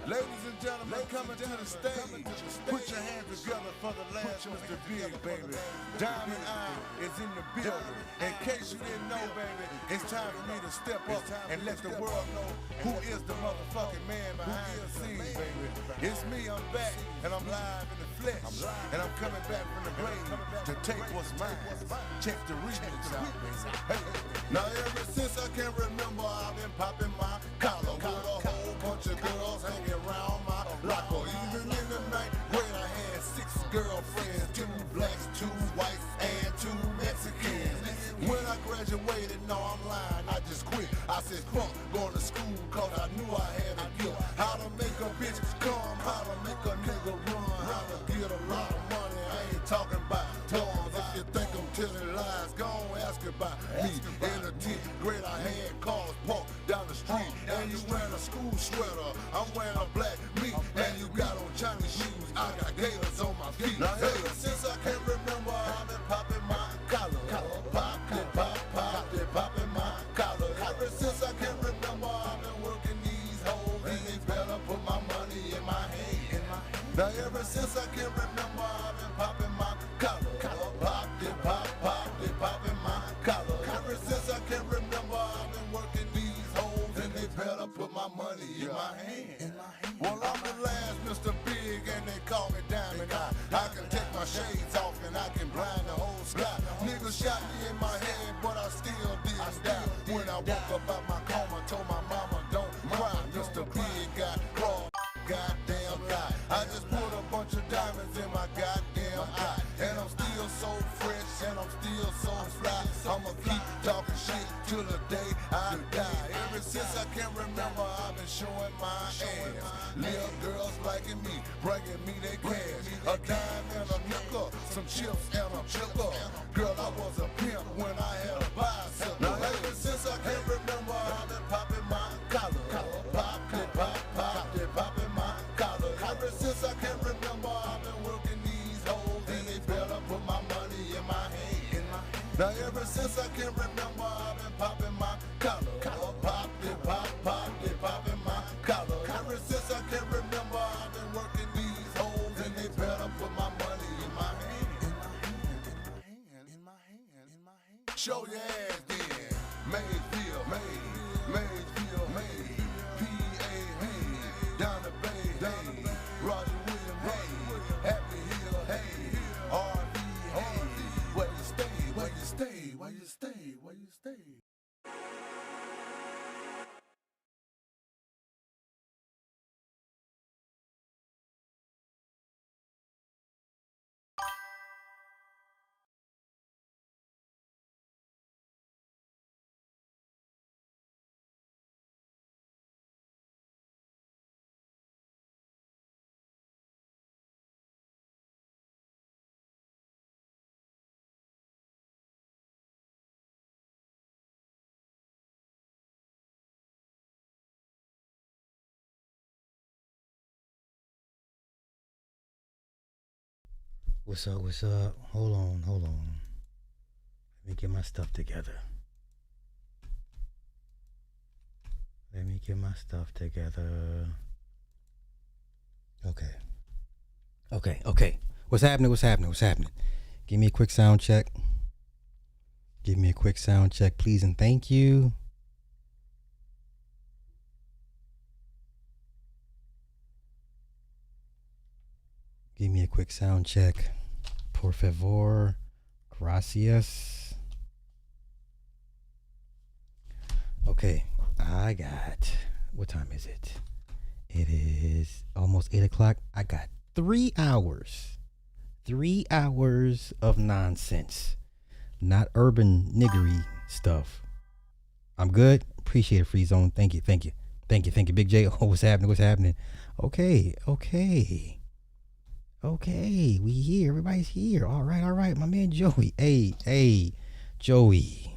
Ladies and gentlemen, coming to the stage. Put your hands together for the last Mr. Big, baby. Diamond Eye is in the building. In case you didn't know, baby, it's time for me to step up and let the world know who is the motherfucking man behind the scenes, baby. It's me, I'm back, and I'm live in the flesh. And I'm coming back from the grave to take what's mine. Check the remix out, baby. Hey. Now ever since I can remember, I've been popping my collar with a whole bunch of girls hanging around my locker. Even in the ninth grade, I had 6 girlfriends, 2 blacks, 2 whites, and 2 Mexicans. When I graduated, no, I'm lying, I just quit. I said, fuck going to school, cause I knew I had a gift. How to make a bitch come, how to make a nigga run, how to get a lot of money. I ain't talking about toys. If you think I'm telling lies, go on, ask about me. In the 10th grade, I had cars parked down the street. And you wearing a school sweater, I'm wearing a black meat. And you got on Chinese shoes, I got gators on my feet. Now ever since I can remember, I've been popping my collar. Pop, it, pop, pop, it, popping my collar. Ever since I can remember, I've been working these hoes. And they better put my money in my hand. Now ever since I can remember, I've been popping my collar. Pop, it, pop, pop, it, popping my collar. Ever since I can remember, I've been working these hoes. And they better put my money in my hand. Well, I'm the last Mr. Big and they call me Diamond Eye. I can take my shades off and I can blind the whole sky. Niggas shot me in my head, but I still didn't die. When I woke up out my coma, told my mama, don't cry. Mr. Big got crawled, goddamn lie. I just put a bunch of diamonds in my goddamn eye. And I'm still so fresh and I'm still so fly. I'ma keep talking shit till the day I die. Ever since I can remember, I've been showing my ass. Little girls liking me, bringing me their cash. A dime and a nickel, some chips and a chipper. Girl, I was a pimp when I had a bicycle. Now ever since I can remember, I've been popping my collar. Pop, it, pop, pop, it, popping my collar. Ever since I can remember, I've been working these hoes. And they better put my money in my hand. Now ever since I can remember, I've been popping my collar. Pop, it, pop, pop, it, popping my collar. Ever since I can remember, I've been working these hoes. And they better put my money in my hand. In my hand. Show your ass then. Mayfield, Maysville, P.A. Hey, down the bay, hey, Roger William, hey, Happy Hill, hey, R.V. hey, where you stay, where you stay, where you stay, where you stay. What's up? What's up? Hold on. Let me get my stuff together. Okay. What's happening? Give me a quick sound check. Please and thank you. Give me a quick sound check. Por favor. Gracias. Okay, I got, what time is it? It is almost 8 o'clock. I got 3 hours. 3 hours of nonsense. Not urban niggery stuff. I'm good. Appreciate it, Free Zone. Thank you, Big J. Oh, what's happening? Okay. We here. Everybody's here. All right. My man Joey. Hey, Joey.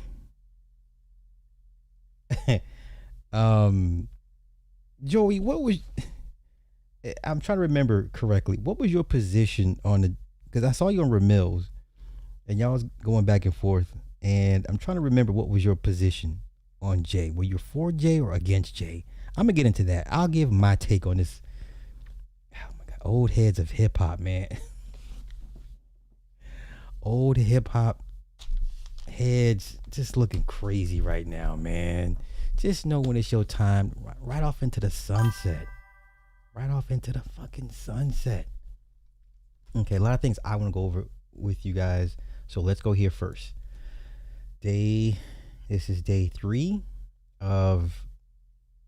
Joey, what was, I'm trying to remember correctly, what was your position on the, because I saw you on Ramil's and y'all was going back and forth, and I'm trying to remember what was your position on Jay. Were you for Jay or against Jay? I'm gonna get into that. I'll give my take on this Old heads of hip hop, man. Old hip hop heads just looking crazy right now, man. Just know when it's your time. Right off into the sunset. Right off into the fucking sunset. Okay, a lot of things I want to go over with you guys. So let's go here first. This is day 3 of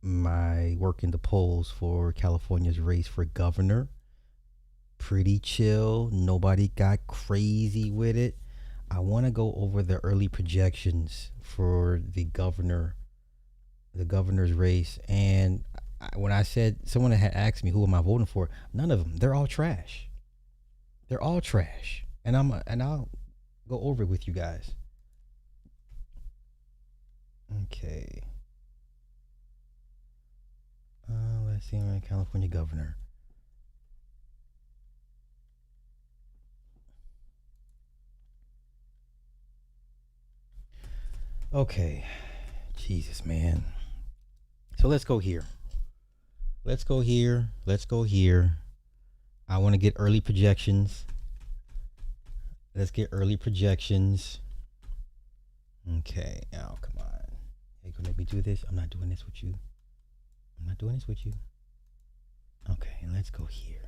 my work in the polls for California's race for governor. Pretty chill. Nobody got crazy with it. I want to go over the early projections for the governor's race. And when I said, someone had asked me who am I voting for, none of them. They're all trash. They're all trash. And I'll go over it with you guys. Okay. Let's see, I'm California governor. Okay. Jesus, man. So let's go here. Let's go here. I want to get early projections. Let's get early projections. Okay. Oh, come on. You gonna make me do this? I'm not doing this with you. Okay, let's go here.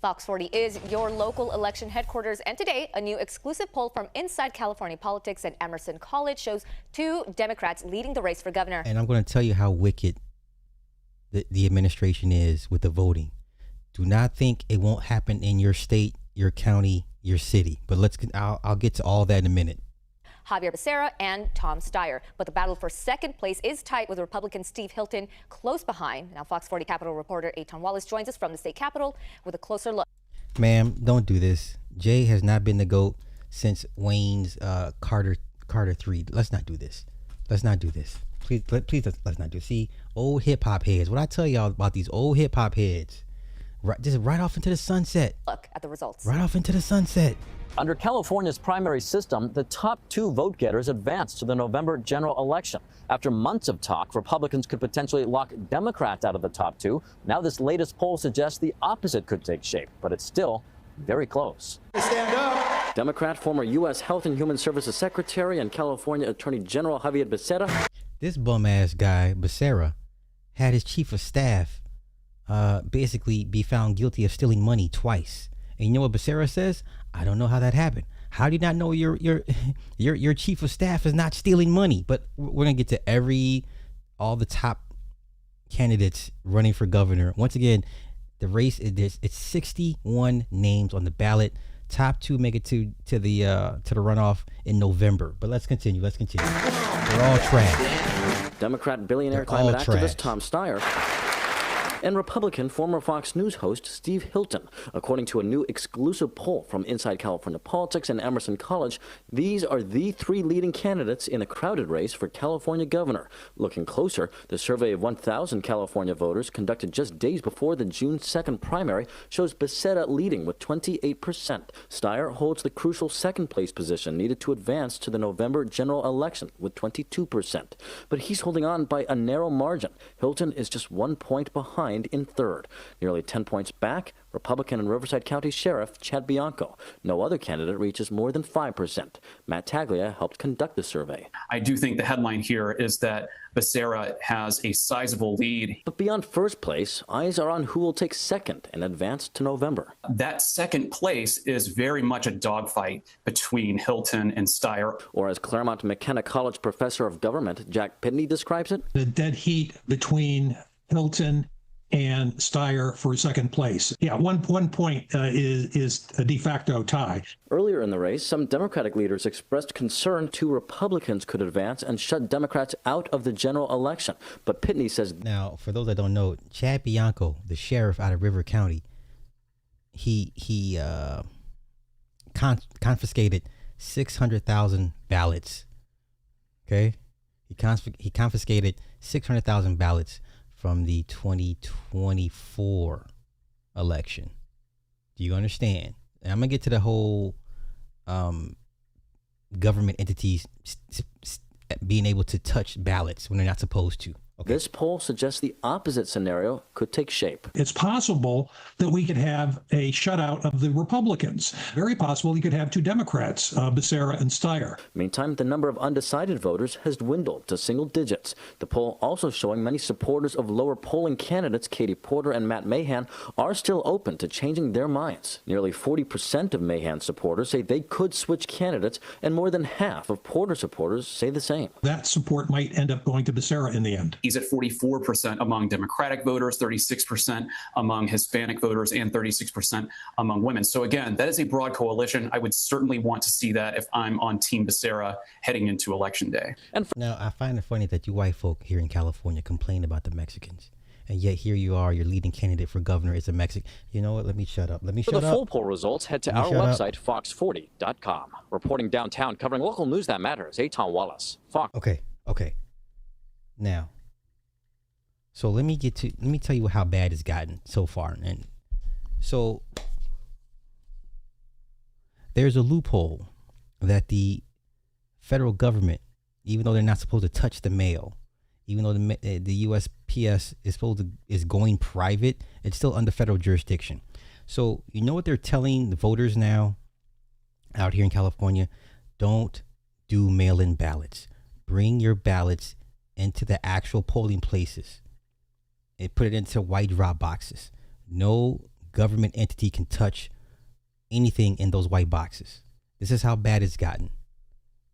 Fox 40 is your local election headquarters, and today a new exclusive poll from Inside California Politics at Emerson College shows 2 Democrats leading the race for governor. And I'm going to tell you how wicked the administration is with the voting. Do not think it won't happen in your state, your county, your city. But I'll get to all that in a minute. Javier Becerra and Tom Steyer. But the battle for second place is tight with Republican Steve Hilton close behind. Now, Fox 40 Capitol reporter Aton Wallace joins us from the state capitol with a closer look. Ma'am, don't do this. Jay has not been the GOAT since Wayne's Carter 3. Let's not do this. Please, let's not do it. See, old hip hop heads. What I tell y'all about these old hip hop heads? Right off into the sunset. Look at the results. Right off into the sunset. Under California's primary system, the top 2 vote getters advanced to the November general election. After months of talk, Republicans could potentially lock Democrats out of the top 2. Now this latest poll suggests the opposite could take shape, but it's still very close. Stand up. Democrat, former U.S. Health and Human Services Secretary and California Attorney General Javier Becerra. This bum-ass guy, Becerra, had his chief of staff basically be found guilty of stealing money twice. And you know what Becerra says? I don't know how that happened. How do you not know your chief of staff is not stealing money? But we're gonna get to all the top candidates running for governor. Once again, the race is it's 61 names on the ballot. Top 2 make it to the runoff in November. But let's continue. They're all trash. Democrat billionaire climate activist Tom Steyer. And Republican former Fox News host Steve Hilton. According to a new exclusive poll from Inside California Politics and Emerson College, these are the 3 leading candidates in a crowded race for California governor. Looking closer, the survey of 1,000 California voters conducted just days before the June 2nd primary shows Becerra leading with 28%. Steyer holds the crucial second-place position needed to advance to the November general election with 22%. But he's holding on by a narrow margin. Hilton is just 1 point behind in third. Nearly 10 points back, Republican and Riverside County Sheriff Chad Bianco. No other candidate reaches more than 5%. Matt Taglia helped conduct the survey. I do think the headline here is that Becerra has a sizable lead. But beyond first place, eyes are on who will take second and advance to November. That second place is very much a dogfight between Hilton and Steyer. Or as Claremont McKenna College professor of government Jack Pitney describes it, the dead heat between Hilton and Steyer for second place. Yeah, one point is a de facto tie. Earlier in the race, some Democratic leaders expressed concern 2 Republicans could advance and shut Democrats out of the general election. But Pitney says... Now, for those that don't know, Chad Bianco, the sheriff out of River County, he confiscated 600,000 ballots. Okay? He confiscated 600,000 ballots from the 2024 election. Do you understand? And I'm gonna get to the whole government entities being able to touch ballots when they're not supposed to. Okay. This poll suggests the opposite scenario could take shape. It's possible that we could have a shutout of the Republicans. Very possible you could have two Democrats, Becerra and Steyer. Meantime, the number of undecided voters has dwindled to single digits. The poll also showing many supporters of lower polling candidates Katie Porter and Matt Mahan are still open to changing their minds. Nearly 40% of Mahan supporters say they could switch candidates, and more than half of Porter supporters say the same. That support might end up going to Becerra in the end. He's at 44% among Democratic voters, 36% among Hispanic voters, and 36% among women. So again, that is a broad coalition. I would certainly want to see that if I'm on Team Becerra heading into Election Day. Now, I find it funny that you white folk here in California complain about the Mexicans. And yet here you are, your leading candidate for governor is a Mexican. You know what? Let me shut up. For the full poll results, head to our website, fox40.com. Reporting downtown, covering local news that matters, Eitan Wallace. Fox. Okay. Now, so let me tell you how bad it's gotten so far. And so there's a loophole that the federal government, even though they're not supposed to touch the mail, even though the USPS is going private, it's still under federal jurisdiction. So you know what they're telling the voters now out here in California? Don't do mail-in ballots. Bring your ballots into the actual polling places and put it into white drop boxes. No government entity can touch anything in those white boxes. This is how bad it's gotten.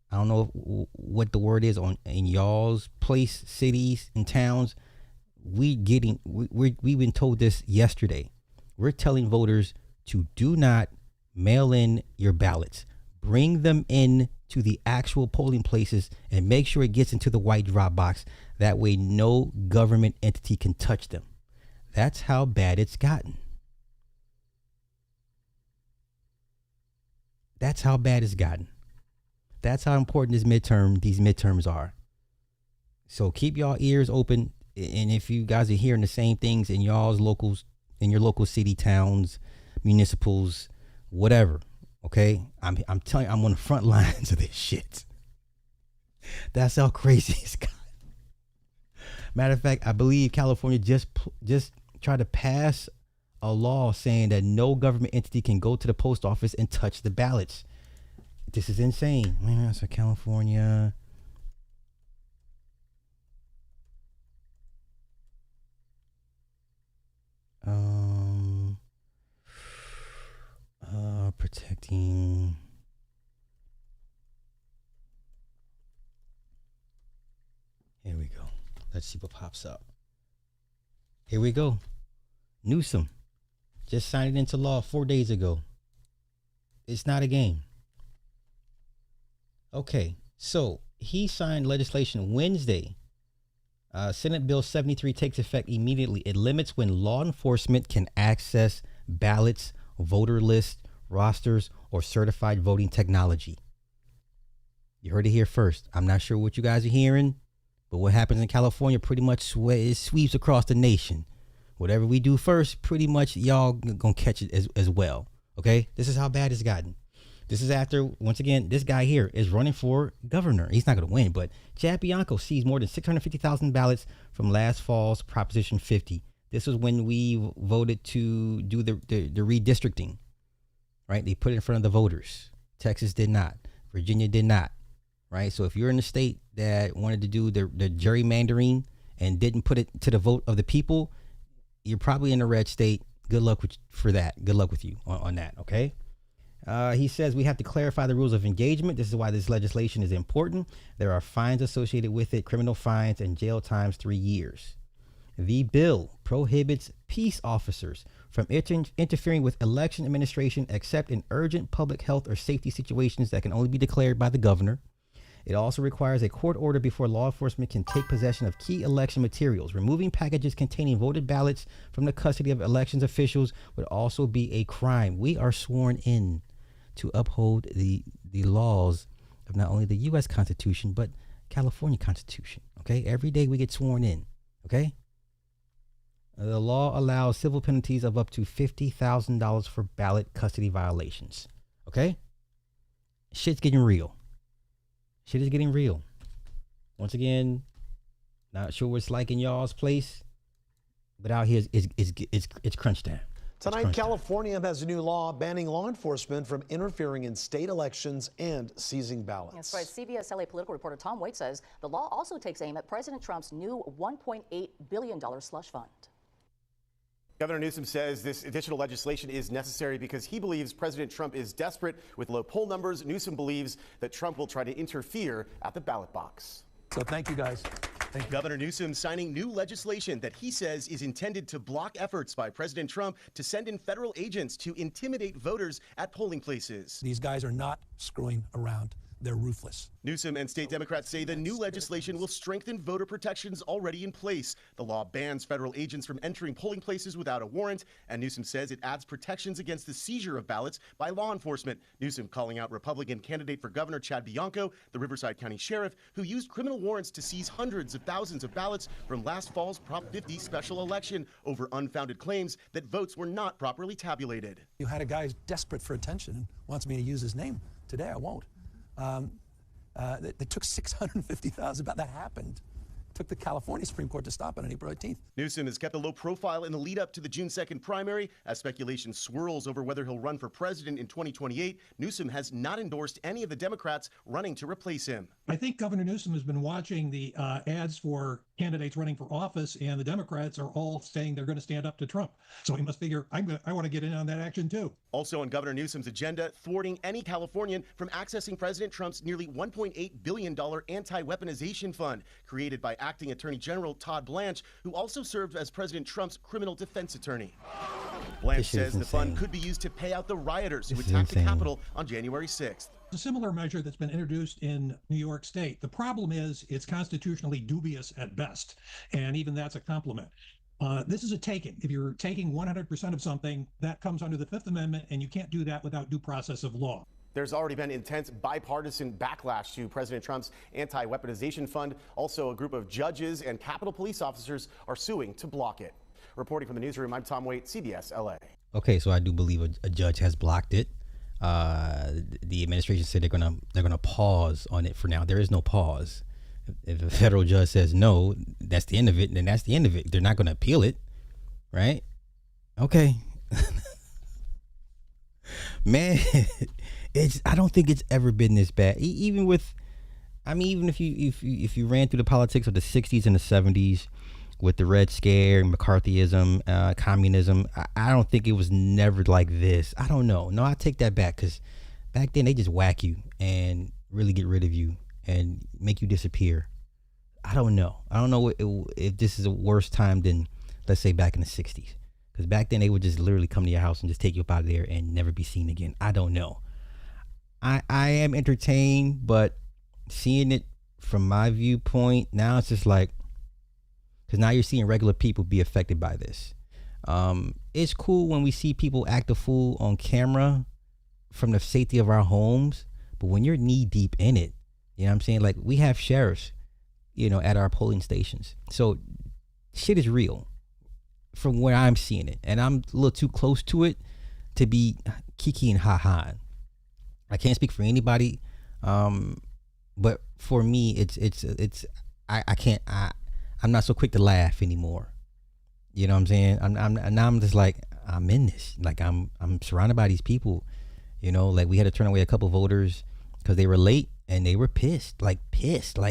I don't know what the word is in y'all's place, cities and towns. We've been told this yesterday. We're telling voters to do not mail in your ballots. Bring them in to the actual polling places and make sure it gets into the white drop box. That way no government entity can touch them. That's how bad it's gotten. That's how bad it's gotten. That's how important these midterms are. So keep y'all ears open. And if you guys are hearing the same things in y'all's locals, in your local city, towns, municipals, whatever, okay? I'm telling you, I'm on the front lines of this shit. That's how crazy it's got. Matter of fact, I believe California just tried to pass a law saying that no government entity can go to the post office and touch the ballots. This is insane. Man, so California. Protecting. Here we go. Let's see what pops up. Here we go. Newsom just signed it into law 4 days ago. It's not a game. Okay, so he signed legislation Wednesday. Senate Bill 73 takes effect immediately. It limits when law enforcement can access ballots, voter lists, rosters, or certified voting technology. You heard it here first. I'm not sure what you guys are hearing, but what happens in California pretty much sweeps across the nation. Whatever we do first, pretty much y'all gonna catch it as well. Okay, this is how bad it's gotten. This is after, once again, this guy here is running for governor. He's not going to win, but Chad Bianco seized more than 650,000 ballots from last fall's Proposition 50. This was when we voted to do the redistricting, right? They put it in front of the voters. Texas did not. Virginia did not, right? So if you're in a state that wanted to do the gerrymandering and didn't put it to the vote of the people, you're probably in a red state. Good luck for that. Good luck with you on that, okay? He says we have to clarify the rules of engagement. This is why this legislation is important. There are fines associated with it, criminal fines and jail times 3 years. The bill prohibits peace officers from interfering with election administration except in urgent public health or safety situations that can only be declared by the governor. It also requires a court order before law enforcement can take possession of key election materials. Removing packages containing voted ballots from the custody of elections officials would also be a crime. We are sworn in to uphold the laws of not only the U.S. Constitution, but California Constitution, okay? Every day we get sworn in, okay? The law allows civil penalties of up to $50,000 for ballot custody violations, okay? Shit's getting real. Shit is getting real. Once again, Not sure what it's like in y'all's place, but out here it's crunch time. Tonight, California has a new law banning law enforcement from interfering in state elections and seizing ballots. That's right. CBS LA political reporter Tom Waite says the law also takes aim at President Trump's new $1.8 billion slush fund. Governor Newsom says this additional legislation is necessary because he believes President Trump is desperate with low poll numbers. Newsom believes that Trump will try to interfere at the ballot box. So thank you, guys. Governor Newsom signing new legislation that he says is intended to block efforts by President Trump to send in federal agents to intimidate voters at polling places. These guys are not screwing around. They're ruthless. Newsom and state Democrats say the new legislation will strengthen voter protections already in place. The law bans federal agents from entering polling places without a warrant, and Newsom says it adds protections against the seizure of ballots by law enforcement. Newsom calling out Republican candidate for governor Chad Bianco, the Riverside County sheriff, who used criminal warrants to seize hundreds of thousands of ballots from last fall's Prop 50 special election over unfounded claims that votes were not properly tabulated. You had a guy who's desperate for attention and wants me to use his name. Today I won't. They took 650,000, but that happened. It took the California Supreme Court to stop it on April 18th. Newsom has kept a low profile in the lead up to the June 2nd primary. As speculation swirls over whether he'll run for president in 2028, Newsom has not endorsed any of the Democrats running to replace him. I think Governor Newsom has been watching the ads for candidates running for office, and the Democrats are all saying they're going to stand up to Trump. So he must figure, I want to get in on that action too. Also on Governor Newsom's agenda, thwarting any Californian from accessing President Trump's nearly $1.8 billion anti-weaponization fund, created by acting Attorney General Todd Blanche, who also served as President Trump's criminal defense attorney. Blanche says the fund could be used to pay out the rioters who attacked the Capitol on January 6th. A similar measure that's been introduced in New York State. The problem is it's constitutionally dubious at best, and even that's a compliment. This is a taking. If you're taking 100% of something, that comes under the Fifth Amendment, and you can't do that without due process of law. There's already been intense bipartisan backlash to President Trump's anti-weaponization fund. Also, a group of judges and Capitol police officers are suing to block it. Reporting from the newsroom, I'm Tom Waite, CBS LA. Okay, so I do believe a judge has blocked it. The administration said they're gonna pause on it for now. There is no pause. If a federal judge says no, that's the end of it. Then that's the end of it. They're not gonna appeal it, right? Okay, man. I don't think it's ever been this bad. Even if you ran through the politics of the 60s and the 70s with the Red Scare, McCarthyism, communism, I don't think it was never like this. I don't know. No, I take that back, because back then they just whack you and really get rid of you and make you disappear. I don't know. I don't know if this is a worse time than, let's say, back in the 60s. Because back then they would just literally come to your house and just take you up out of there and never be seen again. I don't know. I am entertained, but seeing it from my viewpoint, now it's just like, because now you're seeing regular people be affected by this. It's cool when we see people act a fool on camera from the safety of our homes, but when you're knee deep in it, you know what I'm saying? Like, we have sheriffs, at our polling stations. So shit is real from where I'm seeing it. And I'm a little too close to it to be kiki and ha-ha. I can't speak for anybody. But for me, I'm not so quick to laugh anymore. You know what I'm saying? I'm just like, I'm in this. Like, I'm surrounded by these people. Like, we had to turn away a couple voters because they were late and they were pissed. Like,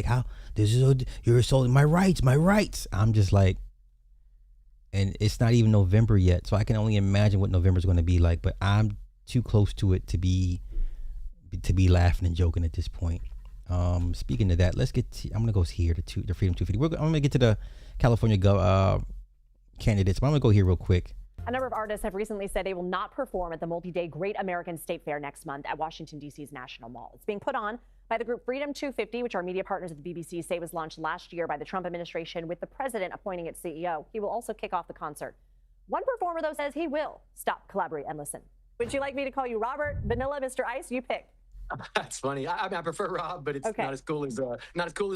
how you're assaulting my rights. I'm just like, and it's not even November yet, so I can only imagine what November's going to be like. But I'm too close to it to be laughing and joking at this point. Speaking of that, I'm gonna go here to the Freedom 250. I'm gonna get to the California candidates, but I'm gonna go here real quick. A number of artists have recently said they will not perform at the multi-day Great American State Fair next month at Washington, D.C.'s National Mall. It's being put on by the group Freedom 250, which our media partners at the BBC say was launched last year by the Trump administration, with the president appointing its CEO. He will also kick off the concert. One performer, though, says he will stop, collaborate, and listen. Would you like me to call you Robert, Vanilla, Mr. Ice? You pick. That's funny. I prefer Rob, but it's okay. not as cool as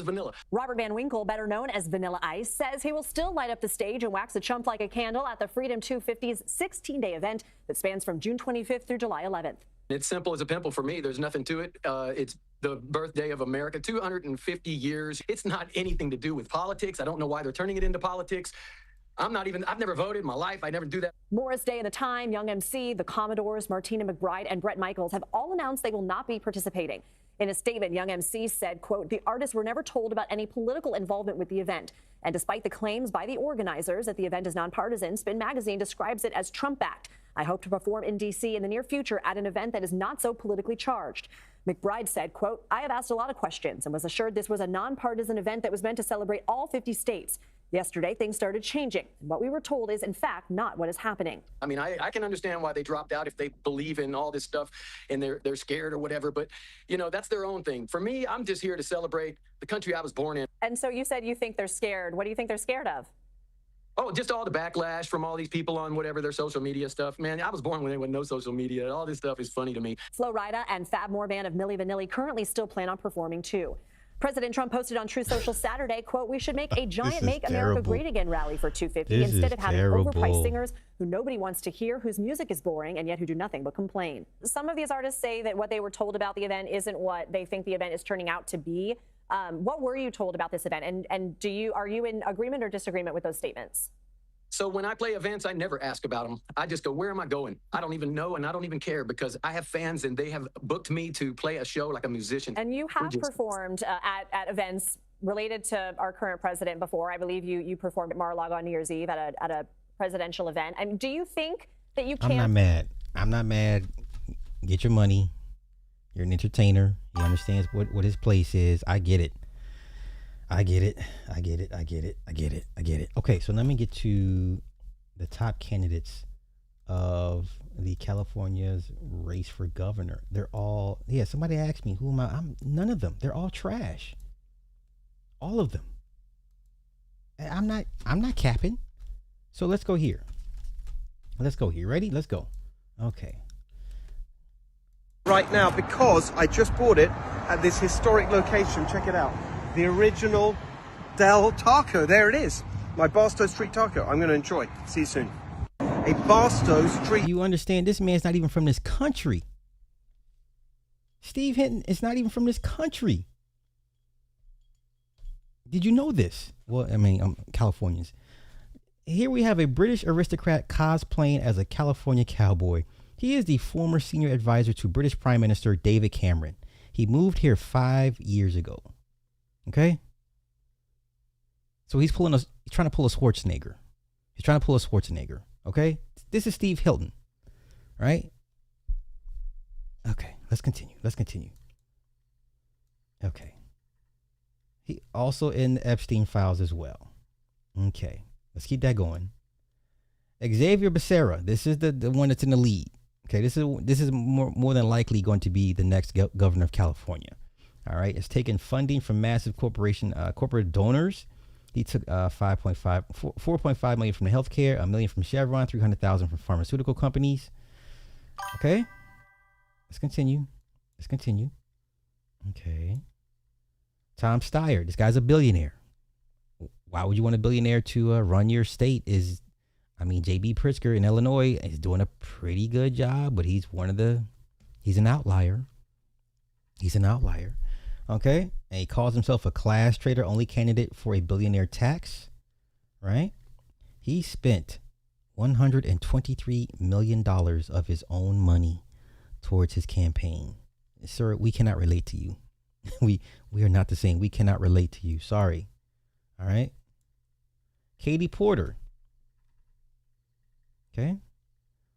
Vanilla. Robert Van Winkle, better known as Vanilla Ice, says he will still light up the stage and wax a chump like a candle at the Freedom 250's 16-day event that spans from June 25th through July 11th. It's simple as a pimple for me. There's nothing to it. It's the birthday of America, 250 years. It's not anything to do with politics. I don't know why they're turning it into politics. I've never voted in my life. I never do that. Morris Day and The Time, Young MC, the Commodores, Martina McBride, and Bret Michaels have all announced they will not be participating. In a statement, Young MC said, quote, the artists were never told about any political involvement with the event. And despite the claims by the organizers that the event is nonpartisan, Spin Magazine describes it as Trump-backed. I hope to perform in D.C. in the near future at an event that is not so politically charged. McBride said, quote, I have asked a lot of questions and was assured this was a nonpartisan event that was meant to celebrate all 50 states. Yesterday, things started changing. And what we were told is, in fact, not what is happening. I mean, I can understand why they dropped out if they believe in all this stuff and they're scared or whatever. But, you know, that's their own thing. For me, I'm just here to celebrate the country I was born in. And so you said you think they're scared. What do you think they're scared of? Oh, just all the backlash from all these people on whatever their social media stuff. Man, I was born when there was no social media. All this stuff is funny to me. Flo Rida and Fab More Band of Milli Vanilli currently still plan on performing too. President Trump posted on Truth Social Saturday, quote, we should make a giant Make America Great Again rally for 250 instead of having overpriced singers who nobody wants to hear, whose music is boring, and yet who do nothing but complain. Some of these artists say that what they were told about the event isn't what they think the event is turning out to be. What were you told about this event? And are you in agreement or disagreement with those statements? So when I play events, I never ask about them. I just go, where am I going? I don't even know, and I don't even care because I have fans and they have booked me to play a show like a musician. And you have performed at events related to our current president before. I believe you performed at Mar-a-Lago on New Year's Eve at a presidential event. And do you think that you can? I'm not mad. Get your money. You're an entertainer. He understands what his place is. I get it. I get it. Okay, so let me get to the top candidates of the California's race for governor. They're all, somebody asked me, who am I? I'm none of them. They're all trash. All of them. I'm not capping. So let's go here. Ready? Let's go. Okay. Right now, because I just bought it at this historic location. Check it out. The original Del Taco. There it is. My Barstow Street Taco. I'm going to enjoy. See you soon. A Barstow Street. You understand, this man's not even from this country. Steve Hinton is not even from this country. Did you know this? Well, I mean, Californians. Here we have a British aristocrat cosplaying as a California cowboy. He is the former senior advisor to British Prime Minister David Cameron. He moved here 5 years ago. Okay? So he's trying to pull a Schwarzenegger. Okay? This is Steve Hilton. Right? Okay, let's continue. Okay. He also in the Epstein files as well. Okay, let's keep that going. Xavier Becerra, this is the one that's in the lead. Okay, this is more than likely going to be the next governor of California. All right, it's taken funding from massive corporate donors. He took 4.5 million from the healthcare, $1 million from Chevron, 300,000 from pharmaceutical companies. Okay, let's continue. Okay, Tom Steyer, this guy's a billionaire. Why would you want a billionaire to run your state? J.B. Pritzker in Illinois is doing a pretty good job, but he's an outlier. Okay. And he calls himself a class trader, only candidate for a billionaire tax. Right. He spent $123 million of his own money towards his campaign. Sir, we cannot relate to you. We are not the same. We cannot relate to you. Sorry. All right. Katie Porter. Okay.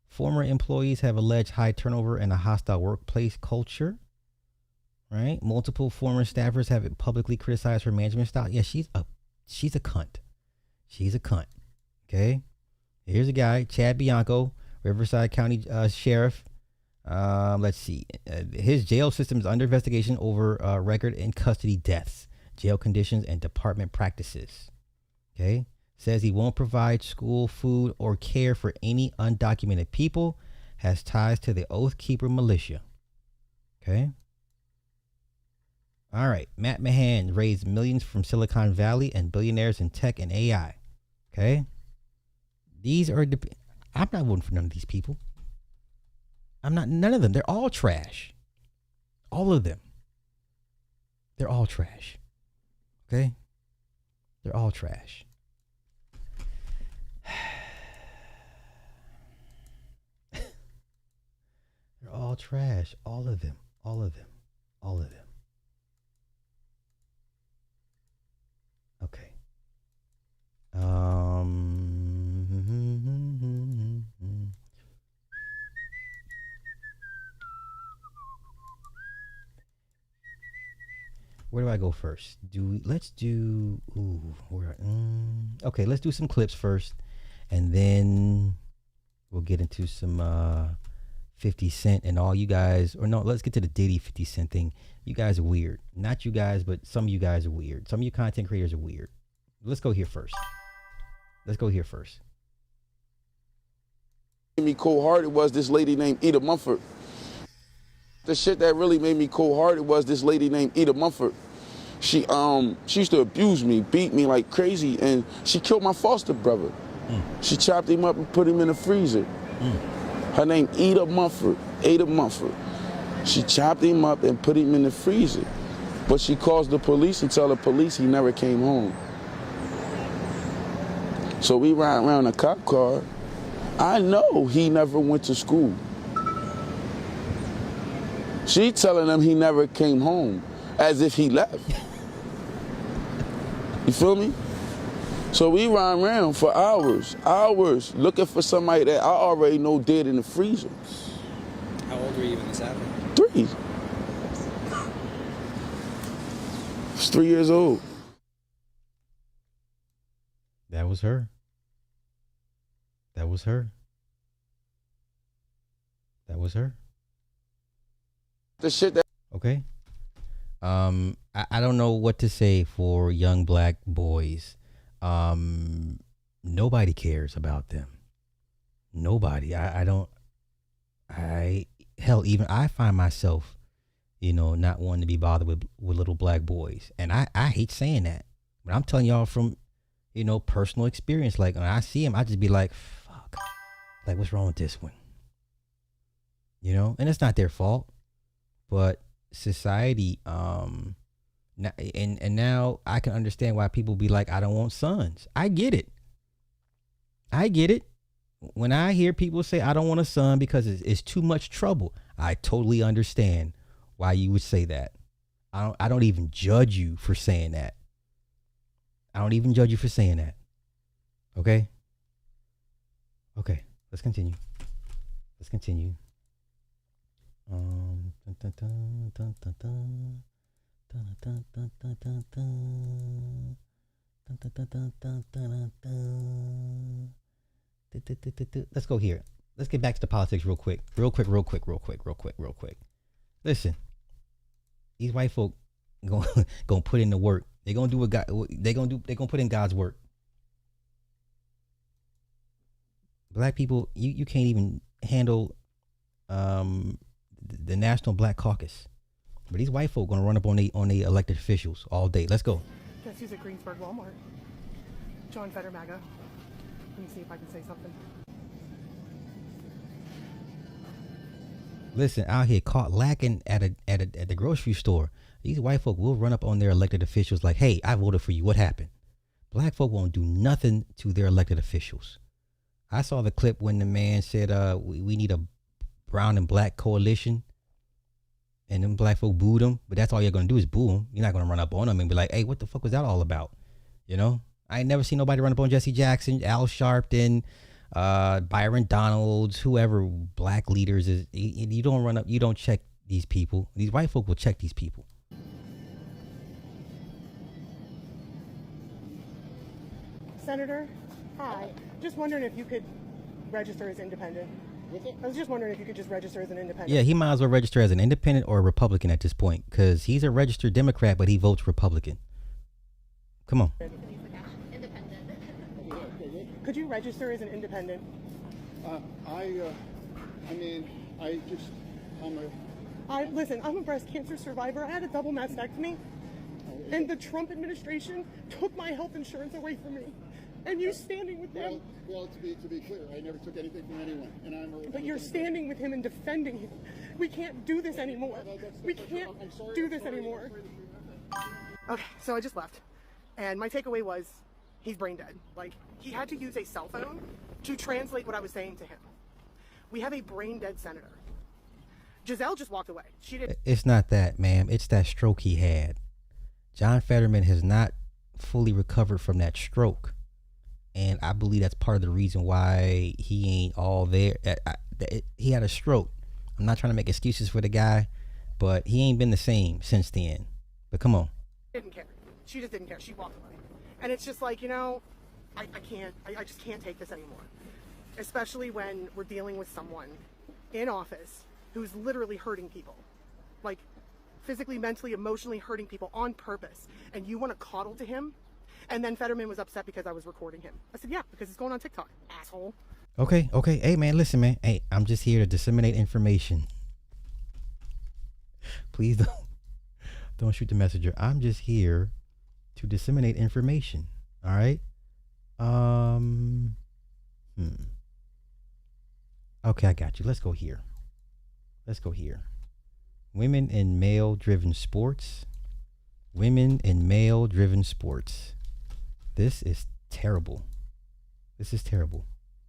Former employees have alleged high turnover and a hostile workplace culture. Right. Multiple former staffers have publicly criticized her management style. Yeah, she's a cunt. Okay. Here's a guy, Chad Bianco, Riverside County Sheriff. Let's see. His jail system is under investigation over record in custody deaths, jail conditions, and department practices. Okay. Says he won't provide school, food, or care for any undocumented people. Has ties to the Oath Keeper militia. Okay. All right. Matt Mahan raised millions from Silicon Valley and billionaires in tech and AI. Okay. I'm not voting for none of these people. None of them. They're all trash. All of them. They're all trash. Okay? They're all trash. They're all trash. All of them. All of them. All of them. Okay. Where do I go first? Let's do okay, let's do some clips first, and then we'll get into some 50 Cent and all you guys, or no, let's get to the Diddy 50 Cent thing. You guys are weird. Not you guys, but some of you guys are weird. Some of you content creators are weird. Let's go here first. Made me cold-hearted was this lady named Eda Mumford. The shit that really made me cold-hearted was this lady named Eda Mumford. She used to abuse me, beat me like crazy, and she killed my foster brother. She chopped him up and put him in the freezer. Her name Eda Mumford. She chopped him up and put him in the freezer. But she calls the police and tell the police he never came home. So we ride around a cop car. I know he never went to school. She telling him he never came home, as if he left. You feel me? So we ride around for hours, looking for somebody that I already know dead in the freezer. How old were you when this happened? 3. I was 3 years old. That was her. The shit that. Okay. I don't know what to say for young black boys. Nobody cares about them. Nobody. Even I find myself, not wanting to be bothered with little black boys. And I hate saying that. But I'm telling y'all from, personal experience. Like when I see him, I just be like, fuck. Like, what's wrong with this one? And it's not their fault. But society, now I can understand why people be like, I don't want sons. I get it. When I hear people say I don't want a son because it's too much trouble, I totally understand why you would say that. I don't even judge you for saying that. Okay? Okay, let's continue. Let's go here. Let's get back to the politics real quick. Listen, these white folk gonna put in the work. They gonna do what God. They gonna put in God's work. Black people, you can't even handle the National Black Caucus, but these white folk gonna run up on the elected officials all day. Let's go. Guess who's at Greensburg Walmart? John Federmaga. Let me see if I can say something. Listen, out here caught lacking at the grocery store. These white folk will run up on their elected officials like, "Hey, I voted for you. What happened?" Black folk won't do nothing to their elected officials. I saw the clip when the man said, "We need a brown and black coalition," and them black folk booed him. But that's all you're gonna do is boo him. You're not gonna run up on him and be like, "Hey, what the fuck was that all about?" I ain't never seen nobody run up on Jesse Jackson, Al Sharpton, Byron Donalds, whoever black leaders is. You don't run up. You don't check these people. These white folk will check these people. Senator, hi. Just wondering if you could register as independent. I was just wondering if you could just register as an independent. Yeah, he might as well register as an independent or a Republican at this point, because he's a registered Democrat, but he votes Republican. Come on. Could you register as an independent? Listen, I'm a breast cancer survivor. I had a double mastectomy, and the Trump administration took my health insurance away from me. And you standing with him. Well, to be clear, I never took anything from anyone, and But you're standing with him and defending him. We can't do this anymore. We can't do this anymore. Okay, so I just left. And my takeaway was, he's brain dead. Like, he had to use a cell phone to translate what I was saying to him. We have a brain dead senator. Giselle just walked away. She didn't. It's not that, ma'am. It's that stroke he had. John Fetterman has not fully recovered from that stroke. And I believe that's part of the reason why he ain't all there. He had a stroke. I'm not trying to make excuses for the guy, but he ain't been the same since then. But come on. Didn't care. She just didn't care. She walked away. And it's just like, you know, I just can't take this anymore. Especially when we're dealing with someone in office who's literally hurting people. Like, physically, mentally, emotionally hurting people on purpose. And you want to coddle to him? And then Fetterman was upset because I was recording him. I said, yeah, because it's going on TikTok, asshole. Okay. Hey, man, listen, man. Hey, I'm just here to disseminate information. Please don't shoot the messenger. I'm just here to disseminate information. All right? Okay, I got you. Let's go here. Women in male-driven sports. This is terrible.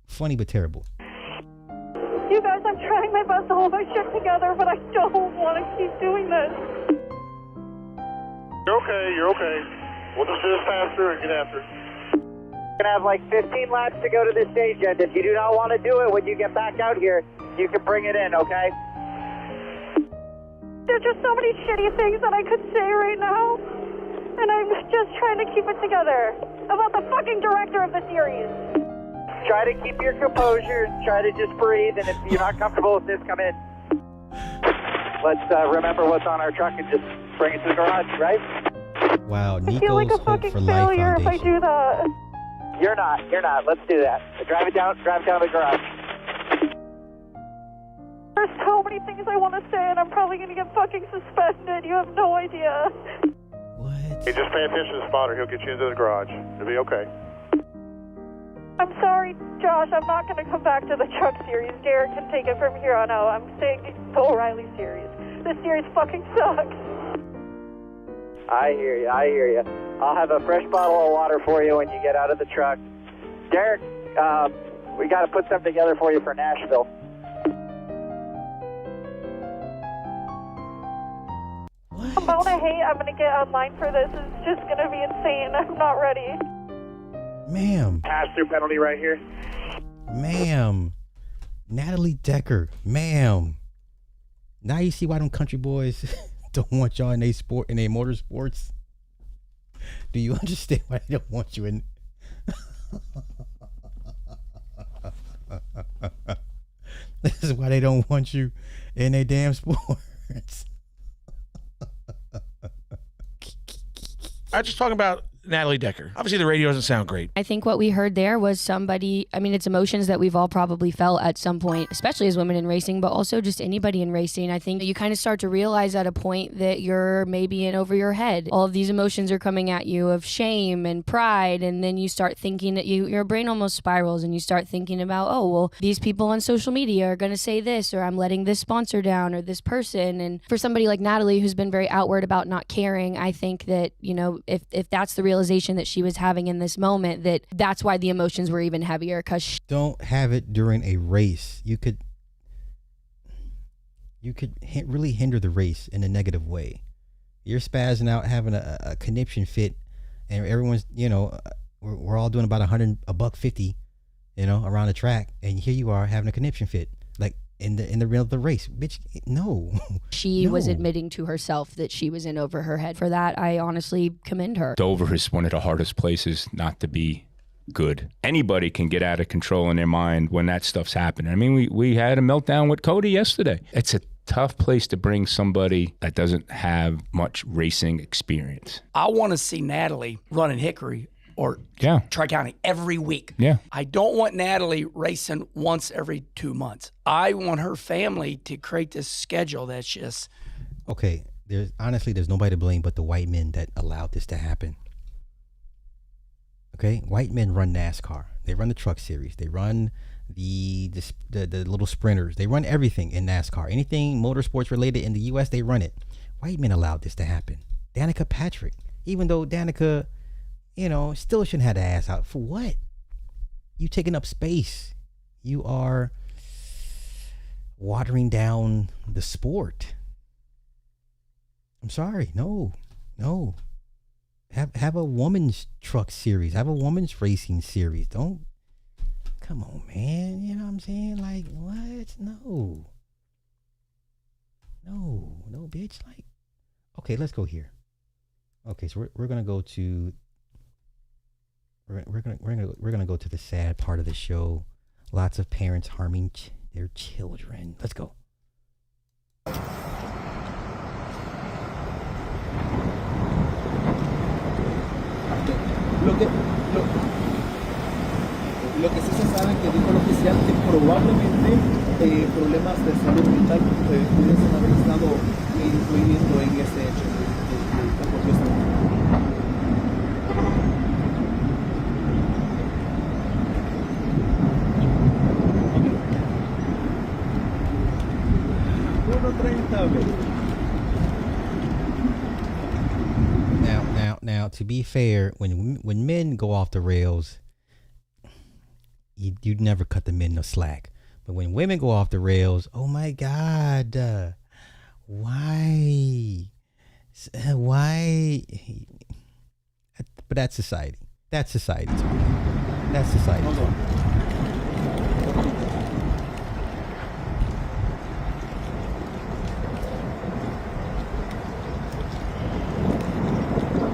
Funny, but terrible. You guys, I'm trying my best to hold my shit together, but I don't want to keep doing this. You're okay. We'll just do this faster and get after it. We're going to have like 15 laps to go to this stage, and if you do not want to do it when you get back out here, you can bring it in, okay? There's just so many shitty things that I could say right now, and I'm just trying to keep it together about the fucking director of the series. Try to keep your composure, try to just breathe, and if you're not comfortable with this, come in. Let's remember what's on our truck and just bring it to the garage, right? Wow, I feel like a fucking failure if I do that. You're not. Let's do that. Drive it down to the garage. There's so many things I want to say, and I'm probably going to get fucking suspended. You have no idea. Hey, just pay attention to the spotter. He'll get you into the garage. It'll be okay. I'm sorry, Josh. I'm not going to come back to the truck series. Derek can take it from here on out. I'm staying to the O'Reilly series. This series fucking sucks. I hear you. I'll have a fresh bottle of water for you when you get out of the truck. Derek, we got to put something together for you for Nashville. The amount of hate I'm going to get online for this is just going to be insane. I'm not ready. Ma'am. Pass-through penalty right here. Ma'am. Natalie Decker. Ma'am. Now you see why them country boys don't want y'all in their motorsports? Do you understand why they don't want you in? This is why they don't want you in their damn sports. I'm just talking about Natalie Decker. Obviously, the radio doesn't sound great. I think what we heard there was somebody, I mean, it's emotions that we've all probably felt at some point, especially as women in racing, but also just anybody in racing. I think you kind of start to realize at a point that you're maybe in over your head. All of these emotions are coming at you of shame and pride, and then you start thinking that your brain almost spirals, and you start thinking about, oh, well, these people on social media are going to say this, or I'm letting this sponsor down, or this person. And for somebody like Natalie, who's been very outward about not caring, I think that, you know, if that's the realization that she was having in this moment, that's why the emotions were even heavier. Because don't have it during a race. You could really hinder the race in a negative way. You're spazzing out, having a conniption fit, and everyone's, you know, we're all doing about $150, you know, around the track, and here you are having a conniption fit, like in the real of the race, bitch. No. She was admitting to herself that she was in over her head. For that, I honestly commend her. Dover is one of the hardest places not to be good. Anybody can get out of control in their mind when that stuff's happening. I mean, we had a meltdown with Cody yesterday. It's a tough place to bring somebody that doesn't have much racing experience. I want to see Natalie running Hickory or Tri-County every week. Yeah. I don't want Natalie racing once every 2 months. I want her family to create this schedule that's just... Okay, there's nobody to blame but the white men that allowed this to happen. Okay, white men run NASCAR. They run the truck series. They run the little sprinters. They run everything in NASCAR. Anything motorsports related in the U.S., they run it. White men allowed this to happen. Danica Patrick. Even though Danica, still shouldn't have the ass out. For what? You taking up space. You are watering down the sport. I'm sorry. No. Have a woman's truck series. Have a woman's racing series. Don't. Come on, man. You know what I'm saying? Like, what? No, bitch. Like, okay, let's go here. Okay, so we're gonna go to. We're gonna go to the sad part of the show. Lots of parents harming their children. Let's go. Lo que sí se sabe que dijo el oficial que probablemente problemas de salud mental pudiesen haber estado influyendo en ese hecho de Now, to be fair, when men go off the rails, you'd never cut the men no slack. But when women go off the rails, oh my God, why? But that's society. That's society. That's society.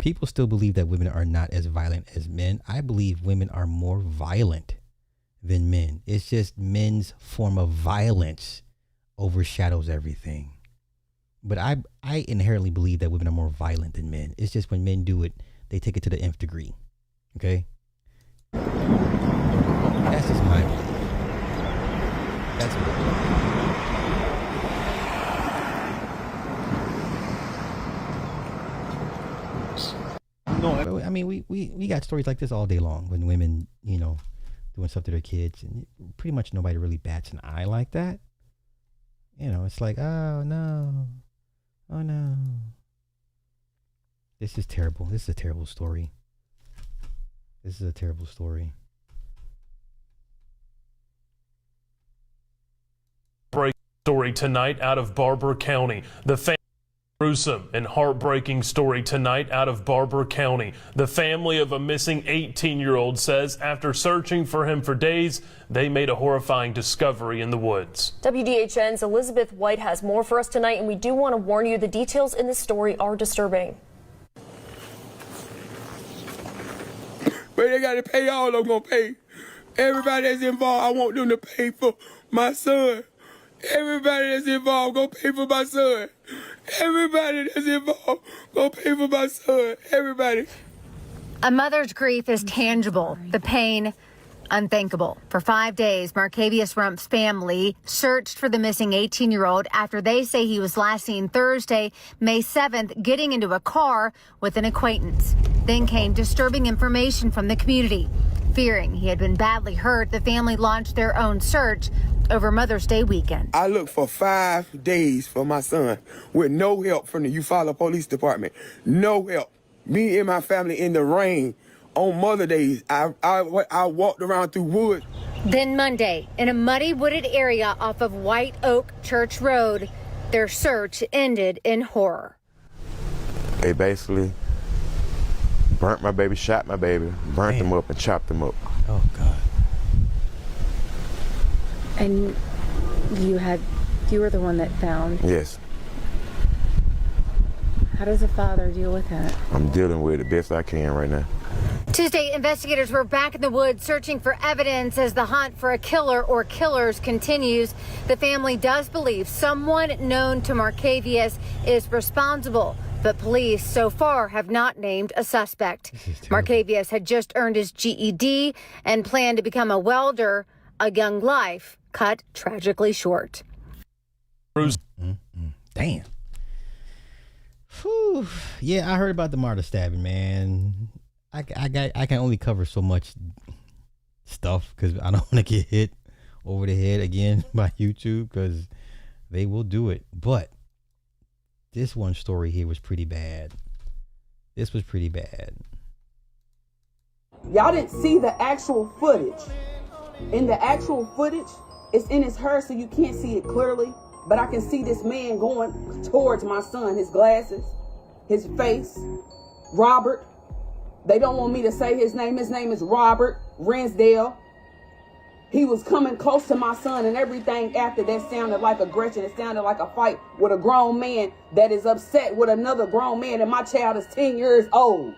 People still believe that women are not as violent as men. I believe women are more violent than men. It's just men's form of violence overshadows everything. But I inherently believe that women are more violent than men. It's just when men do it, they take it to the nth degree. Okay? That's just my opinion. That's my opinion. No, I mean, we got stories like this all day long when women, doing stuff to their kids, and pretty much nobody really bats an eye like that. It's like, oh no. This is terrible. This is a terrible story. Break story tonight out of Barber County. Gruesome and heartbreaking story tonight out of Barber County. The family of a missing 18-year-old says after searching for him for days, they made a horrifying discovery in the woods. WDHN's Elizabeth White has more for us tonight, and we do want to warn you the details in this story are disturbing. But they got to pay all I'm going to pay. Everybody that's involved, I want them to pay for my son. Everybody that's involved, go pay for my son. Everybody that's involved, go pay for my son. Everybody. A mother's grief is tangible, the pain unthinkable. For 5 days, Marcavius Rump's family searched for the missing 18-year-old after they say he was last seen Thursday, May 7th, getting into a car with an acquaintance. Then came disturbing information from the community. Fearing he had been badly hurt, the family launched their own search over Mother's Day weekend. I looked for 5 days for my son with no help from the Eufaula Police Department. No help. Me and my family in the rain on Mother Days. I walked around through woods. Then Monday, in a muddy wooded area off of White Oak Church Road, their search ended in horror. They basically burnt my baby, shot my baby, burnt them up and chopped them up. Oh, God. And you were the one that found? Yes. How does a father deal with that? I'm dealing with it best I can right now. Tuesday, investigators were back in the woods searching for evidence as the hunt for a killer or killers continues. The family does believe someone known to Marcavius is responsible, but police so far have not named a suspect. Marcavius had just earned his GED and planned to become a welder, a young life cut tragically short. Damn. Whew. Yeah, I heard about the MARTA stabbing, man. I can only cover so much stuff because I don't want to get hit over the head again by YouTube because they will do it. But this one story here was pretty bad. This was pretty bad. Y'all didn't see the actual footage. In the actual footage, it's in his hair, so you can't see it clearly. But I can see this man going towards my son, his glasses, his face. Robert. They don't want me to say his name. His name is Robert Ransdale. He was coming close to my son, and everything after that sounded like aggression. It sounded like a fight with a grown man that is upset with another grown man, and my child is 10 years old,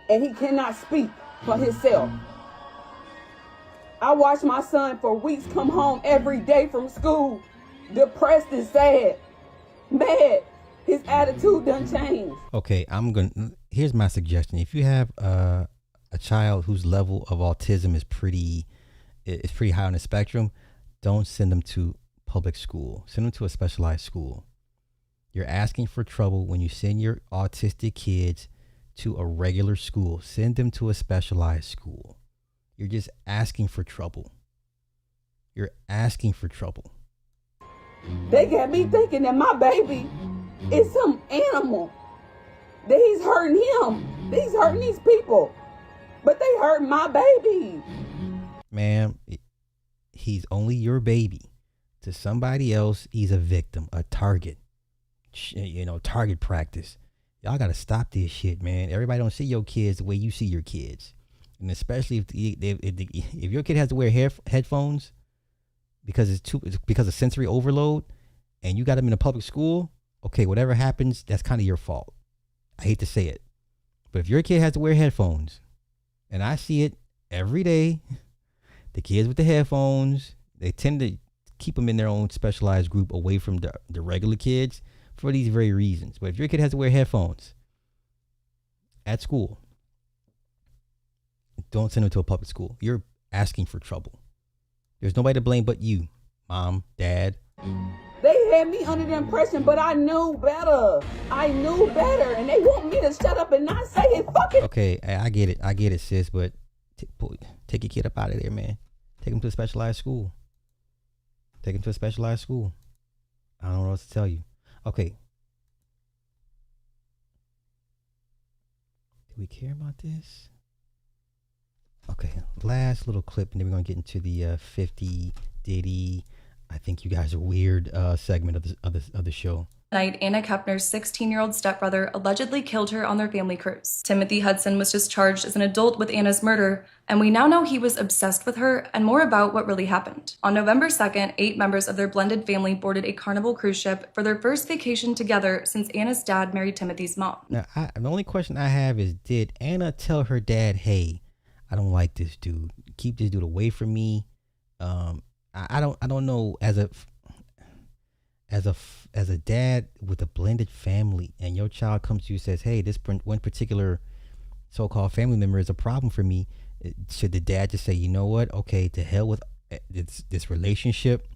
and he cannot speak for himself. I watched my son for weeks come home every day from school, depressed and sad, mad. His attitude done changed. Okay, here's my suggestion. If you have a child whose level of autism is pretty high on the spectrum, don't send them to public school. Send them to a specialized school. You're asking for trouble when you send your autistic kids to a regular school. Send them to a specialized school. You're just asking for trouble. You're asking for trouble. They got me thinking that my baby is some animal. That he's hurting him. He's hurting these people. But they hurt my baby. Ma'am, he's only your baby. To somebody else, he's a victim, a target. Target practice. Y'all got to stop this shit, man. Everybody don't see your kids the way you see your kids. And especially if your kid has to wear headphones because of sensory overload and you got them in a public school, okay, whatever happens, that's kind of your fault. I hate to say it. But if your kid has to wear headphones, and I see it every day, the kids with the headphones, they tend to keep them in their own specialized group away from the regular kids for these very reasons. But if your kid has to wear headphones at school, don't send them to a public school. You're asking for trouble. There's nobody to blame but you, mom, dad. They had me under the impression, but I knew better. And they want me to shut up and not say it. Fuck it. Okay, I get it, sis, but take your kid up out of there, man. Take him to a specialized school. I don't know what else to tell you. Okay. Do we care about this? Okay, last little clip, and then we're going to get into the 50 Diddy, I think you guys are weird segment of the show. Night, Anna Kepner's 16-year-old stepbrother allegedly killed her on their family cruise. Timothy Hudson was just charged as an adult with Anna's murder, and we now know he was obsessed with her and more about what really happened. On November 2nd, 8 members of their blended family boarded a Carnival cruise ship for their first vacation together since Anna's dad married Timothy's mom. Now, the only question I have is, did Anna tell her dad, hey, I don't like this dude. Keep this dude away from me. I don't know, as a dad with a blended family, and your child comes to you and says, hey, this one particular so-called family member is a problem for me. Should the dad just say, you know what? Okay, to hell with this relationship,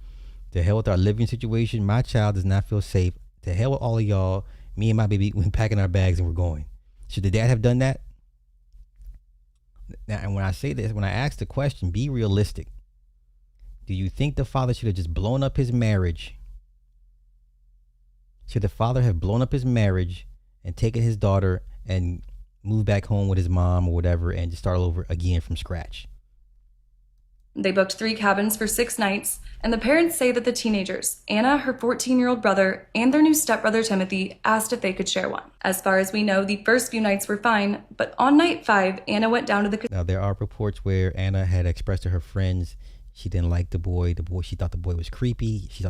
to hell with our living situation. My child does not feel safe. To hell with all of y'all. Me and my baby, we're packing our bags and we're going. Should the dad have done that? Now, and when I say this, when I ask the question, be realistic. Do you think the father should have just blown up his marriage? Should the father have blown up his marriage and taken his daughter and moved back home with his mom or whatever and just start all over again from scratch? They booked 3 cabins for 6 nights, and the parents say that the teenagers, Anna, her 14-year-old brother, and their new stepbrother Timothy, asked if they could share one. As far as we know, the first few nights were fine, but on night 5, Anna went down to the... Now, there are reports where Anna had expressed to her friends she didn't like the boy. She thought the boy was creepy. She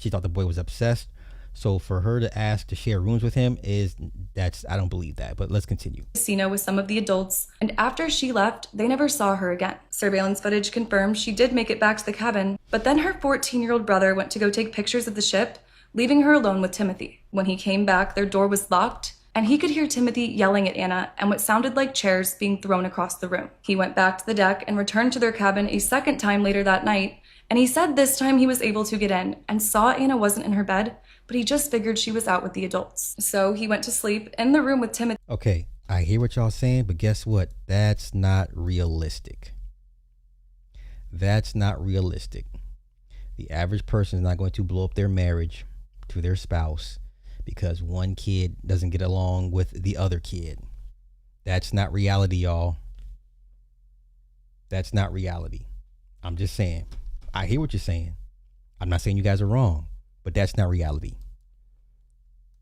thought the boy was obsessed. So for her to ask to share rooms with him I don't believe that, but let's continue. Casino with some of the adults, and after she left, they never saw her again. Surveillance footage confirmed she did make it back to the cabin, but then her 14-year-old brother went to go take pictures of the ship, leaving her alone with Timothy. When he came back, their door was locked, and he could hear Timothy yelling at Anna and what sounded like chairs being thrown across the room. He went back to the deck and returned to their cabin a second time later that night, and he said this time he was able to get in and saw Anna wasn't in her bed, but he just figured she was out with the adults. So he went to sleep in the room with Timothy. Okay, I hear what y'all saying, but guess what? That's not realistic. That's not realistic. The average person is not going to blow up their marriage to their spouse because one kid doesn't get along with the other kid. That's not reality, y'all. That's not reality. I'm just saying. I hear what you're saying. I'm not saying you guys are wrong, but that's not reality.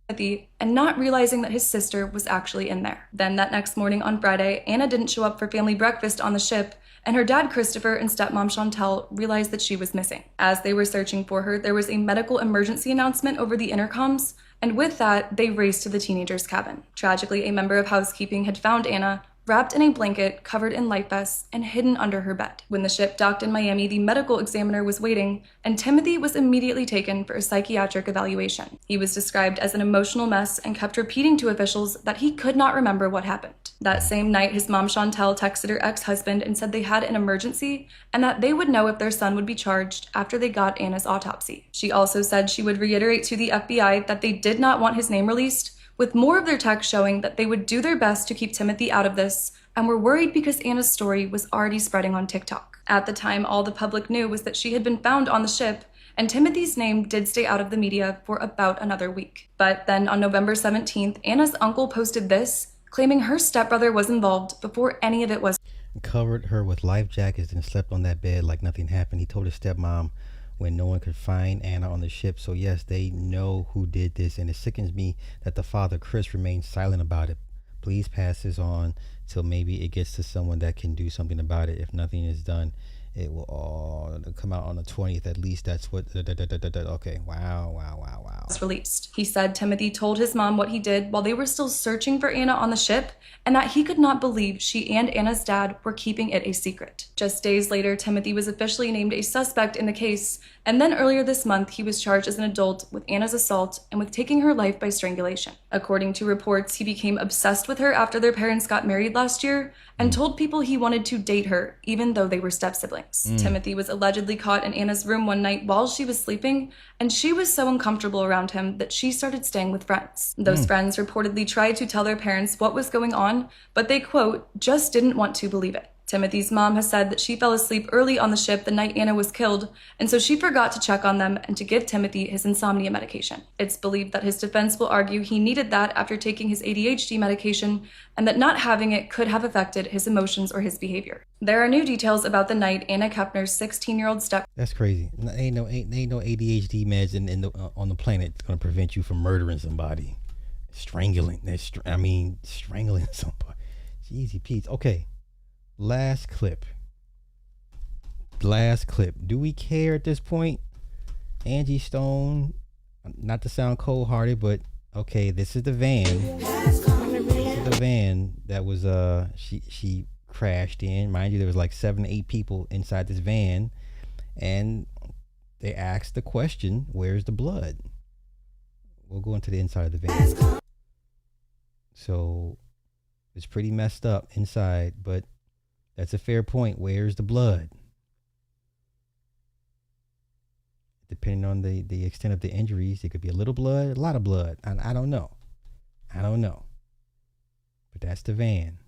And not realizing that his sister was actually in there. Then that next morning on Friday, Anna didn't show up for family breakfast on the ship, and her dad Christopher and stepmom Chantel realized that she was missing. As they were searching for her, there was a medical emergency announcement over the intercoms, and with that, they raced to the teenager's cabin. Tragically, a member of housekeeping had found Anna wrapped in a blanket, covered in life vests, and hidden under her bed. When the ship docked in Miami, the medical examiner was waiting, and Timothy was immediately taken for a psychiatric evaluation. He was described as an emotional mess and kept repeating to officials that he could not remember what happened. That same night, his mom Chantel texted her ex-husband and said they had an emergency and that they would know if their son would be charged after they got Anna's autopsy. She also said she would reiterate to the FBI that they did not want his name released, with more of their text showing that they would do their best to keep Timothy out of this and were worried because Anna's story was already spreading on TikTok. At the time, all the public knew was that she had been found on the ship, and Timothy's name did stay out of the media for about another week. But then on November 17th, Anna's uncle posted this, claiming her stepbrother was involved before any of it was. Covered her with life jackets and slept on that bed like nothing happened. He told his stepmom when no one could find Anna on the ship. So yes, they know who did this, and it sickens me that the father, Chris, remains silent about it. Please pass this on till maybe it gets to someone that can do something about it. If nothing is done, it will all come out on the 20th. At least that's what. Okay. Wow. Released. He said Timothy told his mom what he did while they were still searching for Anna on the ship, and that he could not believe she and Anna's dad were keeping it a secret. Just days later, Timothy was officially named a suspect in the case, and then earlier this month, he was charged as an adult with Anna's assault and with taking her life by strangulation. According to reports, he became obsessed with her after their parents got married last year and told people he wanted to date her, even though they were step-siblings. Timothy was allegedly caught in Anna's room one night while she was sleeping, and she was so uncomfortable around him that she started staying with friends. Those friends reportedly tried to tell their parents what was going on, but they, quote, just didn't want to believe it. Timothy's mom has said that she fell asleep early on the ship the night Anna was killed, and so she forgot to check on them and to give Timothy his insomnia medication. It's believed that his defense will argue he needed that after taking his ADHD medication, and that not having it could have affected his emotions or his behavior. There are new details about the night Anna Kepner's 16-year-old step. That's crazy. Ain't no ADHD meds on the planet that's gonna prevent you from murdering somebody, strangling somebody. Jeezy Pete. Okay. Last clip. Do we care at this point? Angie Stone, not to sound cold-hearted, but okay, this is the van. This is the van that was she crashed in. Mind you, there was like 7 to 8 people inside this van, and they asked the question, "Where's the blood?" We'll go into the inside of the van. So it's pretty messed up inside, but that's a fair point. Where's the blood? Depending on the extent of the injuries, it could be a little blood, a lot of blood. I don't know. But that's the van.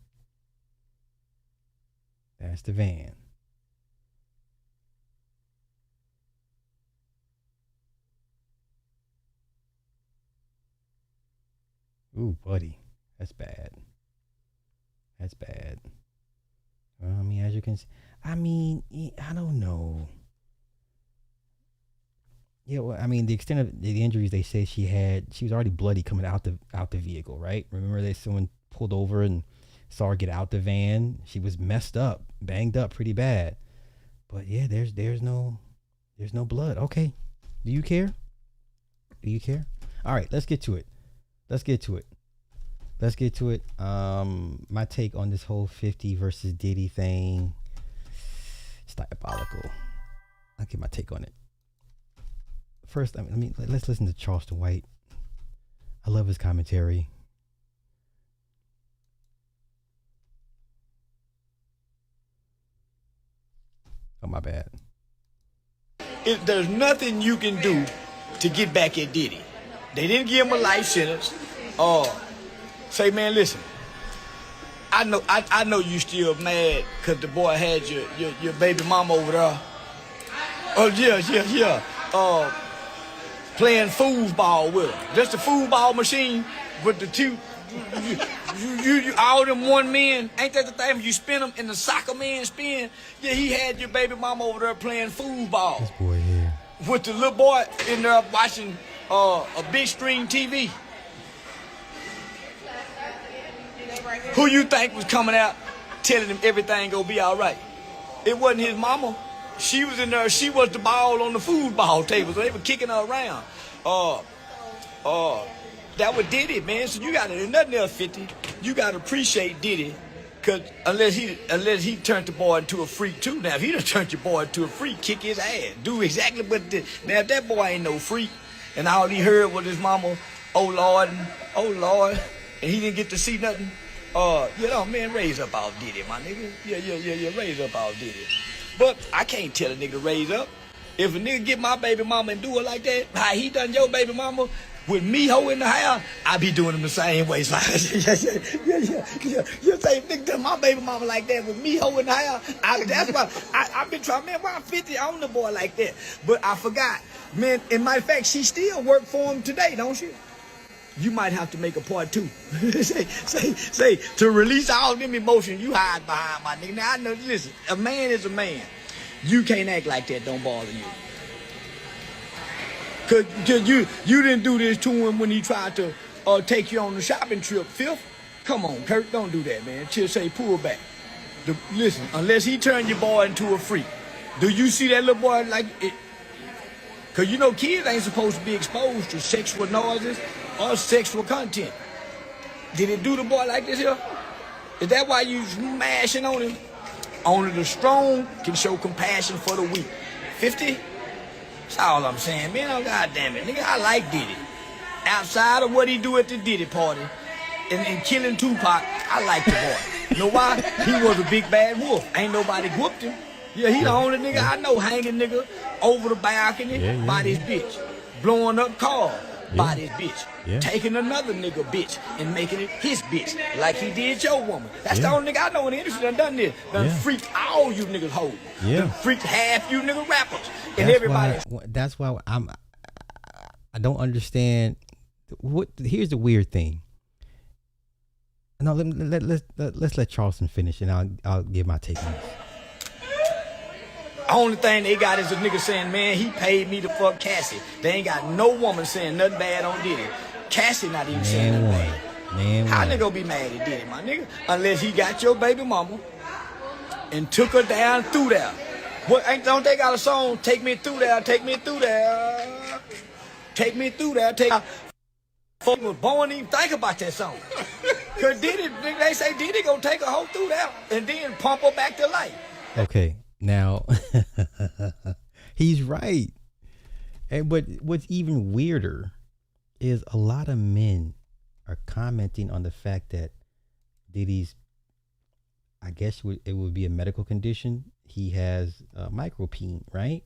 Ooh, buddy. That's bad. Well, I mean, as you can see, I don't know. Yeah, well, I mean, the extent of the injuries they say she was already bloody coming out the vehicle, right? Remember someone pulled over and saw her get out the van. She was messed up, banged up pretty bad. But yeah, there's no blood. Okay. Do you care? All right, let's get to it. My take on this whole 50 versus Diddy thing, it's diabolical. I'll give my take on it. First, let's listen to Charleston White. I love his commentary. Oh, my bad. There's nothing you can do to get back at Diddy. They didn't give him a life sentence. Say, man, listen. I know you still mad because the boy had your baby mama over there. Oh, yeah. Playing foosball with her. Just a foosball machine with the two. You all them one men, ain't that the thing? You spin them in the soccer man spin. Yeah, he had your baby mama over there playing foosball. This boy here. With the little boy in there watching a big screen TV. Who you think was coming out telling him everything gonna be all right? It wasn't his mama. She was in there. She was the ball on the foosball table, so they were kicking her around. That was Diddy, man. So you got to, nothing else, 50. You got to appreciate Diddy, cause unless he turned the boy into a freak too. Now if he done turned your boy into a freak, kick his ass, do exactly what did. Now if that boy ain't no freak, and all he heard was his mama, oh Lord, and he didn't get to see nothing. Man, raise up all Diddy, my nigga. Yeah, raise up all Diddy. But I can't tell a nigga to raise up. If a nigga get my baby mama and do it like that, how he done your baby mama with me hoe in the house, I be doing him the same way. So You say nigga done my baby mama like that with me hoe in the house. That's why I've been trying, man, why I'm 50 on the boy like that. But I forgot. Man, in my fact, she still work for him today, don't she? You might have to make a part 2. say, to release all them emotions you hide behind, my nigga. Now, I know, listen, a man is a man. You can't act like that, don't bother you. Cause you didn't do this to him when he tried to take you on the shopping trip, Fifth. Come on, Kurt, don't do that, man. Just say, pull back. Listen, unless he turned your boy into a freak. Do you see that little boy like it? Cause you know kids ain't supposed to be exposed to sexual noises or sexual content. Did it do the boy like this here? Is that why you smashing on him? Only the strong can show compassion for the weak. 50? That's all I'm saying, man. Oh, goddamn it. Nigga, I like Diddy. Outside of what he do at the Diddy party and killing Tupac, I like the boy. You know why? He was a big bad wolf. Ain't nobody whooped him. Yeah, he the only nigga I know hanging nigga over the balcony by this bitch. Blowing up cars by this bitch. Yeah. Taking another nigga bitch and making it his bitch like he did your woman. That's the only nigga I know in the industry done this. Done freaked all you niggas hoes. Yeah. Done freaked half you nigga rappers. And everybody. That's why I don't understand. Here's the weird thing. No, let's let Charleston finish and I'll give my take on this. Only thing they got is a nigga saying, man, he paid me to fuck Cassie. They ain't got no woman saying nothing bad on Diddy. Cassie not even saying nothing bad. How nigga gonna be mad at Diddy, my nigga? Unless he got your baby mama and took her down through there. Don't they got a song, take me through there, take me through there. Take me through there, Folk was born to even think about that song. Cause Diddy, they say Diddy gonna take a hoe through there and then pump her back to life. Okay. Now, he's right. But what's even weirder is a lot of men are commenting on the fact that Diddy's, I guess it would be a medical condition. He has micropene, right?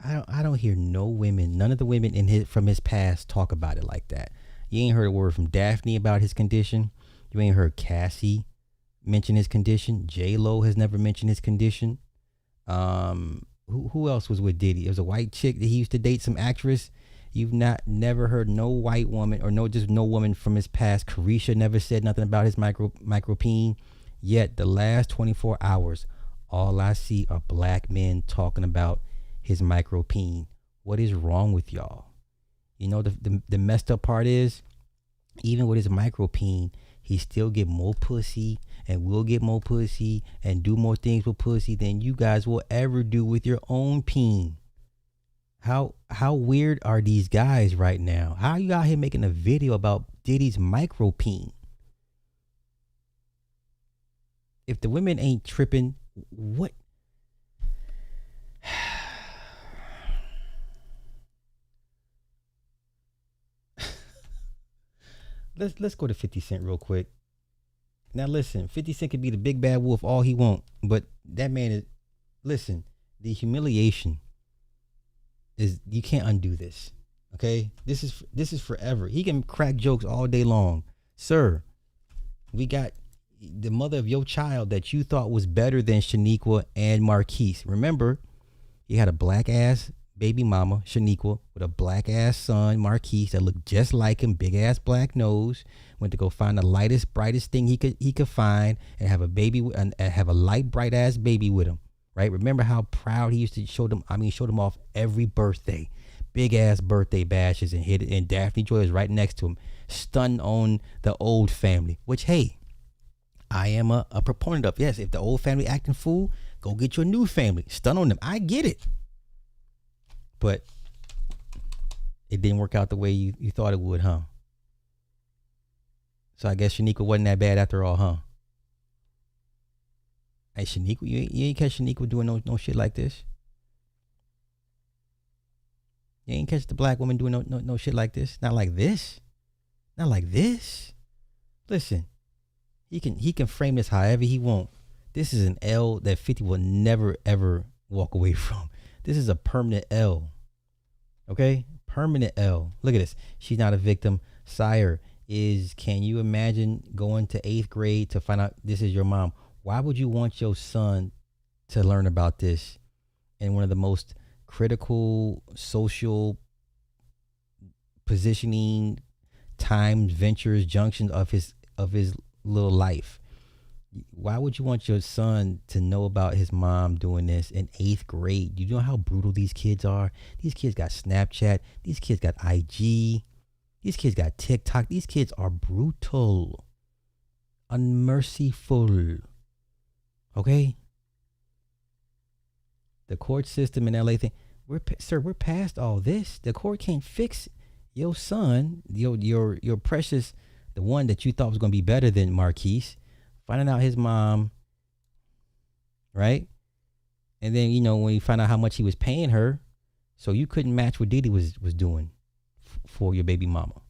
I don't hear no women, none of the women from his past talk about it like that. You ain't heard a word from Daphne about his condition. You ain't heard Cassie mention his condition. J-Lo has never mentioned his condition. Who else was with Diddy? It was a white chick that he used to date, some actress. You've never heard no white woman or no woman from his past. Carisha never said nothing about his micropene. Yet the last 24 hours, all I see are black men talking about his micropene. What is wrong with y'all? You know, the messed up part is, even with his micropene, he still get more pussy and will get more pussy and do more things with pussy than you guys will ever do with your own peen. How weird are these guys right now? How are you out here making a video about Diddy's micropene? If the women ain't tripping, what? Let's go to 50 Cent real quick. Now listen, 50 Cent could be the big bad wolf all he want, but that man is, listen, the humiliation is, you can't undo this. Okay? This is forever. He can crack jokes all day long. Sir, we got the mother of your child that you thought was better than Shaniqua and Marquise. Remember, he had a black ass baby mama, Shaniqua, with a black ass son, Marquise, that looked just like him, big ass black nose. Went to go find the lightest, brightest thing he could find, and have a baby and have a light, bright ass baby with him. Right? Remember how proud he used to show them. I mean, show them off every birthday, big ass birthday bashes, and hit it. And Daphne Joy was right next to him, stunned on the old family. Which, hey, I am a proponent of. Yes, if the old family acting fool, go get your new family. Stun on them. I get it. But it didn't work out the way you thought it would, huh? So I guess Shaniqua wasn't that bad after all, huh? Hey, Shaniqua, you ain't catch Shaniqua doing no shit like this. You ain't catch the black woman doing no shit like this. Not like this. Not like this. Listen, he can frame this however he want. This is an L that 50 will never ever walk away from. This is a permanent L. Okay? Permanent L. Look at this. She's not a victim. Sire, can you imagine going to 8th grade to find out this is your mom? Why would you want your son to learn about this in one of the most critical social positioning times, ventures, junctions of his little life? Why would you want your son to know about his mom doing this in 8th grade? You know how brutal these kids are? These kids got Snapchat. These kids got IG. These kids got TikTok. These kids are brutal, unmerciful. Okay? The court system in LA thing, we're past all this. The court can't fix your son, your precious, the one that you thought was going to be better than Marquise, finding out his mom, right? And then, when you find out how much he was paying her, so you couldn't match what Diddy was doing for your baby mama.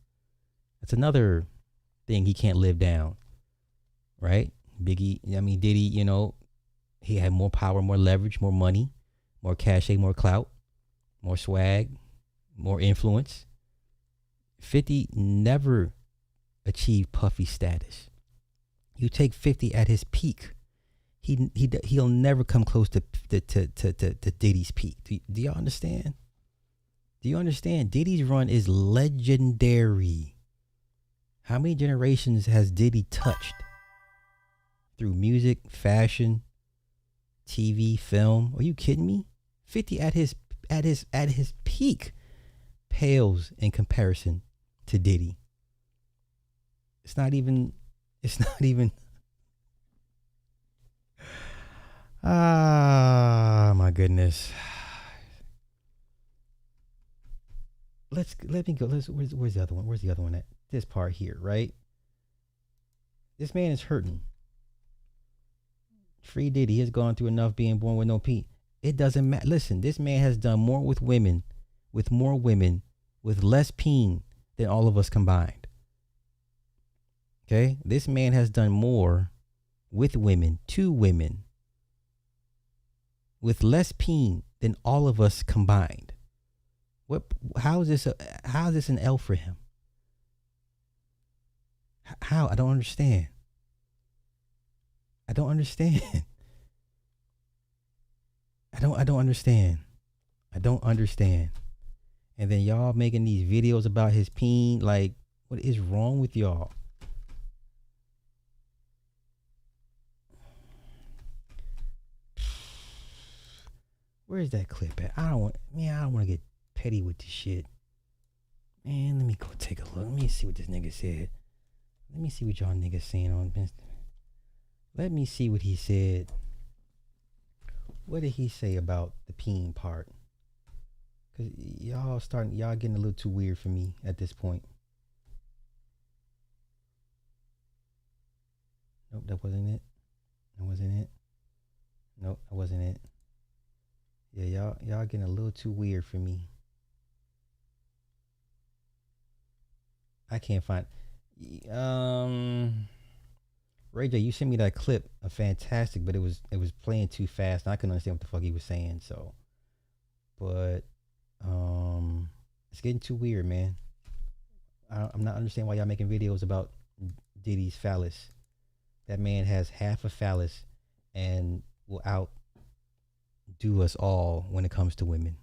That's another thing he can't live down, right? Diddy, he had more power, more leverage, more money, more cachet, more clout, more swag, more influence. 50 never achieved Puffy status. You take 50 at his peak, he'll never come close to Diddy's peak. Do y'all understand? Do you understand? Diddy's run is legendary. How many generations has Diddy touched through music, fashion, TV, film? Are you kidding me? 50 at his peak pales in comparison to Diddy. It's not even my goodness. Let me go. Where's the other one? Where's the other one at? This part here, right? This man is hurting. Free Diddy has gone through enough being born with no P. It doesn't matter. Listen, this man has done more with women, with less peen than all of us combined. Okay? This man has done more with women, to women, with less peen than all of us combined. How is this an L for him? How? I don't understand. I don't understand. I don't understand. And then y'all making these videos about his peen. Like, what is wrong with y'all? Where's that clip at? I don't want to get petty with this shit. Man, let me go take a look. Let me see what this nigga said. Let me see what y'all niggas saying on Insta. Let me see what he said. What did he say about the peen part? Cause y'all getting a little too weird for me at this point. Nope, that wasn't it. That wasn't it. Nope, that wasn't it. Yeah, y'all getting a little too weird for me. I can't find. Ray J, you sent me that clip, fantastic, but it was playing too fast, and I couldn't understand what the fuck he was saying. So, but it's getting too weird, man. I'm not understanding why y'all making videos about Diddy's phallus. That man has half a phallus and will outdo us all when it comes to women.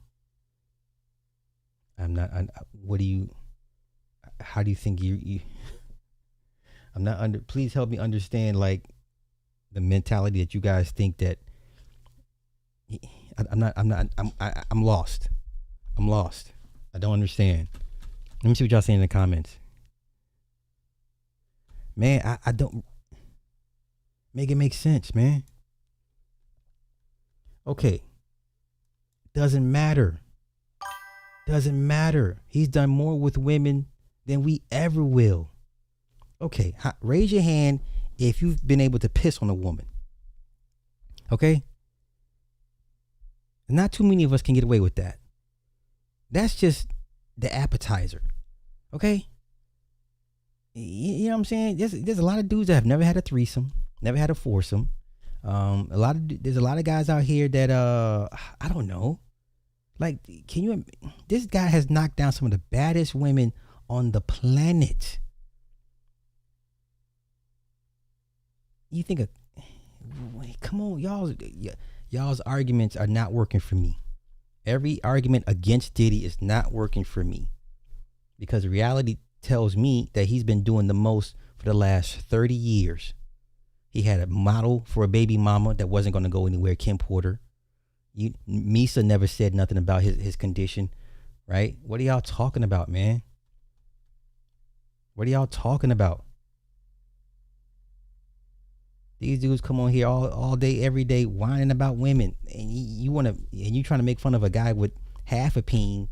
I'm not. What do you? How do you think you? I'm not under. Please help me understand like the mentality that you guys think that. I'm not. I'm lost. I'm lost. I don't understand. Let me see what y'all saying in the comments. Man, I don't. Make it make sense, man. Okay. Doesn't matter. Doesn't matter. He's done more with women than we ever will. Okay, raise your hand if you've been able to piss on a woman. Okay? Not too many of us can get away with that. That's just the appetizer. Okay? You know what I'm saying? There's a lot of dudes that have never had a threesome, never had a foursome. There's a lot of guys out here that I don't know. Like, this guy has knocked down some of the baddest women on the planet. You think come on, y'all's arguments are not working for me. Every argument against Diddy is not working for me. Because reality tells me that he's been doing the most for the last 30 years. He had a model for a baby mama that wasn't going to go anywhere, Kim Porter. Misa never said nothing about his condition, right? What are y'all talking about, man? What are y'all talking about? These dudes come on here all day, every day, whining about women, and you trying to make fun of a guy with half a peen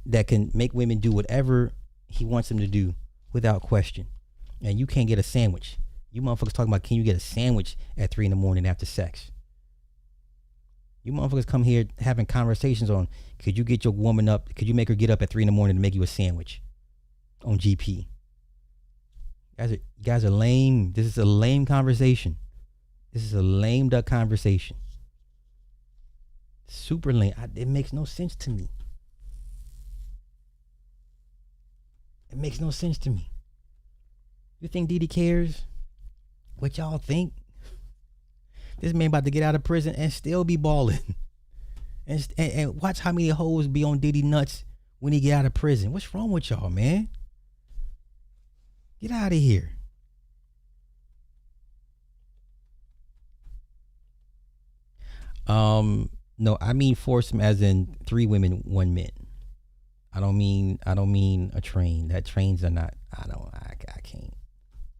that can make women do whatever he wants them to do without question, and you can't get a sandwich. You motherfuckers talking about, can you get a sandwich at 3 a.m. after sex? You motherfuckers come here having conversations on, could you get your woman up? Could you make her get up at 3 a.m. to make you a sandwich on GP? You guys are lame. This is a lame conversation. This is a lame duck conversation. Super lame. It makes no sense to me. It makes no sense to me. You think Diddy cares what y'all think? This man about to get out of prison and still be balling. And watch how many hoes be on Diddy nuts when he get out of prison. What's wrong with y'all, man? Get out of here. No, I mean foursome as in 3 women, 1 man. I don't mean a train. That trains are not. I can't.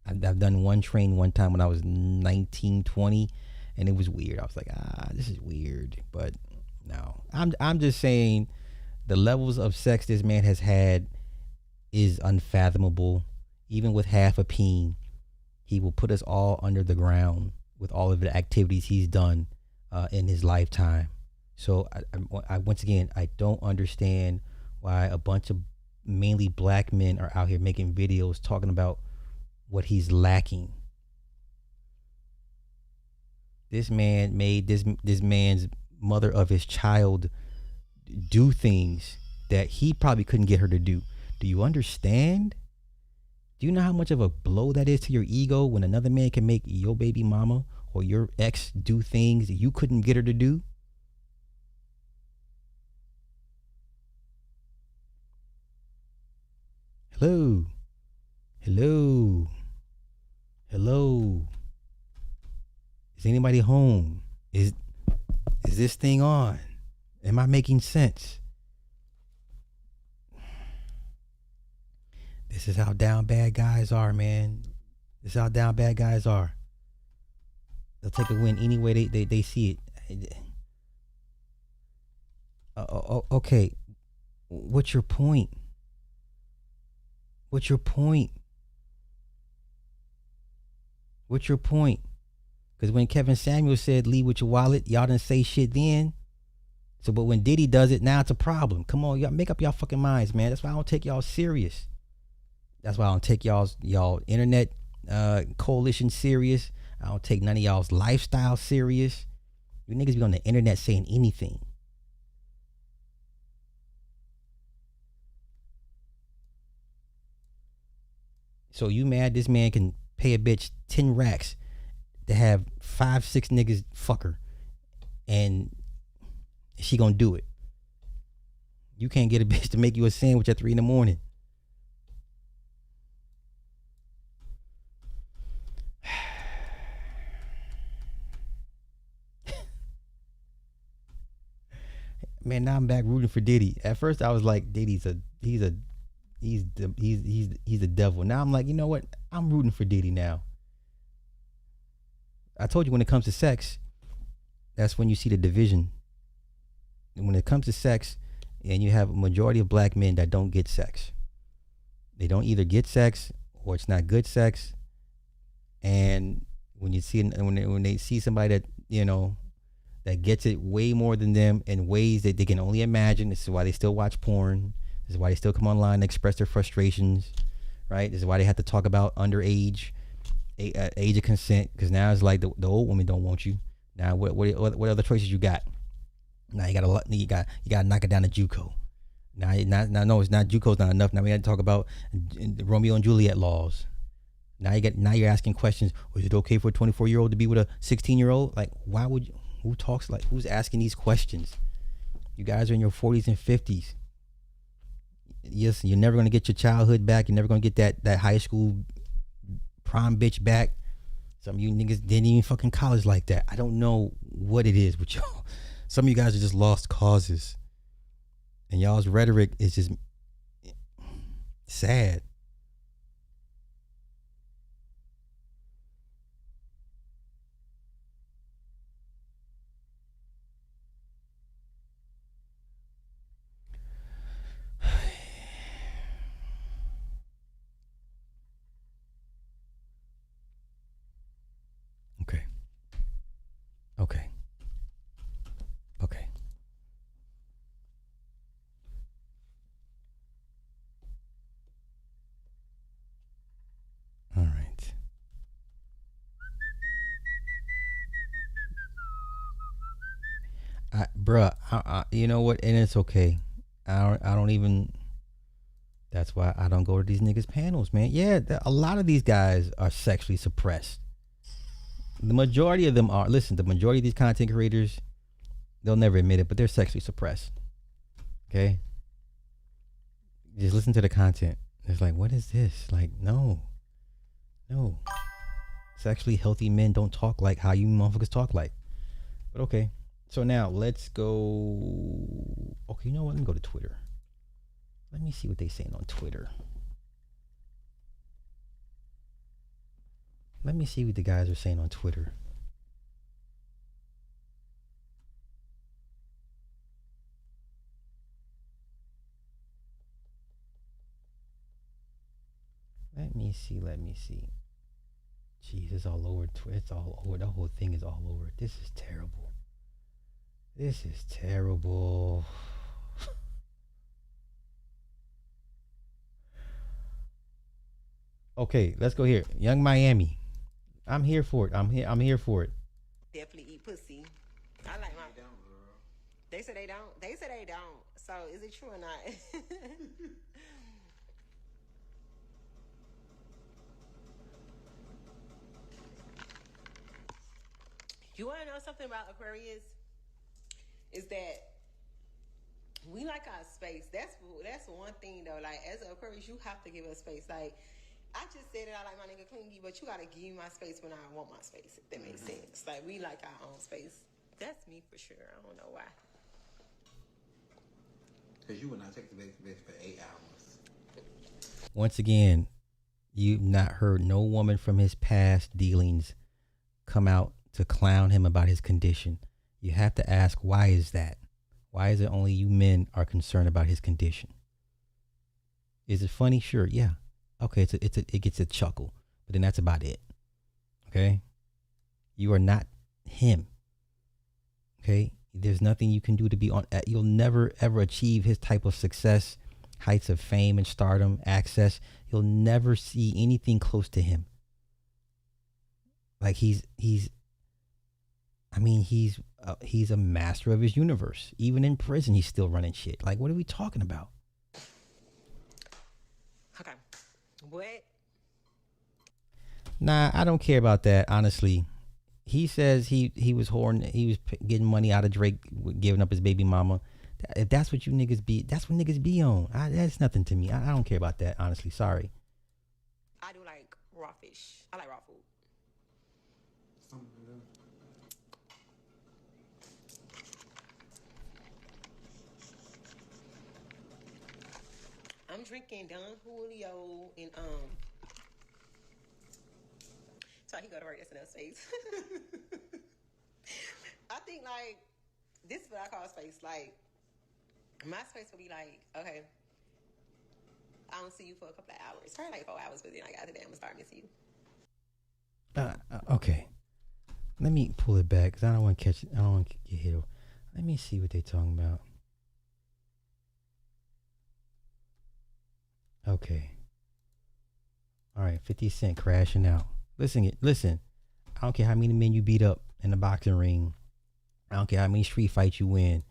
I've done one train one time when I was 19, 20, and it was weird. I was like, this is weird. But no, I'm just saying the levels of sex this man has had is unfathomable. Even with half a peen, he will put us all under the ground with all of the activities he's done in his lifetime. So I once again, I don't understand why a bunch of mainly black men are out here making videos talking about what he's lacking. This man made this man's mother of his child do things that he probably couldn't get her to do. Do you understand? Do you know how much of a blow that is to your ego when another man can make your baby mama or your ex do things that you couldn't get her to do? Hello. Hello. Hello. Is anybody home? Is this thing on? Am I making sense? This is how down bad guys are, man. This is how down bad guys are. They'll take a win any way they see it. Okay. What's your point? What's your point? What's your point? Because when Kevin Samuel said leave with your wallet, y'all didn't say shit then. So, but when Diddy does it, now it's a problem. Come on, y'all make up y'all fucking minds, man. That's why I don't take y'all serious. That's why I don't take y'all internet coalition serious. I don't take none of y'all's lifestyle serious. You niggas be on the internet saying anything. So you mad this man can pay a bitch 10 racks to have 5-6 niggas fuck her, and she gonna do it? You can't get a bitch to make you a sandwich at 3 in the morning. Man, now I'm back rooting for Diddy. At first I was like, Diddy's he's a devil. Now I'm like, you know what? I'm rooting for Diddy now. I told you when it comes to sex, that's when you see the division. And when it comes to sex, and you have a majority of black men that don't get sex. They don't either get sex or it's not good sex. And when you see when they see somebody that, you know, that gets it way more than them in ways that they can only imagine. This is why they still watch porn. This is why they still come online and express their frustrations, right? This is why they have to talk about underage, age of consent, because now it's like the old women don't want you. Now what other choices you got? Now you gotta knock it down to JUCO. Now no, it's not JUCO's not enough. Now we got to talk about Romeo and Juliet laws. Now you're asking questions. Is it okay for a 24-year-old to be with a 16-year-old? Like, why would you? Who's asking these questions? You guys are in your 40s and 50s. Yes, you're never gonna get your childhood back. You're never gonna get that high school prom bitch back. Some of you niggas didn't even fucking college like that. I don't know what it is with y'all. Some of you guys are just lost causes. And y'all's rhetoric is just sad. Okay. All right. You know what? And it's okay. I don't even. That's why I don't go to these niggas panels, man. Yeah, a lot of these guys are sexually suppressed. The majority of them are. Listen, the majority of these content creators, they'll never admit it, but they're sexually suppressed. Okay? Just listen to the content. It's like, what is this? Like, no. Sexually healthy men don't talk like how you motherfuckers talk like. But okay. So now let's go. Okay, you know what? Let me go to Twitter. Let me see what they're saying on Twitter. Let me see what the guys are saying on Twitter. Let me see. Jeez, it's all over. It's all over. The whole thing is all over. This is terrible. Okay, let's go here. Young Miami. I'm here for it. I'm here for it. Definitely eat pussy. I like my. They say they don't. They say they don't. So is it true or not? You want to know something about Aquarius? Is that we like our space. That's one thing though. Like as an Aquarius, you have to give us space. Like I just said that I like my nigga clingy, but you gotta give me my space when I want my space. If that makes sense. Like we like our own space. That's me for sure. I don't know why. Because you would not take the bitch for 8 hours. Once again, you've not heard no woman from his past dealings come out to clown him about his condition. You have to ask, why is that? Why is it only you men are concerned about his condition? Is it funny? Sure, yeah. Okay, it gets a chuckle, but then that's about it. Okay? You are not him. Okay? There's nothing you can do to be on. You'll never ever achieve his type of success, heights of fame and stardom, access. You'll never see anything close to him. Like he's a master of his universe. Even in prison, he's still running shit. Like, what are we talking about? Okay. What? Nah, I don't care about that, honestly. He says he was getting money out of Drake, giving up his baby mama. If that's what you niggas be, that's what niggas be on. That's nothing to me. I don't care about that, honestly. Sorry. I do like raw fish. I like raw food. I'm drinking Don Julio and so he go to work. That's enough space. I think like this is what I call space. Like my space will be like, okay, I don't see you for a couple of hours, probably like 4 hours, but then I got today I'm gonna start missing you. Okay. Let me pull it back because I don't want to catch it. I don't want to get hit. Let me see what they talking about. Okay. All right, 50 Cent crashing out. Listen. I don't care how many men you beat up in the boxing ring. I don't care how many street fights you win.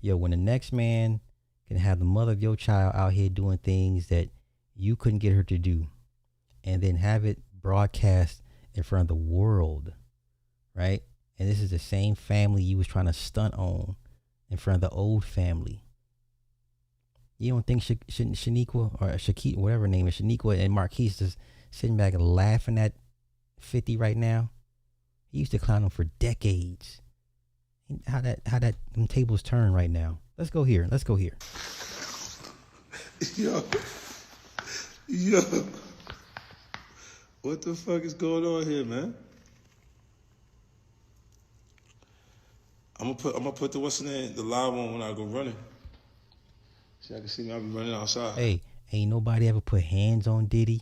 Yo, when the next man can have the mother of your child out here doing things that you couldn't get her to do, and then have it broadcast in front of the world, right? And this is the same family you was trying to stunt on in front of the old family. You don't think Shaniqua or Shakita, whatever her name is, Shaniqua and Marquise just sitting back and laughing at 50 right now? He used to clown him for decades. How that them tables turn right now. Let's go here. Yo. What the fuck is going on here, man? I'm gonna put the the live on when I go running. See, I can see me. I'll be running outside. Hey, ain't nobody ever put hands on Diddy.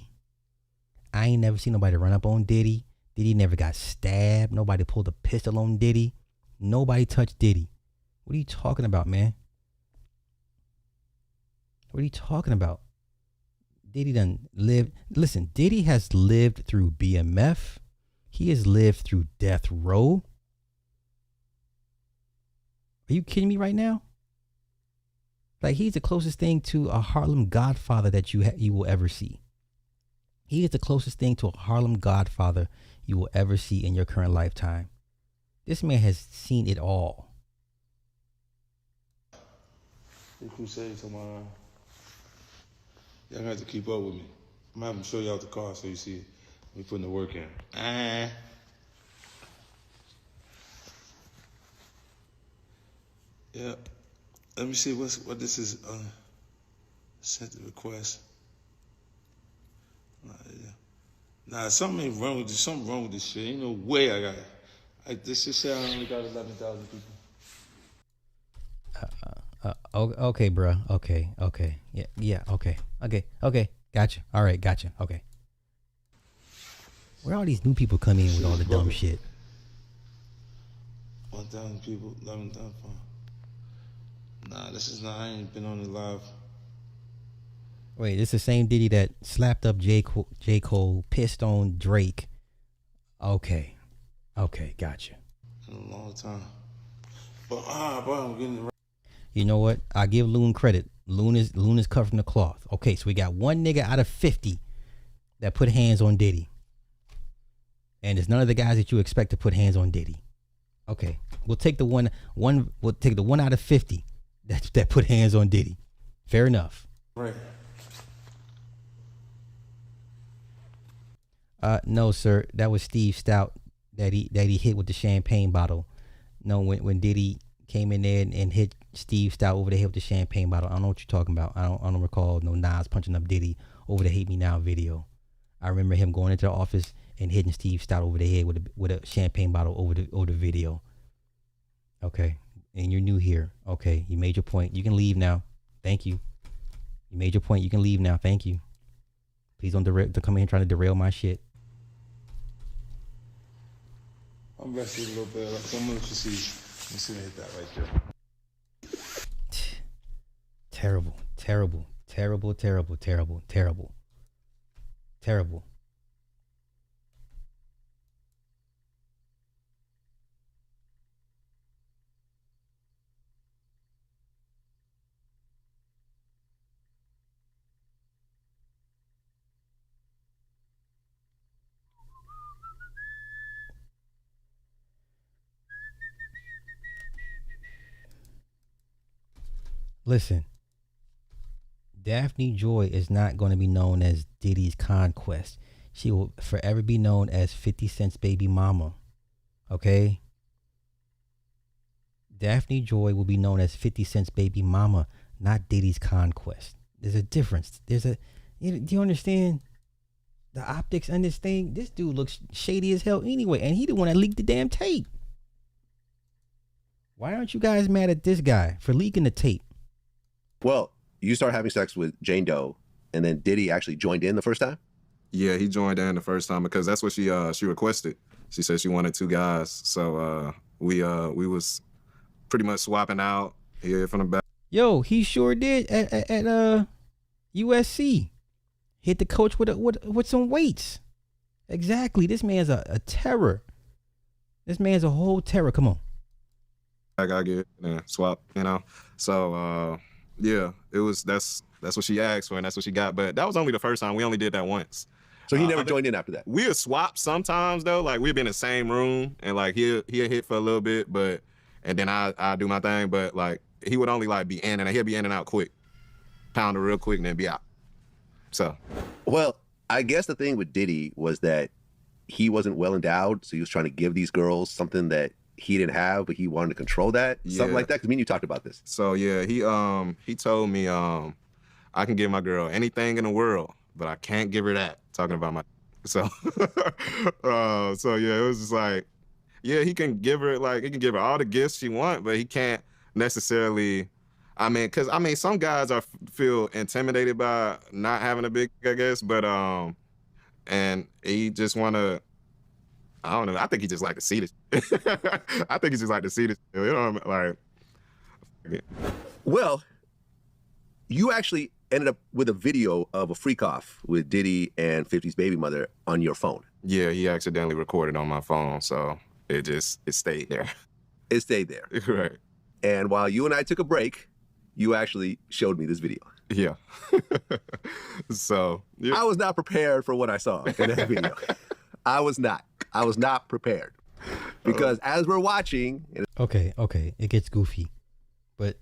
I ain't never seen nobody run up on Diddy. Diddy never got stabbed. Nobody pulled a pistol on Diddy. Nobody touched Diddy. What are you talking about, man? What are you talking about? Diddy done lived. Listen, Diddy has lived through BMF. He has lived through death row. Are you kidding me right now? Like, he's the closest thing to a Harlem Godfather that you will ever see. He is the closest thing to a Harlem Godfather you will ever see in your current lifetime. This man has seen it all. The Crusade tomorrow. Y'all gonna have to keep up with me. I'm gonna have to show y'all the car so you see it. We putting the work in. Yeah. Let me see what this is. Sent the request. Nah, something ain't wrong with this. Something wrong with this shit. Ain't no way I got it. This shit say I only got 11,000 people. Okay, bro. Okay. Yeah. Okay. Gotcha. All right. Gotcha. Okay. Where all these new people come in with all the dumb shit? 1,000 people, 11,000. Nah, this is not. I ain't been on the live. Wait, this is the same Diddy that slapped up J. Cole, pissed on Drake. Okay, gotcha. In a long time. But boy, I'm getting the right. You know what? I give Loon credit. Loon is cut from the cloth. Okay, so we got one nigga out of 50 that put hands on Diddy. And it's none of the guys that you expect to put hands on Diddy. Okay. We'll take the one out of 50 that put hands on Diddy. Fair enough. Right. No, sir. That was Steve Stout that he hit with the champagne bottle. No, when Diddy came in there and hit Steve Stout over the head with the champagne bottle. I don't know what you're talking about. I don't recall no Nas punching up Diddy over the Hate Me Now video. I remember him going into the office and hitting Steve Stout over the head with a champagne bottle over the video. Okay, and you're new here. Okay, you made your point. You can leave now. Thank you. You made your point. You can leave now. Thank you. Please don't come in here trying to derail my shit. I'm resting a little bit. I'm gonna let you see. Let me see me hit that right there. Terrible. Listen, Daphne Joy is not going to be known as Diddy's conquest. She will forever be known as 50 Cent's baby mama. Okay? Daphne Joy will be known as 50 Cent's baby mama, not Diddy's conquest. There's a difference. Do you understand the optics on this thing? This dude looks shady as hell anyway, and he the one that leaked the damn tape. Why aren't you guys mad at this guy for leaking the tape? Well, you started having sex with Jane Doe, and then Diddy actually joined in the first time? Yeah, he joined in the first time because that's what she requested. She said she wanted 2 guys, so we was pretty much swapping out here from the back. Yo, he sure did at USC. Hit the coach with some weights. Exactly. This man's a terror. This man's a whole terror. Come on. I gotta get and swap, you know. So yeah, that's what she asked for and that's what she got. But that was only the first time. We only did that once. So he never joined in after that? We'll swap sometimes though. Like we'd be in the same room and like he'll hit for a little bit, and then I do my thing. But like he would only like be in and he'll be in and out quick. Pound it real quick and then be out. So. Well, I guess the thing with Diddy was that he wasn't well endowed, so he was trying to give these girls something that he didn't have, but he wanted to control that. Yeah. Something like that. Because me and you talked about this. So yeah, he told me I can give my girl anything in the world, but I can't give her that. Talking about my so so yeah, it was just like, yeah, he can give her all the gifts she want, but he can't necessarily. Because some guys feel intimidated by not having a big, I guess, but and he just wanna. I don't know. I think he just like to see this. I think he just like to see this. You know what I mean? Like. Well, you actually ended up with a video of a freak off with Diddy and 50's baby mother on your phone. Yeah, he accidentally recorded on my phone, so it stayed there. It stayed there. Right. And while you and I took a break, you actually showed me this video. Yeah. So yeah. I was not prepared for what I saw in that video. I was not prepared. Because as we're watching... Okay, it gets goofy. But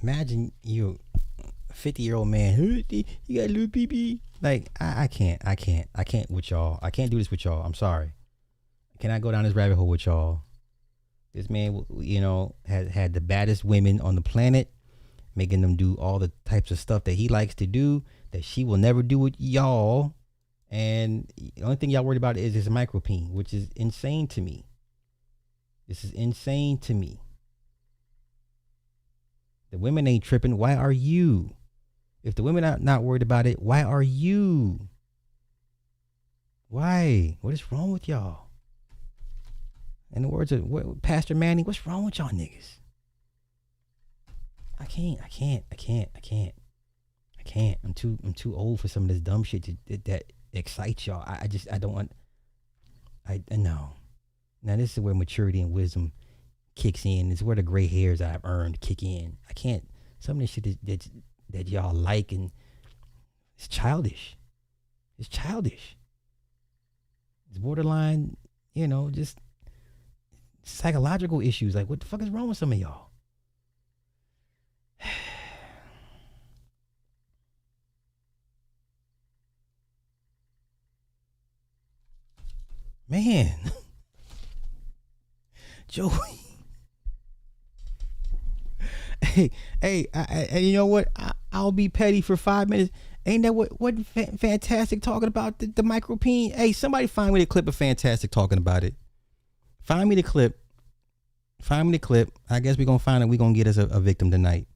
imagine you, a 50-year-old man, you got a little pee-pee. Like, I can't with y'all. I can't do this with y'all. I'm sorry. Can I go down this rabbit hole with y'all? This man, had the baddest women on the planet, making them do all the types of stuff that he likes to do that she will never do with y'all. And the only thing y'all worried about is his micropene, which is insane to me. This is insane to me. The women ain't tripping. Why are you? If the women are not worried about it, why are you? Why? What is wrong with y'all? In the words of Pastor Manny, what's wrong with y'all niggas? I can't. I'm too old for some of this dumb shit that excites y'all. I don't want. No. Now this is where maturity and wisdom kicks in. This is where the gray hairs I've earned kick in. I can't. Some of this shit that y'all like, and it's childish. It's childish. It's borderline, just psychological issues. Like, what the fuck is wrong with some of y'all? Man. Joey. Hey, you know what? I'll be petty for 5 minutes. Ain't that what Fantastic talking about the micropene? Hey, somebody find me the clip of Fantastic talking about it. Find me the clip. I guess we're gonna find it. We're gonna get us a victim tonight.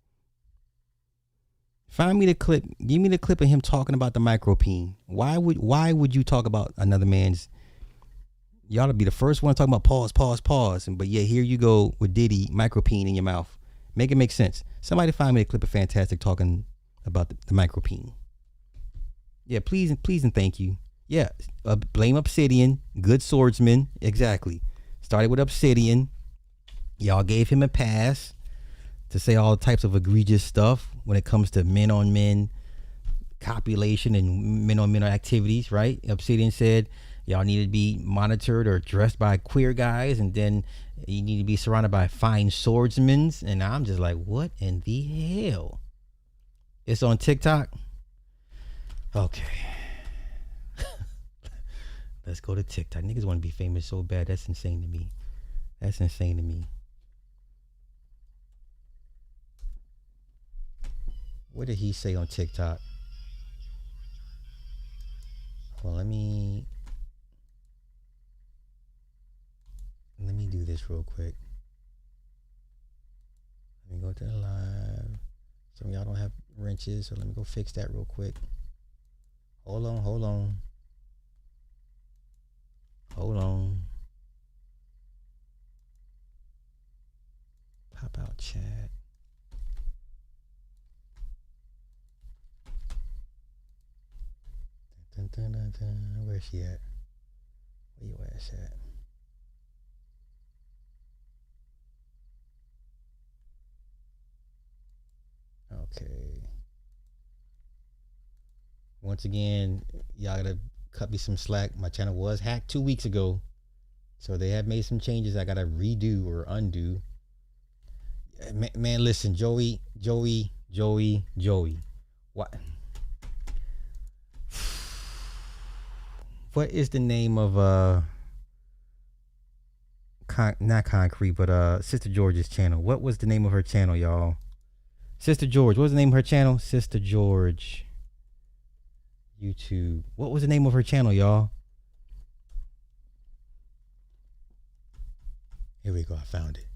Find me the clip. Give me the clip of him talking about the micropene. Why would you talk about another man's? Y'all to be the first one talking about pause. But yeah, here you go with Diddy micropene in your mouth. Make it make sense. Somebody find me a clip of Fantastic talking about the micropene. Yeah, please and thank you. Yeah, blame Obsidian, good swordsman. Exactly. Started with Obsidian. Y'all gave him a pass to say all types of egregious stuff when it comes to men on men copulation and men on men activities, right? Obsidian said, Y'all need to be monitored or dressed by queer guys, and then you need to be surrounded by fine swordsmen. And I'm just like, what in the hell? It's on TikTok? Okay. Let's go to TikTok. Niggas want to be famous so bad. That's insane to me. That's insane to me. What did he say on TikTok? Well, let me do this real quick. Let me go to the live. Some of y'all don't have wrenches, so let me go fix that real quick. Hold on. Pop out chat. Where's she at? Where you ass at? Okay. Once again, y'all gotta cut me some slack. My channel was hacked 2 weeks ago, so they have made some changes I gotta redo or undo. Man, listen, Joey. What? What is the name of not Concrete, but Sister George's channel? What was the name of her channel, y'all? Sister George. What was the name of her channel? Sister George. YouTube. What was the name of her channel, y'all? Here we go. I found it.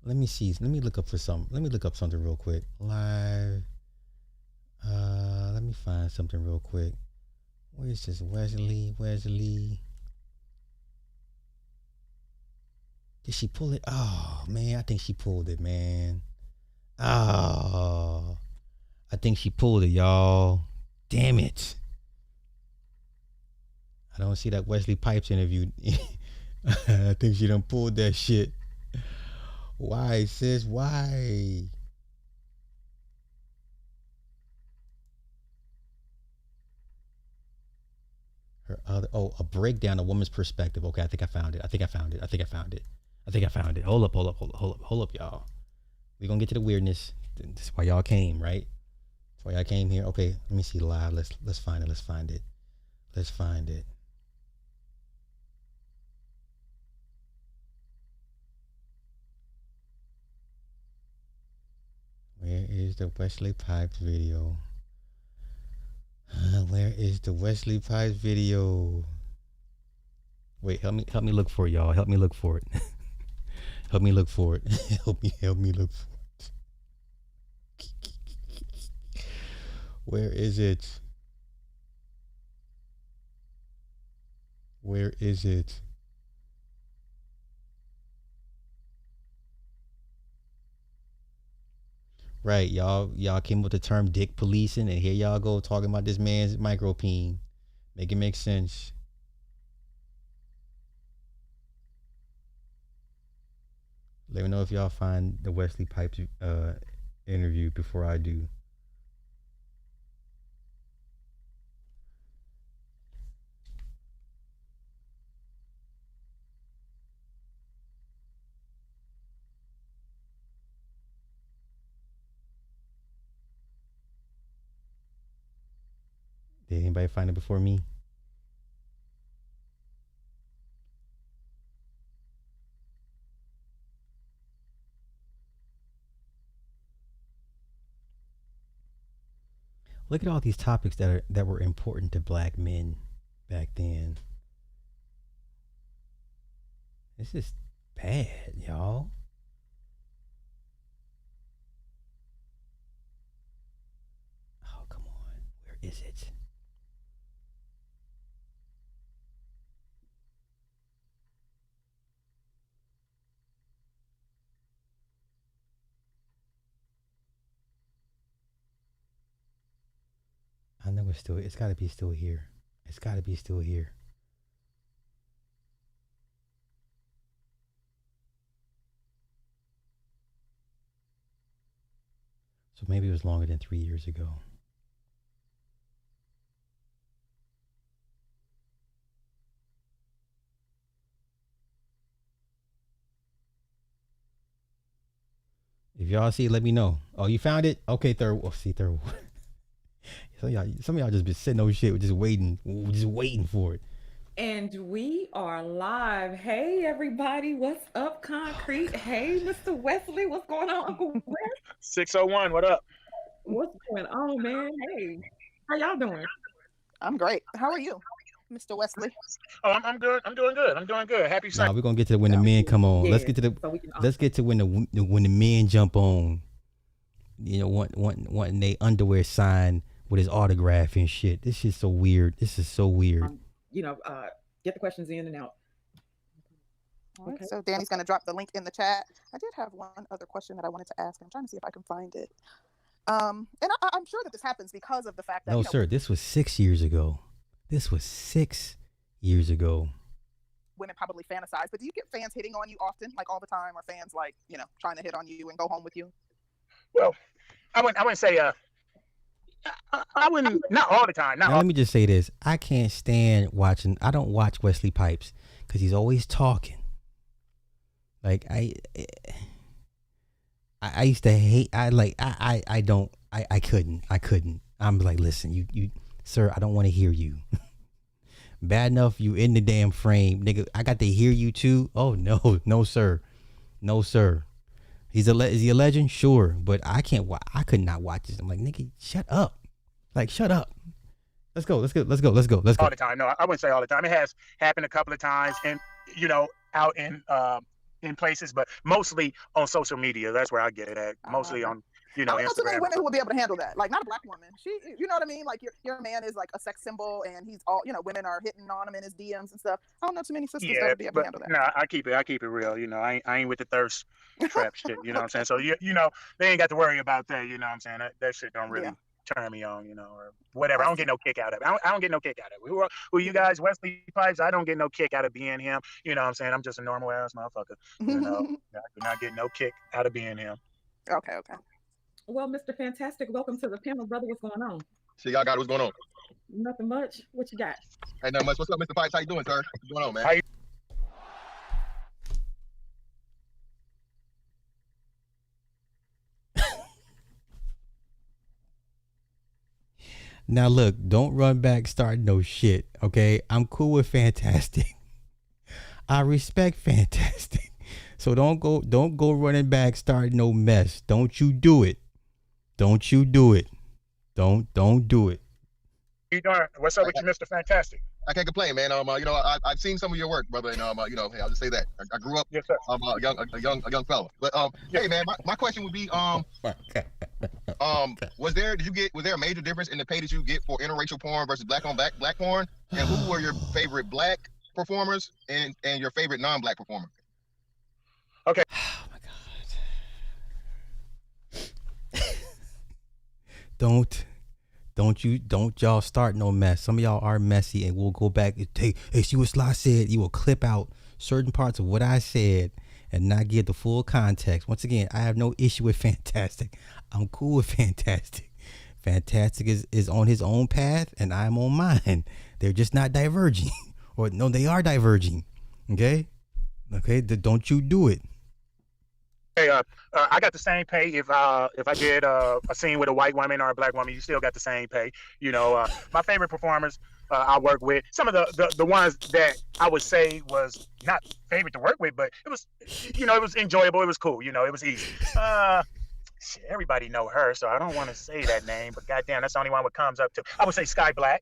Let me see. Let me look up something real quick. Live. Let me find something real quick. Where's this? Wesley. Did she pull it? Oh, man. I think she pulled it, man. Oh. I think she pulled it, y'all. Damn it. I don't see that Wesley Pipes interview. I think she done pulled that shit. Why, sis? Why? Her other a breakdown, a woman's perspective. Okay, I think I found it. Hold up, y'all. We're gonna get to the weirdness. That's why y'all came, right? That's why y'all came here. Okay, let me see live. Let's find it. Where is the Wesley Pipes video? Where is the Wesley Pipes video? Wait, help me look for it, y'all. Help me look for it. help me look for it. help me look for it. Where is it? Where is it? Right, y'all came up with the term dick policing, and here y'all go talking about this man's micropene. Make it make sense. Let me know if y'all find the Wesley Pipes interview before I do. Did anybody find it before me? Look at all these topics that were important to black men back then. This is bad, y'all. Oh, come on. Where is it? I know it's got to be still here. It's got to be still here. So maybe it was longer than 3 years ago. y'all see, let me know. Oh, you found it? Okay, third. Oh, see, third. Some of y'all just been sitting on shit, just waiting for it. And we are live. Hey, everybody. What's up, Concrete? Hey, Mr. Wesley. What's going on, Uncle Wes? 601, what up? What's going on, man? Hey, how y'all doing? I'm great. How are you, Mr. Wesley? Oh, I'm good. I'm doing good. Happy Sunday. Nah, we're gonna get to when the men come on. Let's get to when the men jump on. You know, wanting they underwear signed with his autograph and shit. This shit's so weird. This is so weird. Get the questions in and out. All right, so Danny's going to drop the link in the chat. I did have one other question that I wanted to ask. I'm trying to see if I can find it. And I'm sure that this happens because of the fact that no, sir. This was 6 years ago. This was 6 years ago. Women probably fantasize, but do you get fans hitting on you often, like all the time, or fans like trying to hit on you and go home with you? Well, I wouldn't say I wouldn't, not all the time. Now, let me just say this. I can't stand watching. I don't watch Wesley Pipes because he's always talking. Like I used to hate. I couldn't. I'm like, listen, you, sir. I don't want to hear you. Bad enough you in the damn frame, nigga. I got to hear you too. Oh no, sir. Is he a legend? Sure, but I can't. I could not watch this. I'm like, nigga, shut up. Like, shut up. Let's go. All the time. No, I wouldn't say all the time. It has happened a couple of times, and out in places, but mostly on social media. That's where I get it at. Mostly on I don't know too many Instagram. women who would be able to handle that. Like, not a black woman. She, you know what I mean? Like, your man is like a sex symbol, and he's all, women are hitting on him in his DMs and stuff. I don't know too many sisters that would be able to handle that. No, I keep it real. I ain't with the thirst trap shit. You know what I'm saying? So they ain't got to worry about that. You know what I'm saying? That shit don't really turn me on. Or whatever. I don't get no kick out of it. I don't get no kick out of it. Who you guys? Wesley Pipes? I don't get no kick out of being him. You know what I'm saying? I'm just a normal ass motherfucker. I do not get no kick out of being him. Okay. Well, Mr. Fantastic, welcome to the panel, brother. What's going on? See, y'all got what's going on? Nothing much. What you got? Hey, not much. What's up, Mr. Pipes? How you doing, sir? What's going on, man? Now look, don't run back, start no shit. Okay, I'm cool with Fantastic. I respect Fantastic. So don't go running back, start no mess. Don't you do it. Don't do it. You doing? What's up with you, Mr. Fantastic? I can't complain, man. I've seen some of your work, brother, and hey, I'll just say that I grew up a young fella. But hey, man, my question would be was there a major difference in the pay that you get for interracial porn versus black on black porn? And who were your favorite black performers and your favorite non-black performer? Okay. Oh my God. Don't y'all start no mess. Some of y'all are messy, and we'll go back and hey, see what Sly said. You will clip out certain parts of what I said and not give the full context. Once again, I have no issue with Fantastic. I'm cool with Fantastic. Fantastic is on his own path, and I'm on mine. They're just not diverging. Or no, they are diverging. Okay? Don't you do it. Hey, I got the same pay if I did a scene with a white woman or a black woman. You still got the same pay. My favorite performers I work with, some of the ones that I would say was not favorite to work with, but it was, it was enjoyable. It was cool. It was easy. Shit, everybody know her, so I don't want to say that name, but goddamn, that's the only one what comes up to. I would say Sky Black.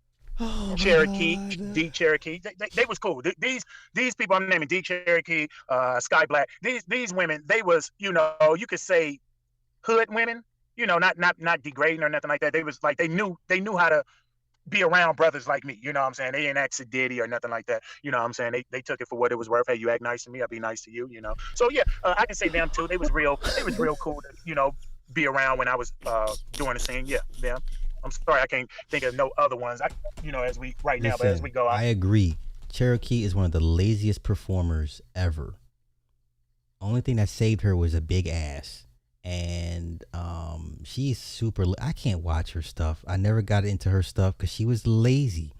Cherokee, D Cherokee, they was cool. These people I'm naming, D Cherokee, Sky Black. These women, they was you could say hood women. Not degrading or nothing like that. They was like they knew how to be around brothers like me. You know what I'm saying? They didn't act sedity or nothing like that. You know what I'm saying? They took it for what it was worth. Hey, you act nice to me, I'll be nice to you. So yeah, I can say them too. They was real cool to be around when I was doing the scene. Yeah, them. I'm sorry, I can't think of no other ones. As we now, but as we go out. I agree. Cherokee is one of the laziest performers ever. Only thing that saved her was a big ass, and she's super. I can't watch her stuff. I never got into her stuff because she was lazy.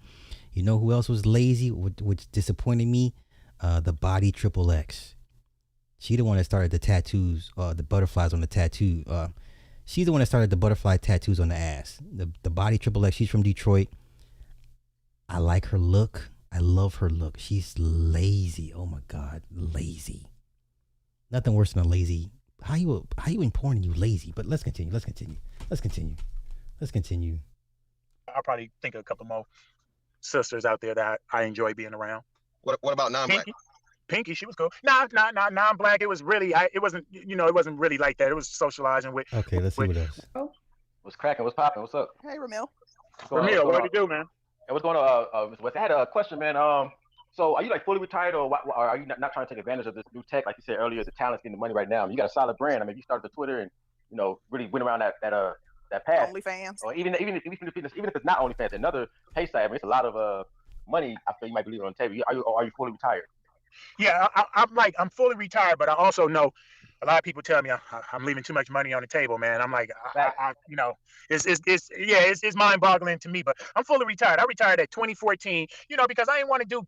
You know who else was lazy, which disappointed me? The Body XXX. She the one that started the tattoos, the butterflies on the tattoo. She's the one that started the butterfly tattoos on the ass. The body triple X. She's from Detroit. I like her look. I love her look. She's lazy. Oh my God, lazy. Nothing worse than a lazy. How you in porn and you lazy? But let's continue. I'll probably think of a couple more sisters out there that I enjoy being around. What about non-black? Pinky, she was cool. Non-black. It was really, it wasn't really like that. It was socializing with. Okay, let's see what else. What's cracking? What's popping? What's up? Hey, Ramil. Ramil, what do you do, man? Hey, what's going on? Mr. West, I had a question, man. So are you like fully retired, or are you not trying to take advantage of this new tech? Like you said earlier, the talent's getting the money right now. You got a solid brand. I mean, you started the Twitter and really went around that path. OnlyFans. Or even if it's not OnlyFans, another pay site. I mean, it's a lot of money. I feel you might be leaving on the table. Are you fully retired? Yeah, I'm fully retired, but I also know a lot of people tell me I'm leaving too much money on the table, man. I'm like, it's mind-boggling to me, but I'm fully retired. I retired at 2014, because I didn't want to do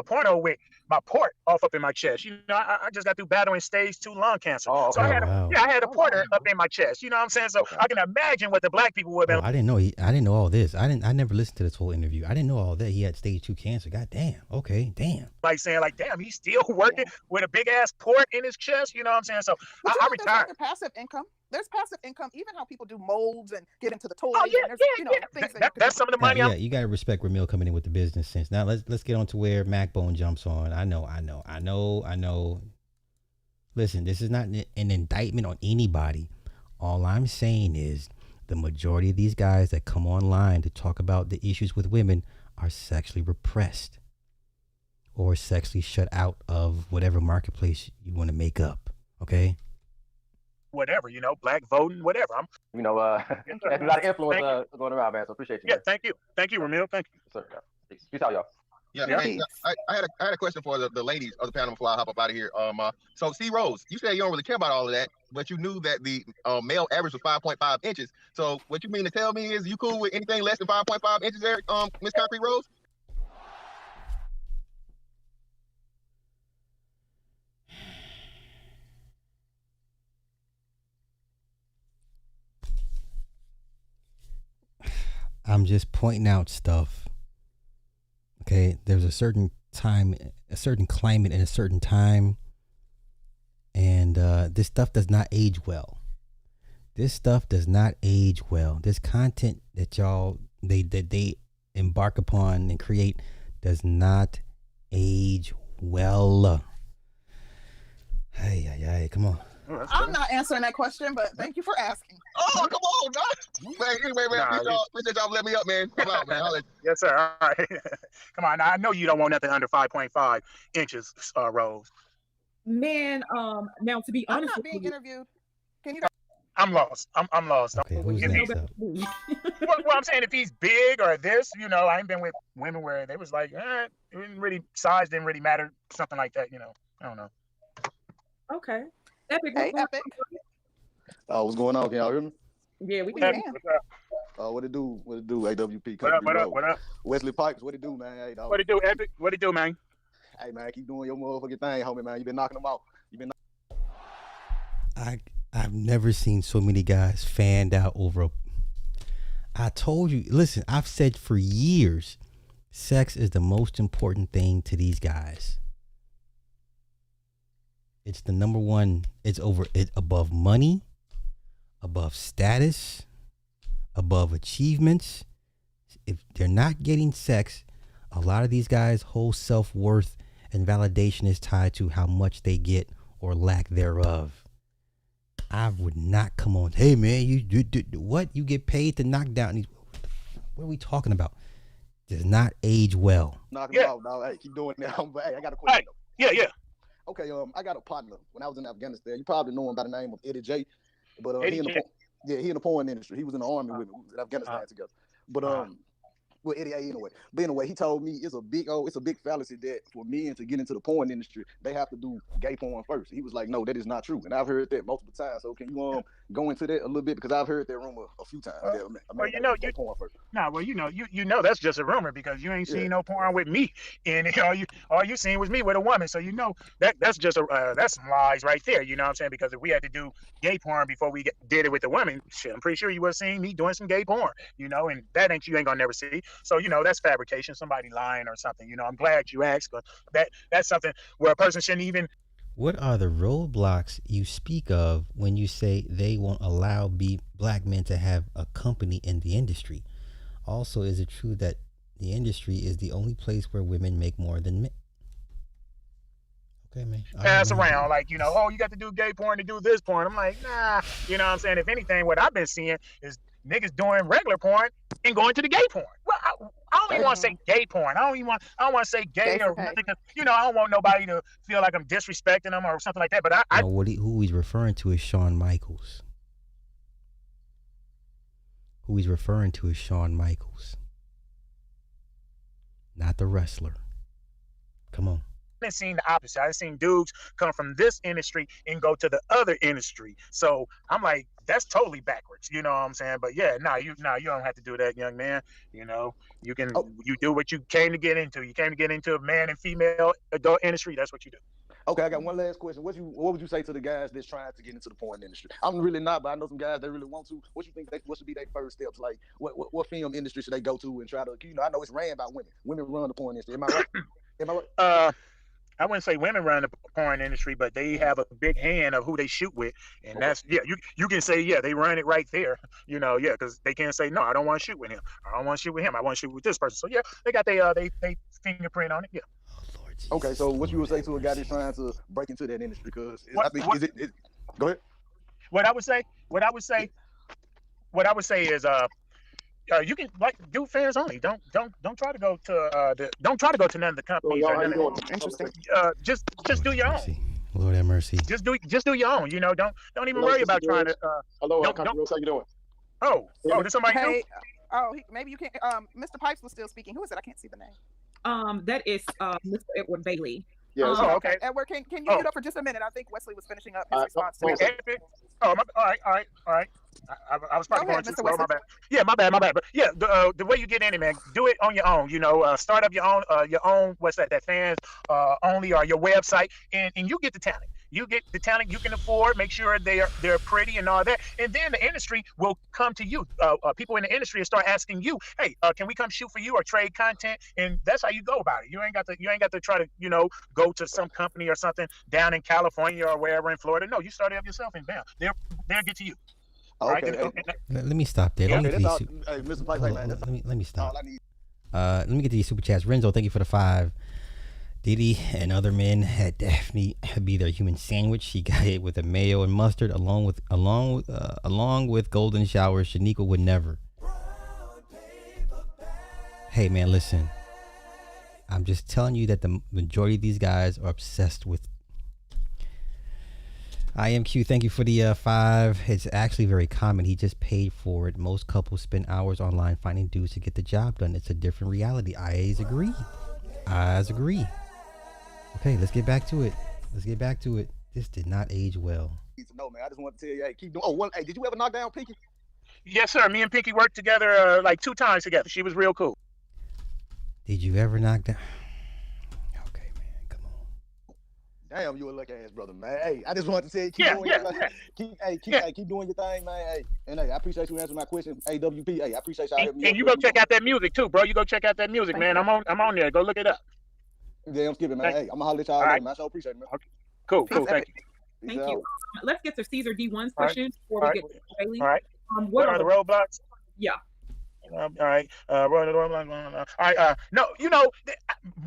porno with my port off up in my chest. I just got through battling stage 2 lung cancer. So I had a porter up in my chest. You know what I'm saying? So I can imagine what the black people would have been. I didn't know all this. I never listened to this whole interview. I didn't know all that. He had stage 2 cancer. God damn. Okay, damn. Like saying, damn, he's still working with a big ass port in his chest. You know what I'm saying? So I retired. There's passive income. There's passive income. Even how people do molds and get into the toys. That's some of the money. Yeah, you gotta respect Ramil coming in with the business sense. Now let's get on to where MacBone jumps on. I know. Listen, this is not an indictment on anybody. All I'm saying is the majority of these guys that come online to talk about the issues with women are sexually repressed or sexually shut out of whatever marketplace you want to make up. Okay? Whatever, black voting, whatever. There's a lot of influence going around, man. So appreciate you. Yeah, thank you, Ramil. Thank you. Yes, sir. Peace out, y'all. Yeah, man, I had a question for the ladies of the panel before I hop up out of here. So C Rose, you said you don't really care about all of that, but you knew that the male average was 5.5 inches. So what you mean to tell me is you cool with anything less than 5.5 inches there, Miss Concrete Rose? I'm just pointing out stuff. Okay, there's a certain time, a certain climate, and a certain time, and this stuff does not age well. This stuff does not age well. This content that they embark upon and create does not age well. Hey, come on. I'm not answering that question, but thank you for asking. Oh, come on, man. Anyway, man, appreciate y'all letting me up, man. Come on, man. Yes, sir. All right. Come on. I know you don't want nothing under 5.5 inches, Rose. Man, now to be I'm honest not with being you, interviewed. Can you? I'm lost. I'm lost. Okay, who's next up? Well, I'm saying if he's big or this, I ain't been with women where they was like, size didn't really matter, something like that. I don't know. Okay. Epic. Hey, Epic. What's going on? Can y'all hear me? Yeah, we can. What it do? AWP. What up? Wesley Pipes, what it do, man? Hey, dog. What it do, Epic? What it do, man? Hey, man, keep doing your motherfucking thing, homie, man. You been knocking them out. I've never seen so many guys fanned out over I told you, listen, I've said for years, sex is the most important thing to these guys. It's the number one. It's above money, above status, above achievements. If they're not getting sex, a lot of these guys' whole self-worth and validation is tied to how much they get or lack thereof. I would not come on. Hey man, you do what? You get paid to knock down these? What are we talking about? Does not age well. Knocking them out, dog. Hey, keep doing that. Hey, I got a question. Hey, yeah. Okay, I got a partner when I was in Afghanistan. You probably know him by the name of Eddie J. But he in the porn industry. He was in the army with me. We was in Afghanistan together. But well, Eddie A anyway. But anyway, he told me it's a big fallacy that for men to get into the porn industry, they have to do gay porn first. He was like, no, that is not true. And I've heard that multiple times. So can you go into that a little bit because I've heard that rumor a few times. That a man Well, you know, got porn first. you know that's just a rumor because you ain't seen no porn with me, and all you seen was me with a woman. So you know that's just that's some lies right there. You know what I'm saying? Because if we had to do gay porn before we did it with the women, shit, I'm pretty sure you would have seen me doing some gay porn. You know, and that you ain't gonna never see. So you know that's fabrication, somebody lying or something. You know, I'm glad you asked, but that's something where a person shouldn't even. What are the roadblocks you speak of when you say they won't allow black men to have a company in the industry? Also, is it true that the industry is the only place where women make more than men? Okay, man. Pass around like, you know, oh, you got to do gay porn to do this porn. I'm like, nah. You know what I'm saying? If anything, what I've been seeing is niggas doing regular porn and going to the gay porn. Well, I don't even want to say gay porn. I don't want to say gay or nothing. You know, I don't want nobody to feel like I'm disrespecting them or something like that. But who he's referring to is Shawn Michaels. Who he's referring to is Shawn Michaels, not the wrestler. Come on. I've seen the opposite. I've seen dudes come from this industry and go to the other industry. So I'm like, that's totally backwards. You know what I'm saying? But yeah, you don't have to do that, young man. You know, you can you do what you came to get into. You came to get into a man and female adult industry. That's what you do. Okay, I got one last question. What would you say to the guys that's trying to get into the porn industry? I'm really not, but I know some guys that really want to. What you think? What should be their first steps? Like, what film industry should they go to and try to? You know, I know it's ran by women. Women run the porn industry. Am I right? Am I right? I wouldn't say women run the porn industry, but they have a big hand of who they shoot with, and that's you can say they run it right there, you know, because they can't say no, I don't want to shoot with him, I don't want to shoot with him, I want to shoot with this person. So they got they fingerprint on it. Okay, so what you would say to a guy that's trying to break into that industry? Because I think go ahead. What I would say is you can do fans only. Don't try to go to don't try to go to none of the companies. Interesting. Just do your own. Lord have mercy. Just do your own. You know, don't even worry about trying to. Hello, how you doing? Oh, there's somebody new? Maybe you can't. Mr. Pipes was still speaking. Who is it? I can't see the name. That is Mr. Edward Bailey. Yes. Okay. Edward, can you mute up for just a minute? I think Wesley was finishing up his response to it. All right. I was probably going too slow. My bad. Yeah, my bad. But yeah, the way you get in it, man, do it on your own. You know, start up your own. What's that? That fans only or your website, and you get the talent. You get the talent you can afford. Make sure they're pretty and all that, and then the industry will come to you. People in the industry will start asking you, "Hey, can we come shoot for you or trade content?" And that's how you go about it. You ain't got to try to go to some company or something down in California or wherever in Florida. No, you start it up yourself, and bam, they'll get to you. Okay. Right? Let me stop there. Let me stop. Let me get to these super chats. Renzo, thank you for the 5. Diddy and other men had Daphne be their human sandwich. She got it with a mayo and mustard, along with golden showers. Shaniqua would never. Hey man, listen. I'm just telling you that the majority of these guys are obsessed with. IMQ, thank you for the 5. It's actually very common. He just paid for it. Most couples spend hours online finding dudes to get the job done. It's a different reality. I agree. Okay, let's get back to it. This did not age well. No, man. I just want to tell you, hey, keep doing. Hey, did you ever knock down Pinky? Yes, sir. Me and Pinky worked together like 2 times together. She was real cool. Did you ever knock down? Okay, man, come on. Damn, you a lucky ass brother, man. Hey, I just wanted to tell you, keep doing your thing, man. Hey, and hey, I appreciate you answering my question. AWP, hey, I appreciate y'all having me. And you go check out that music too, bro. You go check out that music, man. I'm on there. Go look it up. Yeah, I'm skipping, man. Hey, I'm gonna holler at y'all later, man. I appreciate it, man. Okay. Cool. Thank you. Thank you. Let's get to Caesar D1's question before we get to Bailey. All right. What are the roadblocks? Yeah. All right. All right. No,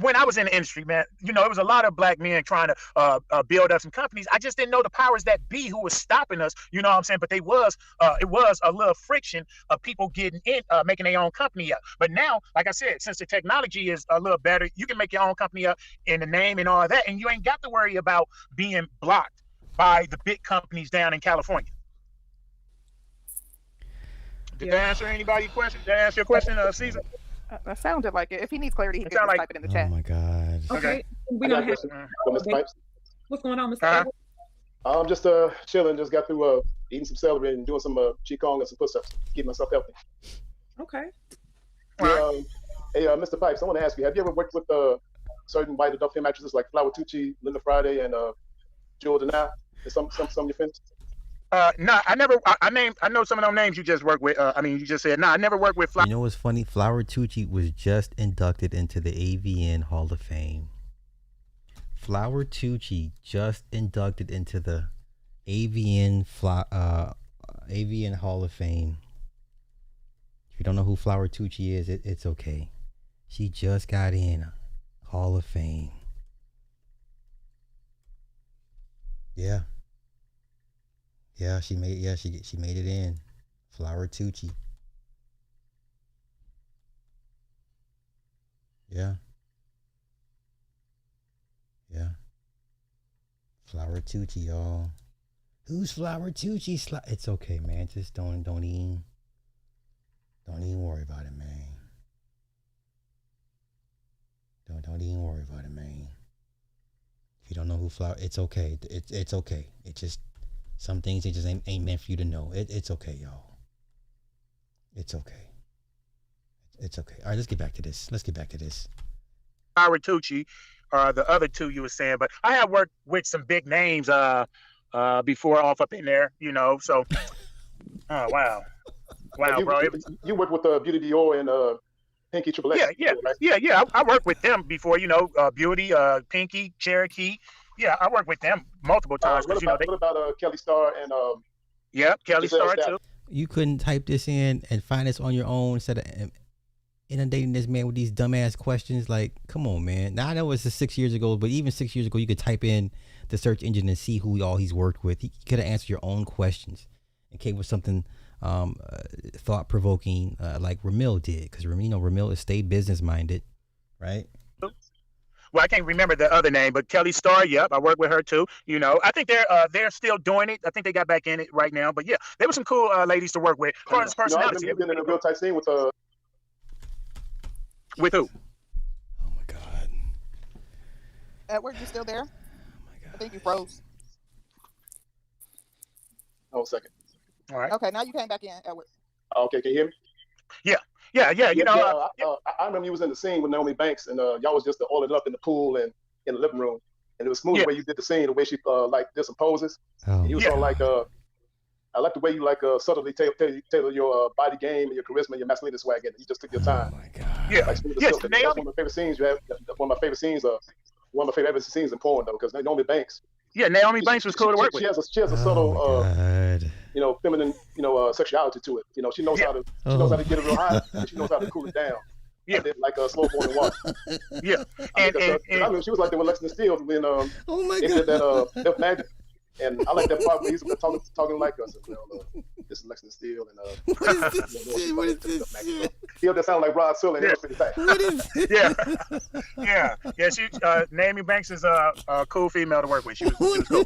when I was in the industry, man, it was a lot of black men trying to build up some companies. I just didn't know the powers that be who was stopping us. You know what I'm saying? But it was a little friction of people getting in, making their own company up. But now, like I said, since the technology is a little better, you can make your own company up in the name and all that, and you ain't got to worry about being blocked by the big companies down in California. Did that answer anybody's question? Did that answer your question, Caesar? That sounded like it. If he needs clarity, he can just type it in the chat. Oh my God. Okay. We're gonna have Mr. Pipes. What's going on, Mr. I'm just chilling. Just got through eating some celery and doing some qigong and some push-ups, keep myself healthy. Okay. Yeah, hey, Mr. Pipes, I want to ask you, have you ever worked with certain white adult film actresses like Flower Tucci, Linda Friday, and Jewel Denai, and some of your friends? No, I never. I know some of those names you just worked with. You just said no. I never worked with. You know what's funny? Flower Tucci was just inducted into the AVN Hall of Fame. Flower Tucci just inducted into the AVN Hall of Fame. If you don't know who Flower Tucci is, it's okay. She just got in Hall of Fame. Yeah. Yeah, she made it in. Flower Tucci. Yeah. Yeah. Flower Tucci, y'all. Who's Flower Tucci? It's okay, man. Just don't even worry about it, man. Don't even worry about it, man. If you don't know who Flower, it's okay. It's okay. It just some things it just ain't meant for you to know. It's okay, y'all. It's okay. It's okay. All right, let's get back to this. Flower Tucci, or the other two you were saying, but I have worked with some big names before off up in there, So, oh wow, bro. You worked with Beauty Dior and Pinky Triple X. Yeah. I worked with them before, Beauty, Pinky, Cherokee. Yeah, I worked with them multiple times. What about Kelly Starr and Kelly Starr too. You couldn't type this in and find this on your own instead of inundating this man with these dumbass questions. Like, come on, man. Now I know it's 6 years ago, but even 6 years ago, you could type in the search engine and see who all he's worked with. He could have answered your own questions and came with something thought-provoking like Ramil did, because Ramil is stay business-minded, right? Well, I can't remember the other name, but Kelly Starr, yep, I worked with her too. I think they're still doing it. I think they got back in it right now. But yeah, there were some cool ladies to work with. As far as personality, you've been in a real tight scene with who? Oh my God. Edward, you still there? Oh my God. I think you froze. Hold a second. All right. Okay, now you came back in, Edward. Okay, can you hear me? Yeah. I remember you was in the scene with Naomi Banks, and y'all was just oiling up in the pool and in the living room, and it was smooth the way you did the scene, the way she did some poses. And you was all like, I like the way you subtly tailor your body game and your charisma and your masculinity swag, and you just took your time. Oh my God. Yeah. That's one of my favorite scenes you have. One of my favorite scenes. One of my favorite ever scenes in porn though, because Naomi Banks. Yeah, Naomi Banks was cool to work with. She has a subtle, feminine, sexuality to it. She knows how to get it real high, and she knows how to cool it down. Yeah, like a slow boiling water. Yeah, I mean, she was like that with Lexington Steele when they did that Death Magic, and I like that part where he's talking like us. This is Lexington Steele, and what is this shit? He that sound like Rod Serling. What is this? Yeah. She Naomi Banks is a cool female to work with. She was cool.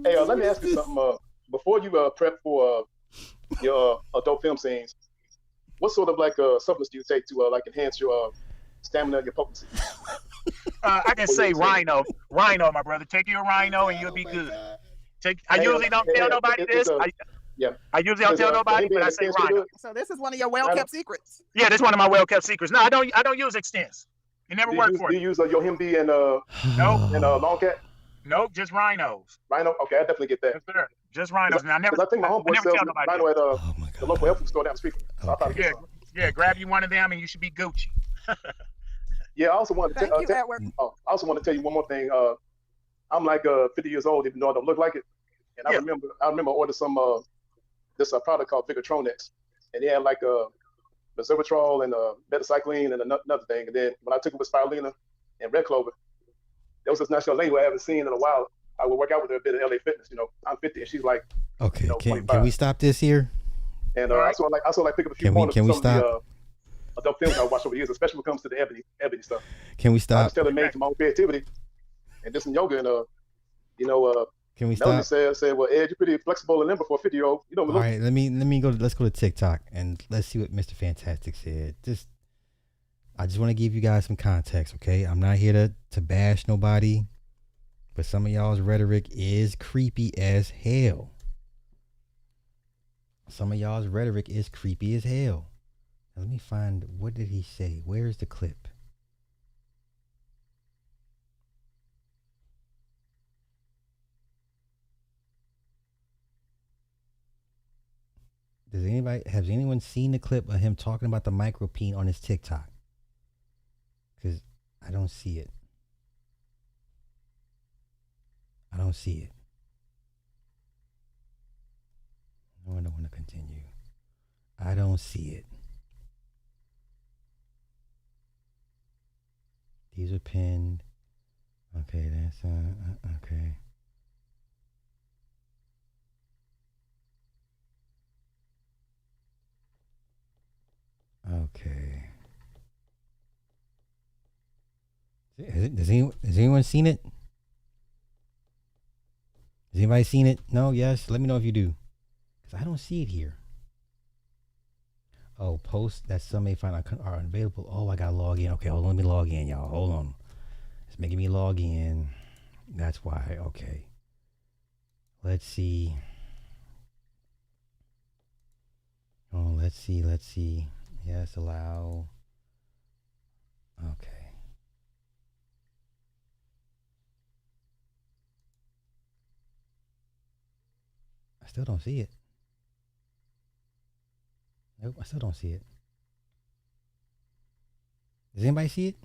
Hey, let me ask you something. Before you prep for your adult film scenes, what sort of supplements do you take to enhance your stamina and your potency? I can say Rhino, my brother. Take your Rhino and you'll be good. I usually don't tell nobody this. I usually don't tell nobody, but I say Rhino. So this is one of your well-kept secrets. Yeah, this is one of my well-kept secrets. No, I don't use Extens. It never worked for me. Do you use Yohimbi and nope, and Long Cat? Nope, just Rhinos. Rhino? Okay, I definitely get that. Yes, sir. Just Rhinos. And I think my homeboy sells Rhino at the local health food store down the street. So yeah, grab you one of them and you should be Gucci. Yeah, I also want to tell you one more thing. I'm 50 years old, even though I don't look like it. And I remember I ordered some this product called Vigatronex, and they had resveratrol and metacycline and another thing. And then when I took it with spirulina and red clover, there was this national lady who I haven't seen in a while. I would work out with her a bit at LA Fitness. I'm 50 and she's like, okay, can we stop this here? And I also like pick up a few pointers from some of the adult films I watched over the years, especially when it comes to the ebony stuff. Can we stop? I just tailor-made to my own creativity and did some yoga and can we Melanie stop? said, well, Ed, you're pretty flexible and limber for a 50-year-old. All right, let me go. Let's go to TikTok and let's see what Mr. Fantastic said. I just want to give you guys some context, okay? I'm not here to bash nobody, but some of y'all's rhetoric is creepy as hell. Some of y'all's rhetoric is creepy as hell. Now, let me find, what did he say? Where's the clip? Has anyone seen the clip of him talking about the micropene on his TikTok? Because I don't see it. I don't see it. I don't want to continue. I don't see it. These are pinned. Okay, that's okay. Okay. Has anyone seen it? Has anybody seen it? No? Yes? Let me know if you do. Because I don't see it here. Oh, posts that some may find are unavailable. Oh, I got to log in. Okay, hold on. Let me log in, y'all. Hold on. It's making me log in. That's why. Okay. Let's see. Oh, let's see. Yes, allow. Okay. I still don't see it. Nope, I still don't see it. Does anybody see it?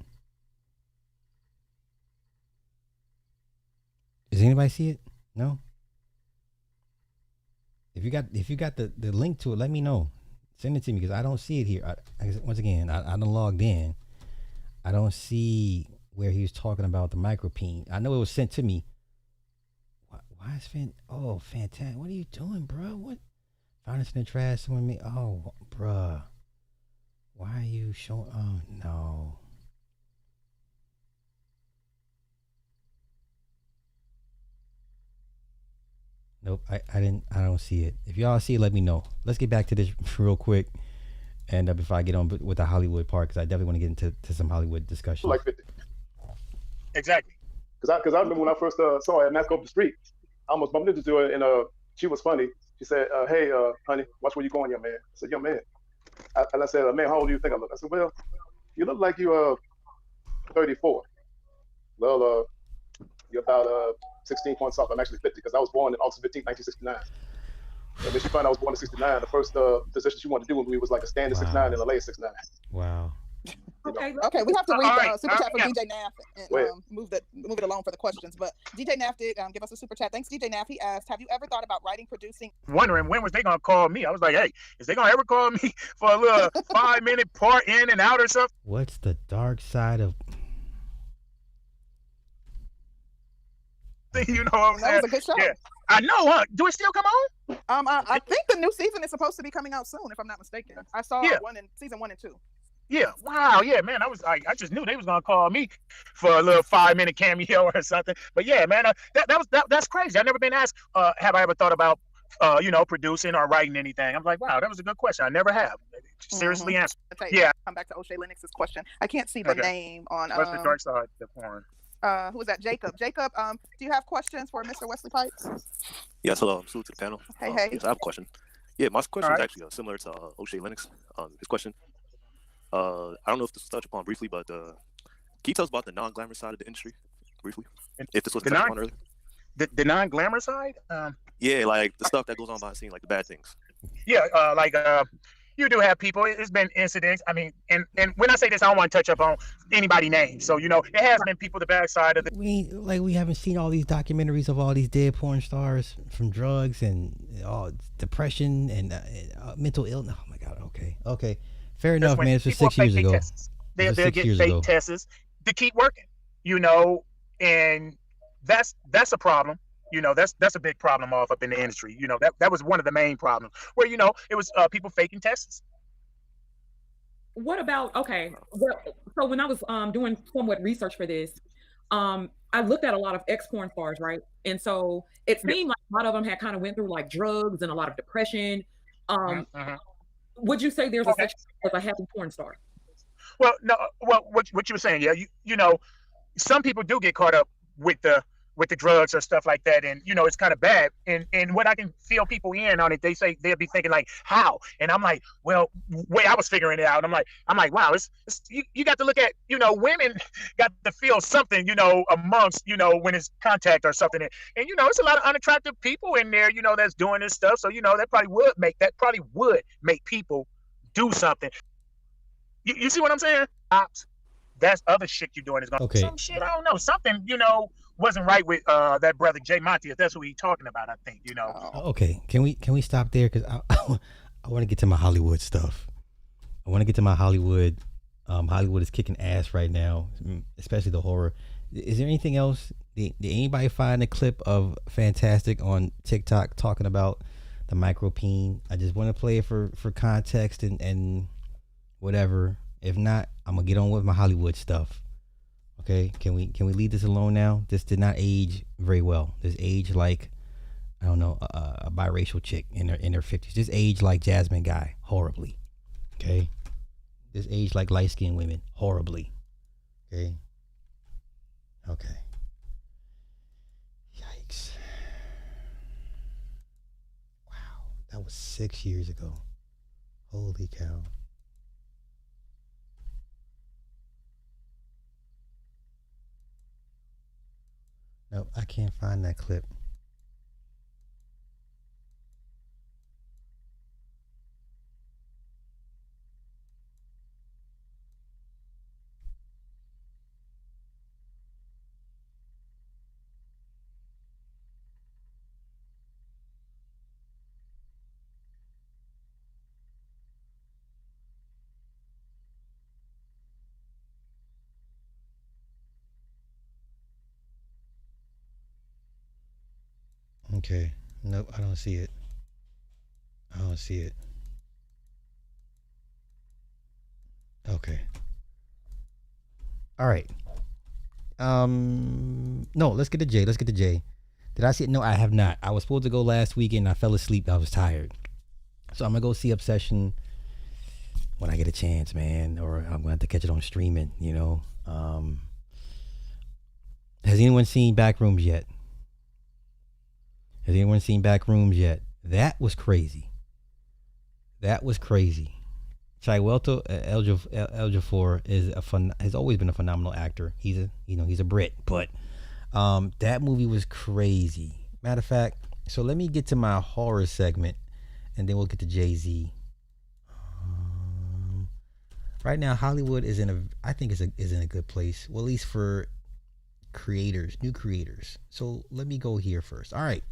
Does anybody see it? No? If you got the link to it, let me know. Send it to me because I don't see it here. Once again, I done logged in. I don't see where he was talking about the micropene. I know it was sent to me. Why is fantastic. What are you doing, bro? What? Found this in the trash with me. Oh, bruh. Why are you showing? Oh, no. Nope, I don't see it. If y'all see it, let me know. Let's get back to this real quick. And before I get on with the Hollywood part, because I definitely want to get into some Hollywood discussion. Like 50. Exactly. Because I remember when I first saw her at Mask Up the Street, I almost bumped into her, and she was funny. She said, hey, honey, watch where you're going, young man. I said, young man. And I said, man, how old do you think I look? I said, well, you look like you're 34. Well, you're about 16 point something. I'm actually 50 because I was born in August 15, 1969. And when she found out I was born in 69, the first position she wanted to do with me was like a standing 6'9" and a lay 6'9". Wow. Okay, we have to read the super chat from DJ Naff and move it along for the questions. But DJ Naff did give us a super chat. Thanks, DJ Naff. He asked, have you ever thought about writing, producing? Wondering when was they gonna call me? I was like, hey, is they gonna ever call me for a little 5-minute part in and out or something? What's the dark side of? You know what I'm saying? That was a good show. Yeah. I know, huh? Do it still come on? I think the new season is supposed to be coming out soon, if I'm not mistaken. I saw season 1 and 2. Yeah. Wow. Yeah, man. I was like, I just knew they was gonna call me for a little 5-minute cameo or something. But yeah, man, that's crazy. I've never been asked, have I ever thought about, producing or writing anything? I'm like, wow, that was a good question. I never have. Seriously answer. Yeah. Come back to O'Shea Lennox's question. I can't see the name on. What's the dark side of the porn? Who is that? Jacob. Jacob, do you have questions for Mr. Wesley Pipes? Yes, hello. I'm salute to the panel. Hey. Yes, I have a question. Yeah, my question is actually similar to O'Shea Lennox. His question. I don't know if this was touched upon briefly, but can you tell us about the non-glamour side of the industry briefly? If this was touched upon earlier. The non-glamour side? Yeah, like the stuff that goes on behind the scene, like the bad things. Yeah, you do have people. It's been incidents. I mean, and when I say this, I don't want to touch up on anybody's name. So it has been people the bad side of the. We haven't seen all these documentaries of all these dead porn stars from drugs and depression and mental illness. Oh my God. Okay. Fair enough, man. It's just 6 years ago. They'll get fake tests to keep working. And that's a problem. That's a big problem up in the industry. That was one of the main problems where, it was people faking tests. What about, so when I was doing somewhat research for this, I looked at a lot of ex-porn stars, right? And so it seemed like a lot of them had kind of went through like drugs and a lot of depression. Would you say there's a such as a happy porn star? Well, no. Well, what you were saying, yeah, some people do get caught up with the with the drugs or stuff like that, and it's kind of bad. And what I can feel people in on it, they say they'll be thinking like, how? And I'm like, well, way I was figuring it out. I'm like, wow, it's you got to look at, women got to feel something, amongst, when it's contact or something, and it's a lot of unattractive people in there, that's doing this stuff. So that probably would make people do something. You see what I'm saying? That's other shit you're doing is going Okay. some shit. I don't know. Something, wasn't right with that brother Jay Monty, if that's what he's talking about, I think, Okay, can we stop there? Because I want to get to my Hollywood stuff. I want to get to my Hollywood. Hollywood is kicking ass right now, especially the horror. Is there anything else? Did anybody find a clip of Fantastic on TikTok talking about the micropene? I just want to play it for context and whatever. If not, I'm gonna get on with my Hollywood stuff. Okay, can we leave this alone now? This did not age very well. This aged like, I don't know, a biracial chick in her 50s. This aged like Jasmine Guy horribly. Okay, this aged like light skinned women horribly. Okay. Yikes. Wow, that was 6 years ago. Holy cow. Nope, I can't find that clip. Okay. Nope, I don't see it. Okay. All right. No, let's get to Jay. Did I see it? No, I have not. I was supposed to go last weekend. I fell asleep. I was tired. So I'm going to go see Obsession when I get a chance, man. Or I'm going to have to catch it on streaming, Has anyone seen Backrooms yet? That was crazy. Chiwetel Ejiofor has always been a phenomenal actor. He's a Brit, but that movie was crazy. Matter of fact, so let me get to my horror segment, and then we'll get to Jay-Z. Right now, Hollywood is in a good place. Well, at least for new creators. So let me go here first. All right.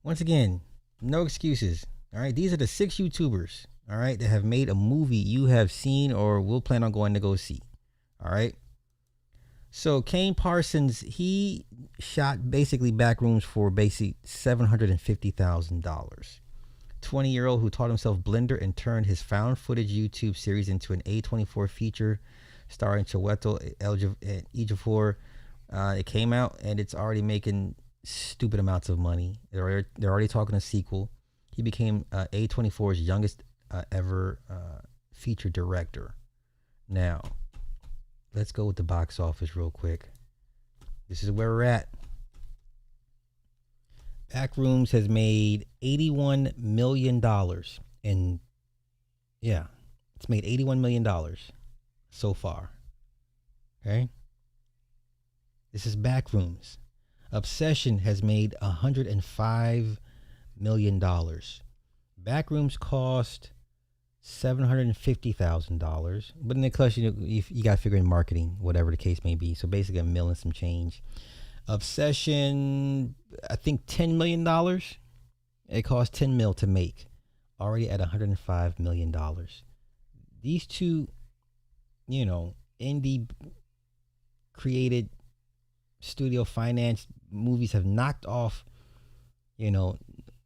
Once again, no excuses. All right. These are the 6 YouTubers, all right, that have made a movie you have seen or will plan on going to go see. All right. So Kane Parsons, he shot basically Backrooms for $750,000. 20-year-old who taught himself Blender and turned his found footage YouTube series into an A24 feature starring Chiwetel Ejiofor. It came out and it's already making stupid amounts of money. They're already talking a sequel. He became A24's youngest ever feature director. Now, let's go with the box office real quick. This is where we're at. Backrooms has made $81 million. And yeah, it's made $81 million so far. Okay? This is Backrooms. Obsession has made $105 million. Backrooms cost $750,000, but in the question, you got to figure in marketing, whatever the case may be. So basically, $1 million and some change. Obsession, I think $10 million. It cost $10 million to make, already at $105 million. These two, indie created studio finance movies have knocked off,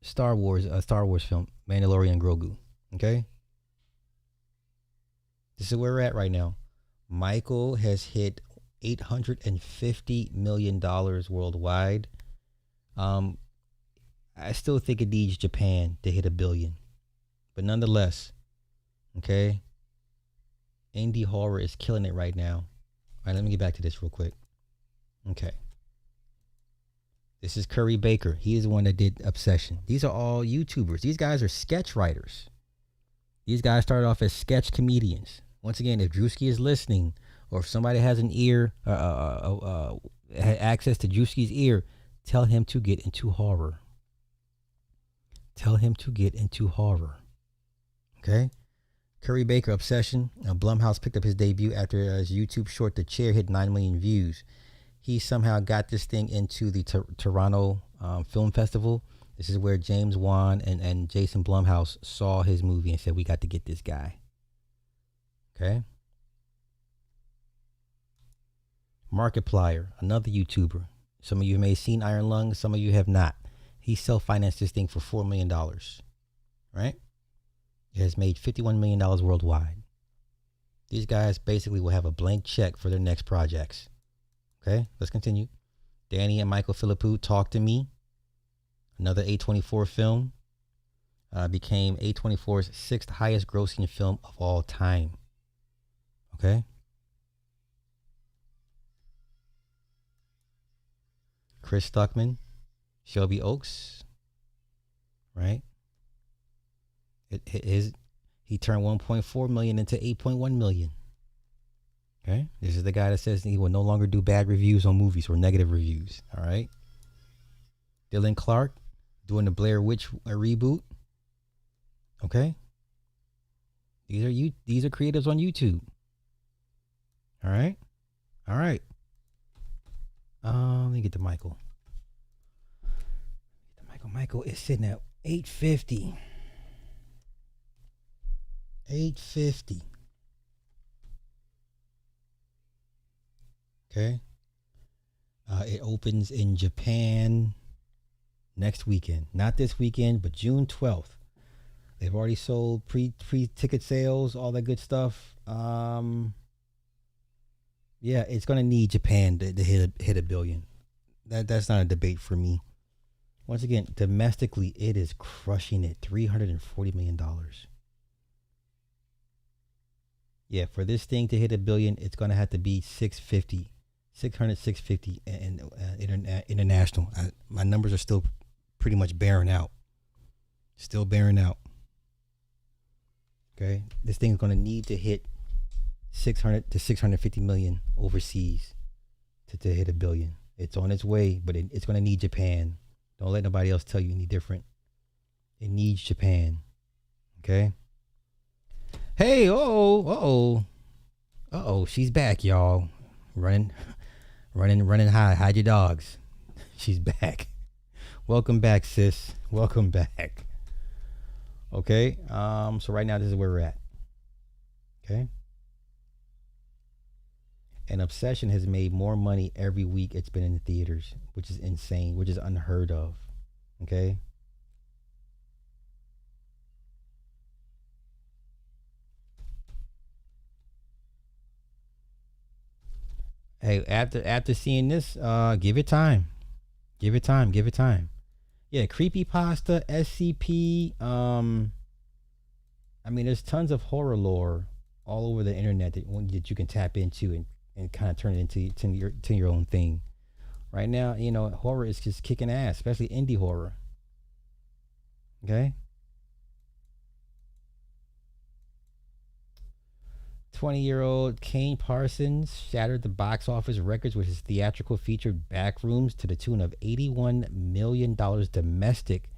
Star Wars film, Mandalorian Grogu. Okay. This is where we're at right now. Michael has hit $850 million worldwide. I still think it needs Japan to hit $1 billion, but nonetheless, okay. Indie horror is killing it right now. All right, let me get back to this real quick. Okay. This is Curry Baker. He is the one that did Obsession. These are all YouTubers. These guys are sketch writers. These guys started off as sketch comedians. Once again, if Drewski is listening, or if somebody has an ear, had access to Drewski's ear, tell him to get into horror. Tell him to get into horror. Okay? Curry Baker, Obsession. Blumhouse picked up his debut after his YouTube short, The Chair, hit 9 million views. He somehow got this thing into the Toronto Film Festival. This is where James Wan and Jason Blumhouse saw his movie and said, we got to get this guy. Okay? Markiplier, another YouTuber. Some of you may have seen Iron Lung, some of you have not. He self-financed this thing for $4 million. Right? It has made $51 million worldwide. These guys basically will have a blank check for their next projects. Okay, let's continue. Danny and Michael Philippou, Talk to Me. Another A24 film. Became A24's 6th highest grossing film of all time. Okay. Chris Stuckman, Shelby Oaks. Right. He turned 1.4 million into 8.1 million. Okay, this is the guy that says he will no longer do bad reviews on movies or negative reviews. All right. Dylan Clark doing the Blair Witch reboot. Okay. These are creatives on YouTube. All right. All right. Let me get to Michael. Michael is sitting at 850. 850. Okay. It opens in Japan next weekend. Not this weekend, but June 12th. They've already sold pre-ticket sales, all that good stuff. Yeah, it's gonna need Japan to hit a billion. That's not a debate for me. Once again, domestically, it is crushing it. $340 million. Yeah, for this thing to hit a billion, it's gonna have to be 650 and international. My numbers are still pretty much bearing out. Still bearing out. Okay, this thing's gonna need to hit 600 to 650 million overseas to hit a billion. It's on its way, but it's gonna need Japan. Don't let nobody else tell you any different. It needs Japan. Okay. Hey, she's back, y'all. Running high. Hide your dogs. She's back. Welcome back, sis. Welcome back. Okay. So right now, this is where we're at. Okay. And Obsession has made more money every week it's been in the theaters, which is insane, which is unheard of. Okay. Hey, after seeing this, give it time. Give it time. Yeah, creepypasta, SCP. I mean, there's tons of horror lore all over the internet that you can tap into and kind of turn it into your own thing. Right now, horror is just kicking ass, especially indie horror. Okay. 20-year-old Kane Parsons shattered the box office records with his theatrical feature Backrooms to the tune of $81 million domestic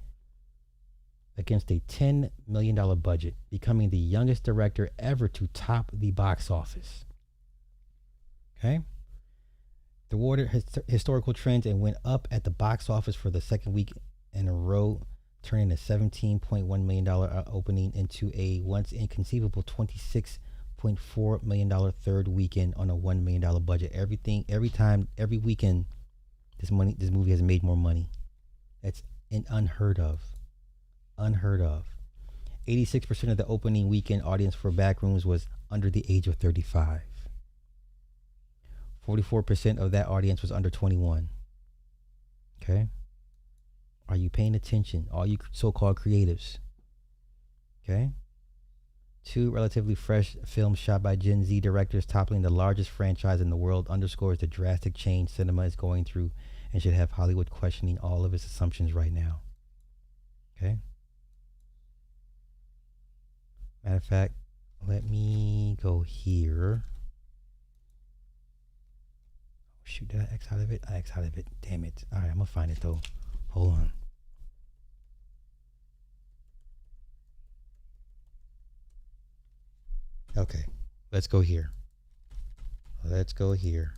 against a $10 million budget, becoming the youngest director ever to top the box office. Okay. Thwarted historical trends and went up at the box office for the second week in a row, turning a $17.1 million opening into a once inconceivable $26.4 million third weekend on a $1 million budget. Every weekend, this movie has made more money. That's unheard of. 86% of the opening weekend audience for Backrooms was under the age of 35. 44% of that audience was under 21. Okay? Are you paying attention? All you so-called creatives. Okay? Two relatively fresh films shot by Gen Z directors toppling the largest franchise in the world underscores the drastic change cinema is going through and should have Hollywood questioning all of its assumptions right now. Okay? Matter of fact, let me go here. Shoot, did I X out of it? I X out of it. Damn it. All right, I'm going to find it, though. Hold on. Okay, let's go here. Let's go here.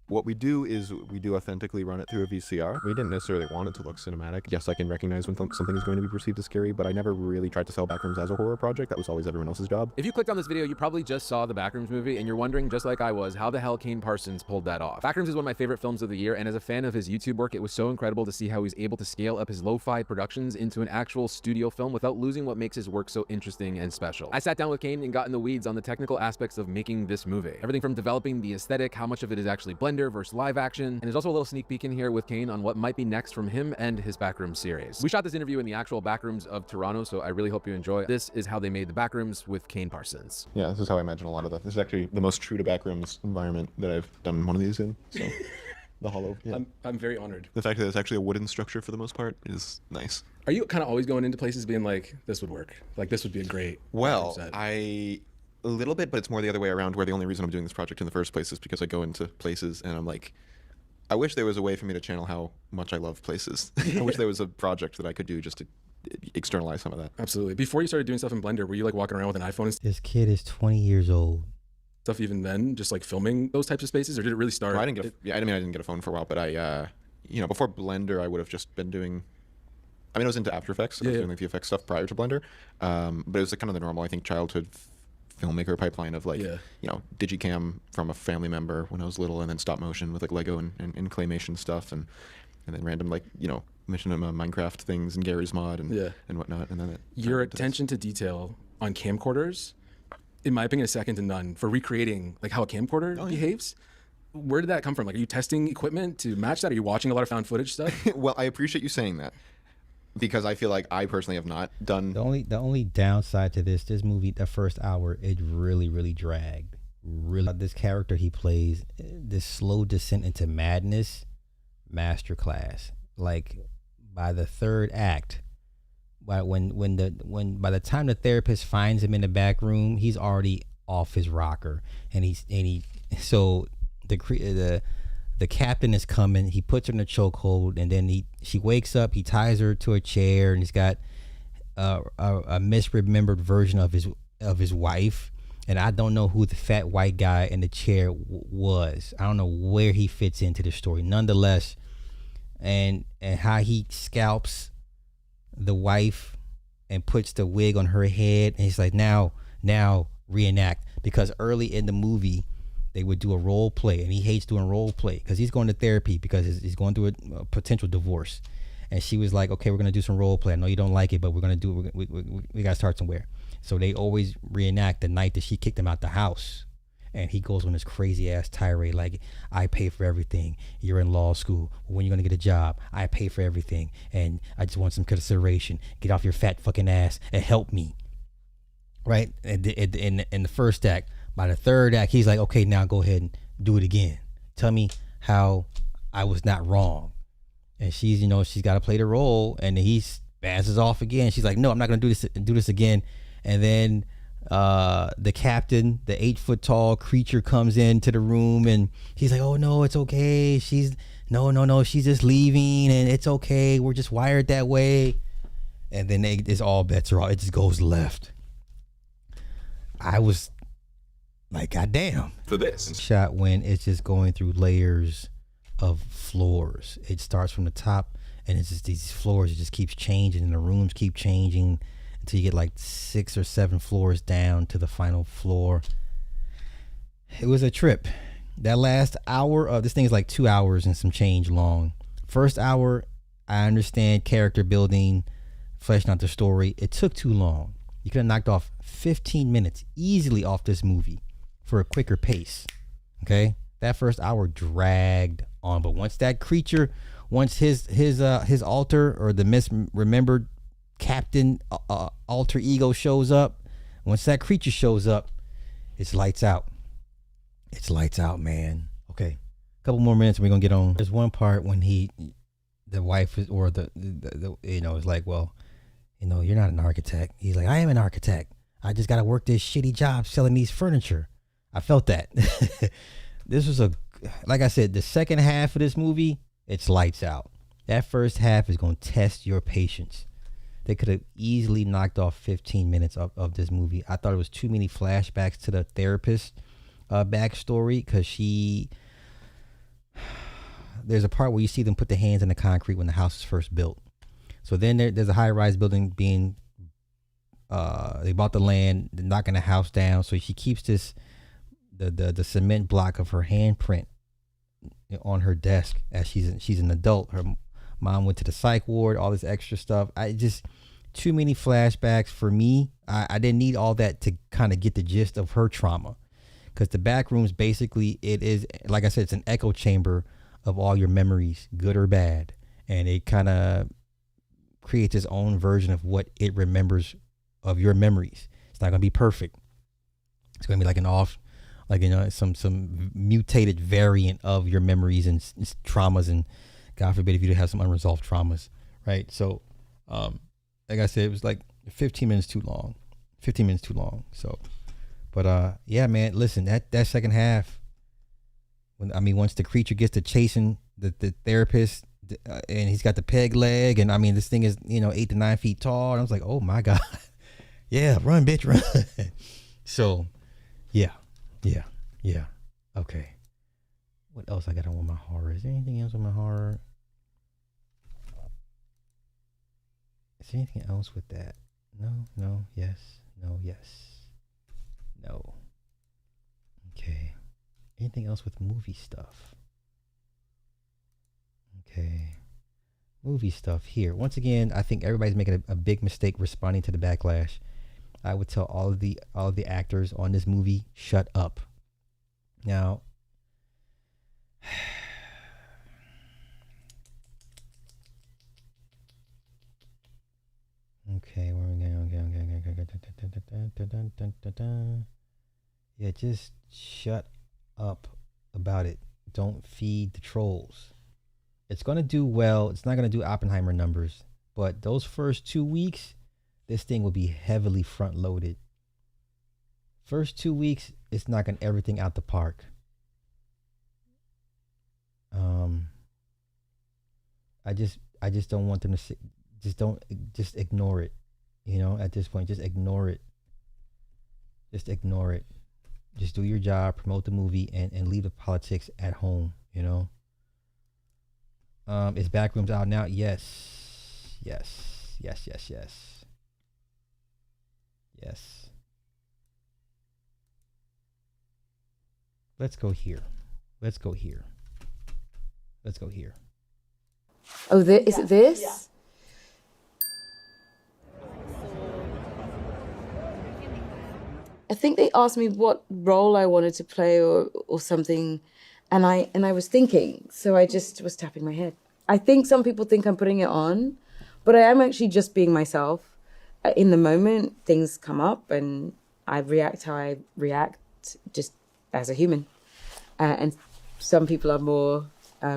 What we do is we do authentically run it through a VCR. We didn't necessarily want it to look cinematic. Yes, I can recognize when something is going to be perceived as scary, but I never really tried to sell Backrooms as a horror project. That was always everyone else's job. If you clicked on this video, you probably just saw the Backrooms movie, and you're wondering, just like I was, how the hell Kane Parsons pulled that off. Backrooms is one of my favorite films of the year, and as a fan of his YouTube work, it was so incredible to see how he's able to scale up his lo-fi productions into an actual studio film without losing what makes his work so interesting and special. I sat down with Kane and got in the weeds on the technical aspects of making this movie. Everything from developing the aesthetic, how much of it is actually Blender versus live action, and there's also a little sneak peek in here with Kane on what might be next from him and his Backrooms series. We shot this interview in the actual Backrooms of Toronto, so I really hope you enjoy. This is how they made the Backrooms with Kane Parsons. Yeah, this is how I imagine a lot of that. This is actually the most true to Backrooms environment that I've done one of these in. So, the hollow. Yeah. I'm very honored. The fact that it's actually a wooden structure for the most part is nice. Are you kind of always going into places being like, this would work? Like, this would be a great Well, set? a little bit, but it's more the other way around, where the only reason I'm doing this project in the first place is because I go into places and I'm like, I wish there was a way for me to channel how much I love places. I wish there was a project that I could do just to externalize some of that. Absolutely. Before you started doing stuff in Blender, were you like walking around with an iPhone and This kid is 20 years old. stuff even then, just like filming those types of spaces, or did it really start? Well, I didn't get a phone for a while, but I, before Blender, I would have just been doing. I was into After Effects. I was doing like the effects stuff prior to Blender, but it was kind of the normal, I think, childhood filmmaker pipeline of like, Digicam from a family member when I was little, and then stop motion with like Lego and claymation stuff, and then random Mission Minecraft things and Gary's Mod and whatnot. And then your attention to detail on camcorders, in my opinion, is second to none for recreating like how a camcorder behaves. Where did that come from? Like, are you testing equipment to match that? Are you watching a lot of found footage stuff? Well, I appreciate you saying that, because I feel like I personally have not done. The only downside to this movie, the first hour, it really dragged. Really, this character he plays, this slow descent into madness, masterclass. Like by the third act, by the time the therapist finds him in the back room, he's already off his rocker, so the captain is coming. He puts her in a chokehold, and then she wakes up. He ties her to a chair, and he's got a misremembered version of his wife. And I don't know who the fat white guy in the chair was. I don't know where he fits into the story. Nonetheless, and how he scalps the wife and puts the wig on her head, and he's like, now reenact, because early in the movie they would do a role play, and he hates doing role play because he's going to therapy because he's going through a potential divorce. And she was like, okay, we're gonna do some role play. I know you don't like it, but we're gonna do it. We gotta start somewhere. So they always reenact the night that she kicked him out the house, and he goes on this crazy ass tirade like, I pay for everything. You're in law school. When you're gonna get a job? I pay for everything, and I just want some consideration. Get off your fat fucking ass and help me. Right? In the first act. By the third act, he's like, okay, now go ahead and do it again. Tell me how I was not wrong. And she's got to play the role, and he spazzes off again. She's like, no, I'm not going to do this again. And then the captain, the 8-foot tall creature, comes into the room, and he's like, oh no, it's okay. She's just leaving, and it's okay. We're just wired that way. And then it's all bets are off. It just goes left. I was like, goddamn. For this shot when it's just going through layers of floors. It starts from the top, and it's just these floors. It just keeps changing, and the rooms keep changing until you get like 6 or 7 floors down to the final floor. It was a trip. That last hour of this thing is like 2 hours and some change long. First hour, I understand character building, fleshing out the story. It took too long. You could have knocked off 15 minutes easily off this movie for a quicker pace. Okay, that first hour dragged on, but once that creature, once his altar or the misremembered captain alter ego shows up, once that creature shows up, it's lights out. It's lights out, man. Okay, a couple more minutes and we're gonna get on. There's one part when the wife is, or the is like, well, you're not an architect. He's like, I am an architect. I just gotta work this shitty job selling these furniture. I felt that. This was like I said, the second half of this movie, it's lights out. That first half is gonna test your patience. They could have easily knocked off 15 minutes of this movie. I thought it was too many flashbacks to the therapist backstory, because there's a part where you see them put the hands in the concrete when the house is first built. So then there's a high-rise building being, they bought the land, they're knocking the house down. So she keeps the cement block of her handprint on her desk as she's an adult. Her mom went to the psych ward, all this extra stuff. Too many flashbacks for me. I didn't need all that to kind of get the gist of her trauma, because the back rooms, basically, it is, like I said, it's an echo chamber of all your memories, good or bad, and it kind of creates its own version of what it remembers of your memories. It's not gonna be perfect. It's gonna be like some mutated variant of your memories and traumas, and God forbid if you have some unresolved traumas, right? So, like I said, it was like 15 minutes too long. 15 minutes too long. So, but yeah, man, listen, that second half, once the creature gets to chasing the therapist, and he's got the peg leg, and this thing is 8 to 9 feet tall, and I was like, oh my God, yeah, run, bitch, run. So, yeah. Okay. What else I got on with my horror? Is there anything else with my horror? Is there anything else with that? No, yes, no, yes, no. Okay. Anything else with movie stuff? Okay. Movie stuff here. Once again, I think everybody's making a big mistake responding to the backlash. I would tell all of the actors on this movie, shut up. Now, okay, where are we going? Okay. Yeah, just shut up about it. Don't feed the trolls. It's going to do well. It's not going to do Oppenheimer numbers, but those first 2 weeks, this thing will be heavily front loaded. First 2 weeks, it's knocking everything out the park. I just don't want them to just ignore it. At this point, just ignore it. Just ignore it. Just do your job, promote the movie, and leave the politics at home. Is Backrooms out now? Yes. Let's go here. Oh, is it this? Yeah. I think they asked me what role I wanted to play or something, and I was thinking, so I just was tapping my head. I think some people think I'm putting it on, but I am actually just being myself. In the moment, things come up, and I react how I react, just as a human. And some people are more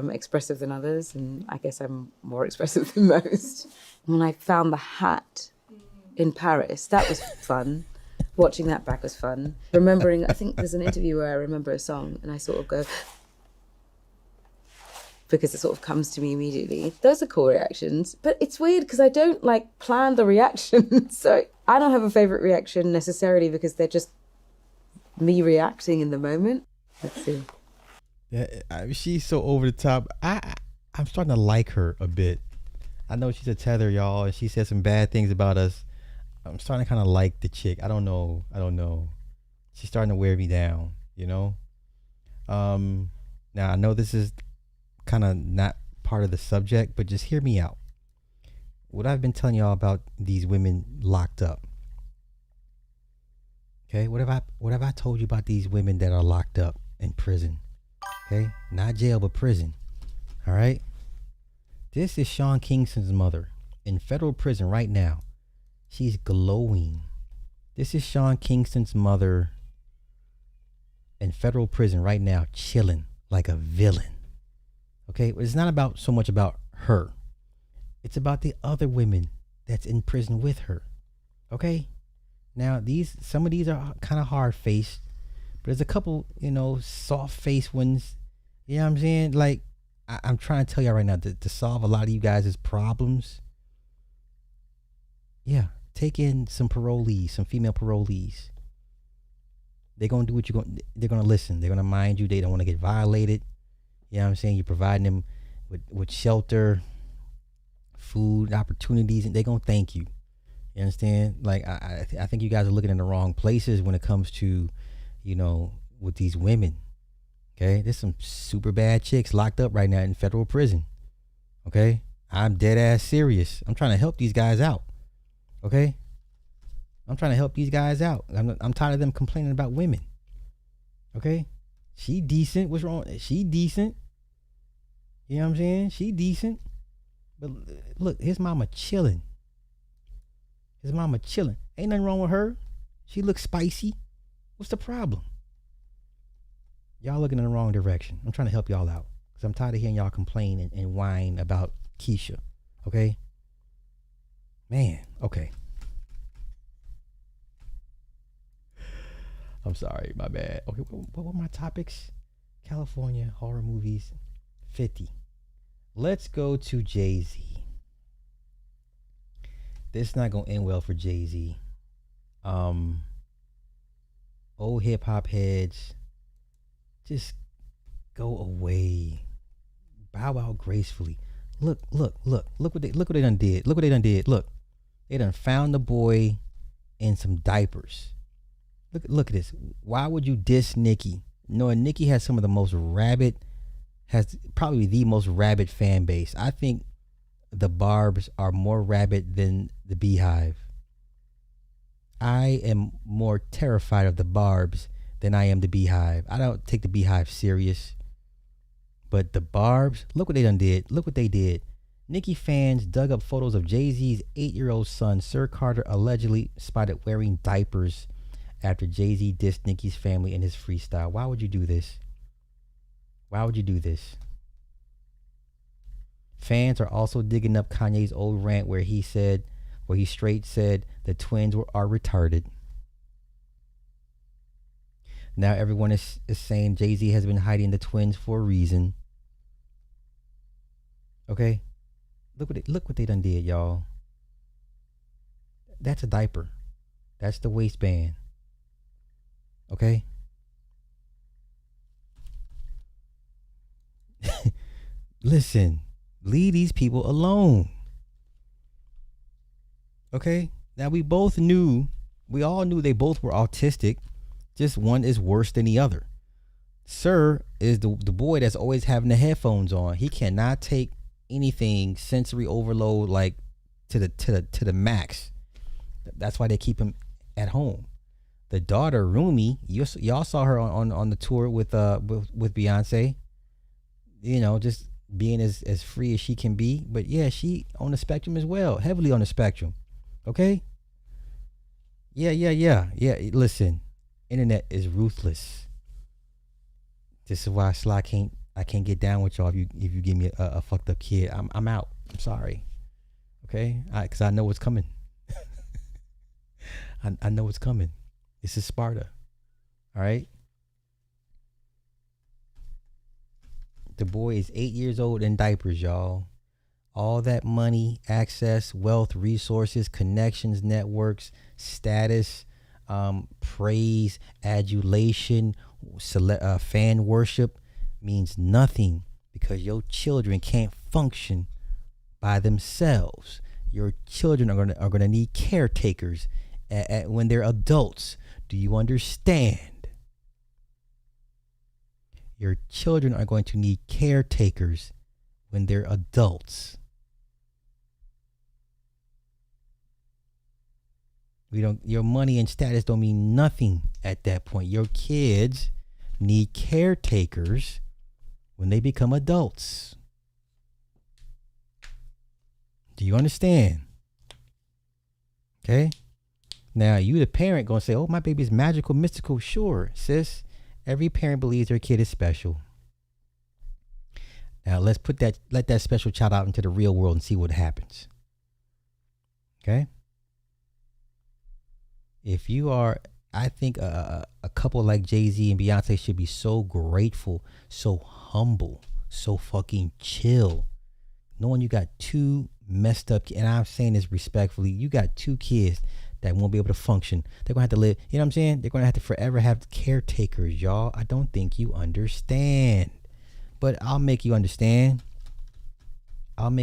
expressive than others, and I guess I'm more expressive than most. When I found the hat in Paris, that was fun. Watching that back was fun. Remembering, I think there's an interview where I remember a song and I sort of go, because it sort of comes to me immediately. Those are cool reactions, but it's weird because I don't plan the reaction. So I don't have a favorite reaction necessarily because they're just me reacting in the moment. Let's see. Yeah, she's so over the top. I'm starting to like her a bit. I know she's a tether, y'all, and she said some bad things about us. I'm starting to kind of like the chick. I don't know. She's starting to wear me down, Now I know this is kind of not part of the subject, but just hear me out. What I've been telling y'all about these women locked up. Okay, what have I told you about these women that are locked up in prison? Okay, not jail, but prison. All right. This is Sean Kingston's mother in federal prison right now. She's glowing. This is Sean Kingston's mother in federal prison right now, chilling like a villain. Okay, it's not about so much about her. It's about the other women that's in prison with her. Okay, now some of these are kind of hard faced, but there's a couple, soft faced ones. You know what I'm saying? Like, I'm trying to tell y'all right now to solve a lot of you guys' problems. Yeah, take in some parolees, some female parolees. They're gonna do what they're gonna listen. They're gonna mind you. They don't want to get violated. You know what I'm saying? You're providing them with shelter, food, opportunities, and they're gonna thank you. You understand? Like, I think you guys are looking in the wrong places when it comes to, with these women. Okay, there's some super bad chicks locked up right now in federal prison. Okay, I'm dead ass serious. I'm trying to help these guys out. Okay, I'm trying to help these guys out. I'm tired of them complaining about women. Okay, she decent. What's wrong? She decent. You know what I'm saying? She decent. But look, his mama chilling. Ain't nothing wrong with her. She looks spicy. What's the problem? Y'all looking in the wrong direction. I'm trying to help y'all out because I'm tired of hearing y'all complain and whine about Keisha. Okay? Man, okay. I'm sorry, my bad. Okay, what were my topics? California, horror movies, 50. Let's go to Jay-Z. This is not going to end well for Jay-Z. Old hip-hop heads, just go away. Bow out gracefully. Look what they done did. Look, they done found the boy in some diapers. Look at this. Why would you diss Nicki? Knowing Nicki has some of the most rabid, has probably the most rabid fan base. I think the Barbs are more rabid than the Beehive. I am more terrified of the Barbs than I am the Beehive. I don't take the Beehive serious. But the Barbs, look what they done did. Look what they did. Nicki fans dug up photos of Jay-Z's 8-year-old son, Sir Carter, allegedly spotted wearing diapers after Jay-Z dissed Nicki's family in his freestyle. Why would you do this? Why would you do this? Fans are also digging up Kanye's old rant where he straight said the twins are retarded. Now everyone is saying Jay-Z has been hiding the twins for a reason. Okay? Look what they done did, y'all. That's a diaper. That's the waistband. Okay? Listen, leave these people alone. Okay? Now we all knew they both were autistic. Just one is worse than the other. Sir is the boy that's always having the headphones on. He cannot take anything sensory overload like to the max. That's why they keep him at home. The daughter Rumi, y'all saw her on the tour with Beyonce. Just being as free as she can be. But yeah, she on the spectrum as well, heavily on the spectrum. Okay? Yeah. Listen, internet is ruthless. This is why Sly I can't get down with y'all if you give me a fucked up kid. I'm out. I'm sorry. Okay? Because I know what's coming. I know what's coming. This is Sparta. All right? The boy is 8 years old in diapers, y'all. All that money, access, wealth, resources, connections, networks, status, praise, adulation, fan worship means nothing because your children can't function by themselves. Your children are gonna need caretakers when they're adults. Do you understand? Your children are going to need caretakers when they're adults. Your money and status don't mean nothing at that point. Your kids need caretakers when they become adults. Do you understand? Okay. Now you, the parent, gonna say, "Oh, my baby's magical, mystical." Sure, sis. Every parent believes their kid is special. Now let that special child out into the real world and see what happens. Okay. If you are, I think a couple like Jay-Z and Beyonce should be so grateful, so humble, so fucking chill, knowing you got two messed up, and I'm saying this respectfully, you got two kids that won't be able to function. They're gonna have to live, you know what I'm saying? They're gonna have to forever have caretakers, y'all. I don't think you understand, but I'll make you understand. Come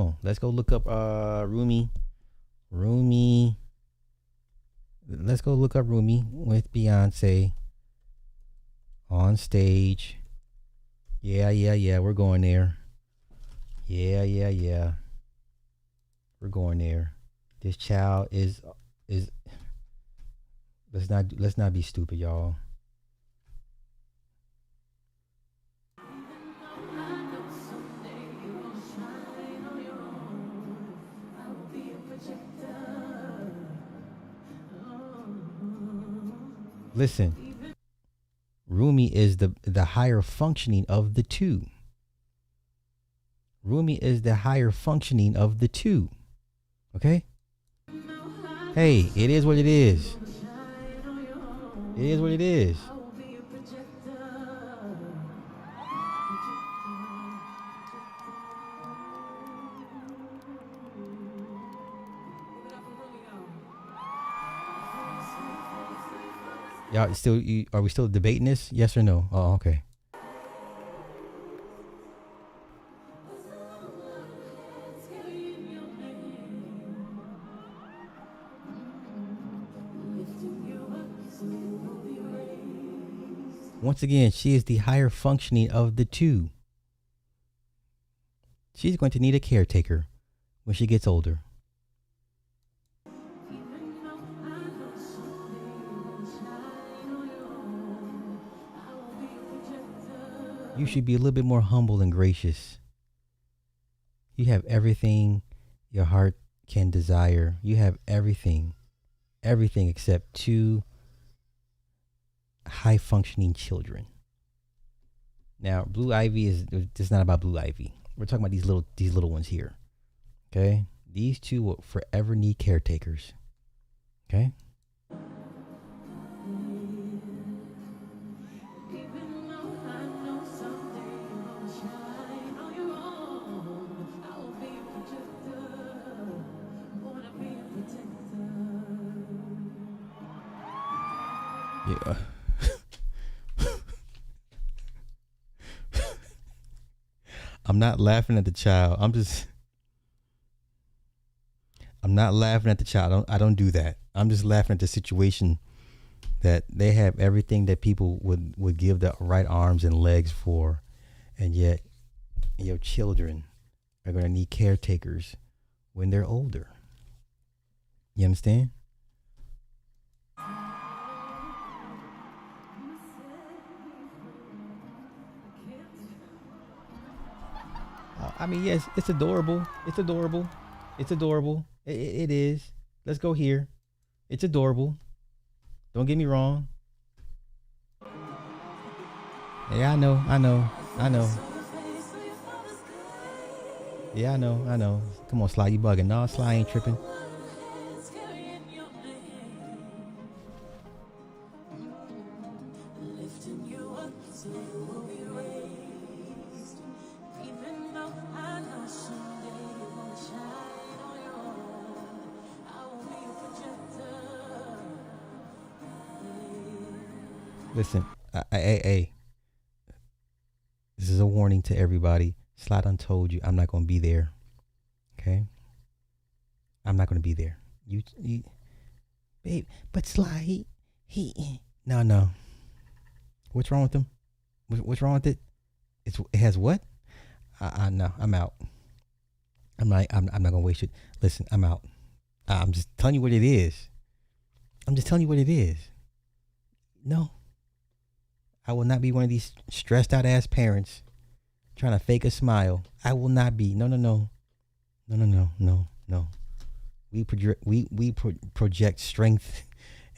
on, let's go look up Rumi. Let's go look up Rumi with Beyonce on stage. Yeah. We're going there. Yeah. We're going there. This child is. Let's not be stupid, y'all. Listen, Rumi is the higher functioning of the two. Okay? Hey, it is what it is. Y'all are we still debating this? Yes or no? Oh, okay. Once again, she is the higher functioning of the two. She's going to need a caretaker when she gets older. You should be a little bit more humble and gracious. You have everything your heart can desire. You have everything except two high functioning children. Now, Blue Ivy is not about Blue Ivy. We're talking about these little ones here. Okay? These two will forever need caretakers. Okay? Yeah. I'm not laughing at the child. I'm not laughing at the child. I don't do that. I'm just laughing at the situation that they have everything that people would give the right arms and legs for, and yet your children are going to need caretakers when they're older. You understand? I mean, yes, it's adorable. It is. Let's go here. It's adorable. Don't get me wrong. Yeah, I know. Yeah, I know. Come on, Sly, you bugging. No, Sly ain't tripping. Listen, hey, this is a warning to everybody. Sly done told you I'm not going to be there. Okay? I'm not going to be there. You babe, but Sly, he no. What's wrong with him? What's wrong with it? It has what? No, I'm out. I'm not going to waste it. Listen, I'm out. I'm just telling you what it is. No. I will not be one of these stressed out ass parents trying to fake a smile. I will not be. No. project strength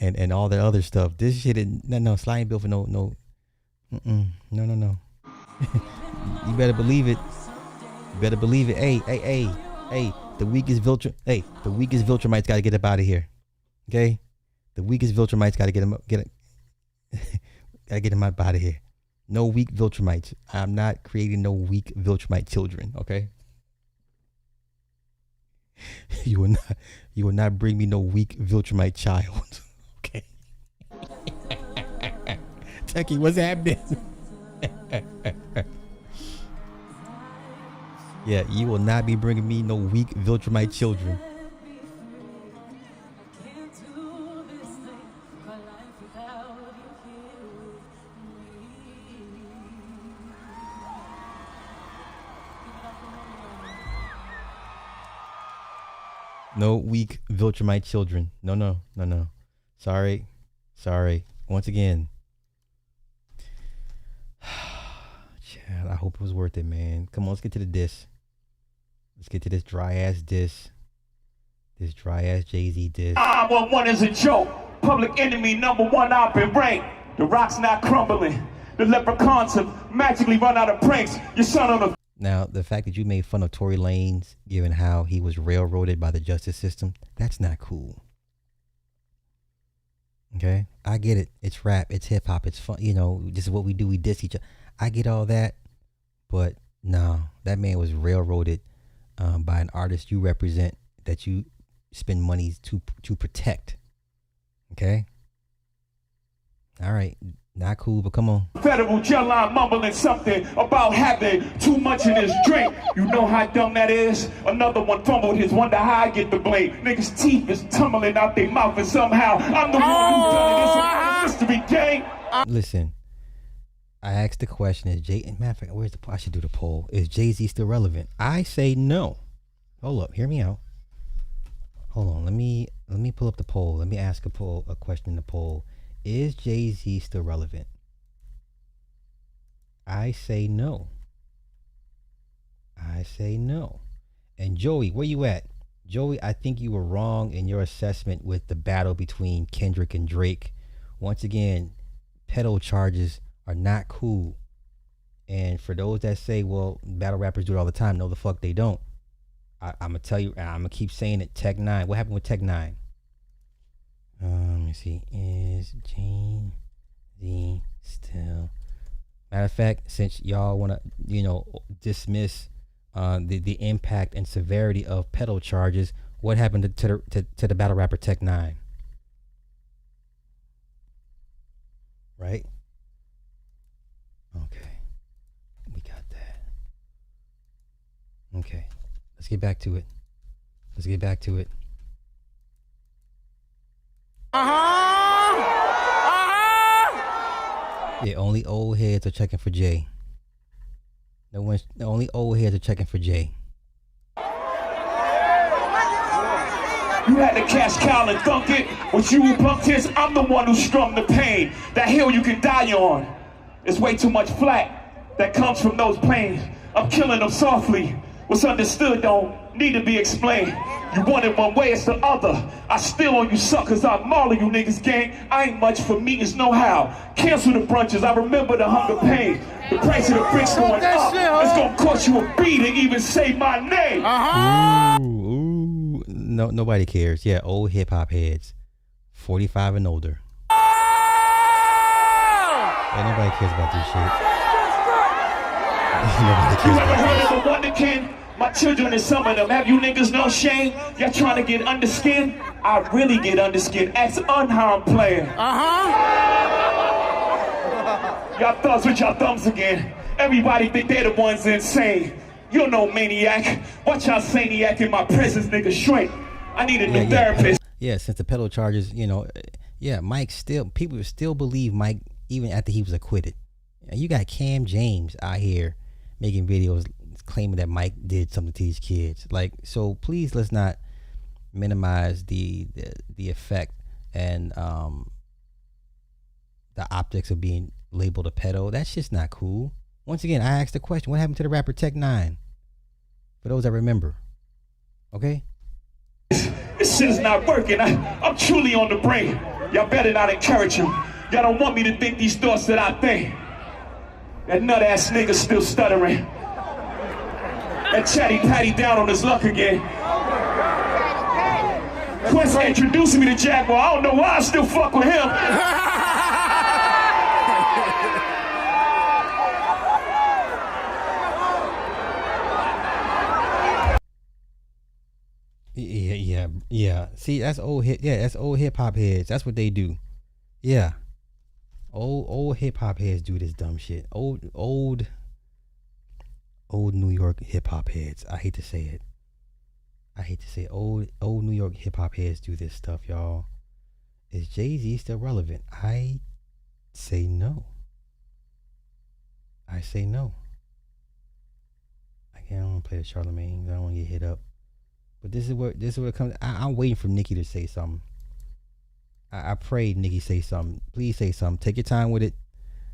and all that other stuff. This shit is no sliding bill for no. No. You better believe it. You better believe it. Hey. The weakest Viltrumites got to get up out of here. Okay, the weakest Viltrumites got to get him up out of here. No weak Viltrumites. I'm not creating no weak Viltrumite children. Okay. You will not bring me no weak Viltrumite child. Okay. Techie, what's happening? Yeah, you will not be bringing me no weak Viltrumite children. No weak Viltrumite children. No. Sorry. Once again. Chad, I hope it was worth it, man. Come on, let's get to the diss. Let's get to this dry ass diss. This dry ass Jay-Z diss. 911 is a joke. Public enemy #1 I've been ranked. The rock's not crumbling. The leprechauns have magically run out of pranks. Your son on the... Now, the fact that you made fun of Tory Lanez, given how he was railroaded by the justice system, that's not cool. Okay? I get it. It's rap. It's hip-hop. It's fun. You know, this is what we do. We diss each other. I get all that. But, no. That man was railroaded by an artist you represent that you spend money to protect. Okay? All right. Not cool, but come on. Federal jail line mumbling something about having too much in his drink. You know how dumb that is? Another one fumbled his, wonder how I get the blame. Niggas' teeth is tumbling out their mouth and somehow I'm the one who done this mystery game. Listen, I asked the question, matter of fact, I should do the poll. Is Jay-Z still relevant? I say no. Hold up, hear me out. Hold on, let me pull up the poll. Let me ask a question in the poll. Is Jay-Z still relevant? I say no. And Joey, where you at? Joey, I think you were wrong in your assessment with the battle between Kendrick and Drake. Once again, pedo charges are not cool. And for those that say, well, battle rappers do it all the time, no, the fuck they don't. I'm going to tell you, I'm going to keep saying it. Tech 9. What happened with Tech 9? Let me see. Is Jay-Z still? Matter of fact, since y'all want to, dismiss the impact and severity of pedo charges, what happened to the battle rapper Tech 9? Right? Okay. We got that. Okay. Let's get back to it. Yeah, only old heads are checking for Jay. Only old heads are checking for Jay. You had to cash cow and thunk it. What you punked his, I'm the one who strummed the pain. That hill you can die on. It's way too much flack that comes from those plains. I'm killing them softly. What's understood don't need to be explained. You want it one way, it's the other. I still on you suckers, I'm mauling you niggas, gang. I ain't much for meetings, no how. Cancel the brunches, I remember the hunger pain. The price of the bricks going up. It's gonna cost you a beat to even say my name. Ooh. No, nobody cares. Yeah, old hip hop heads, 45 and older. Yeah, nobody cares about this shit. Nobody cares You ever about heard this. of a wonderkin? My children and some of them. Have you niggas no shame? Y'all trying to get underskin? I really get underskin. Ask unharmed player. Y'all thugs with y'all thumbs again. Everybody think they're the ones insane. You know, maniac. Watch y'all saniac in my presence, nigga. Shrink. I need a new therapist. Yeah, since the pedo charges, people still believe Mike even after he was acquitted. You got Cam James out here making videos claiming that Mike did something to these kids. So please let's not minimize the effect and the optics of being labeled a pedo. That's just not cool. Once again, I asked the question, what happened to the rapper Tech 9? For those that remember. Okay? It's This shit is not working. I'm truly on the brink. Y'all better not encourage him. Y'all don't want me to think these thoughts that I think. That nut-ass nigga still stuttering. That chatty patty down on his luck again. Quest introducing me to Jaguar. I don't know why I still fuck with him. Yeah. See, that's old hip. Yeah, that's old hip hop heads. That's what they do. Yeah. Old hip hop heads do this dumb shit. Old New York hip hop heads. I hate to say it. Old New York hip hop heads do this stuff, y'all. Is Jay-Z still relevant? I say no. I don't want to play the Charlemagne. I don't want to get hit up. But this is where it comes. I'm waiting for Nikki to say something. I pray Nikki say something. Please say something. Take your time with it.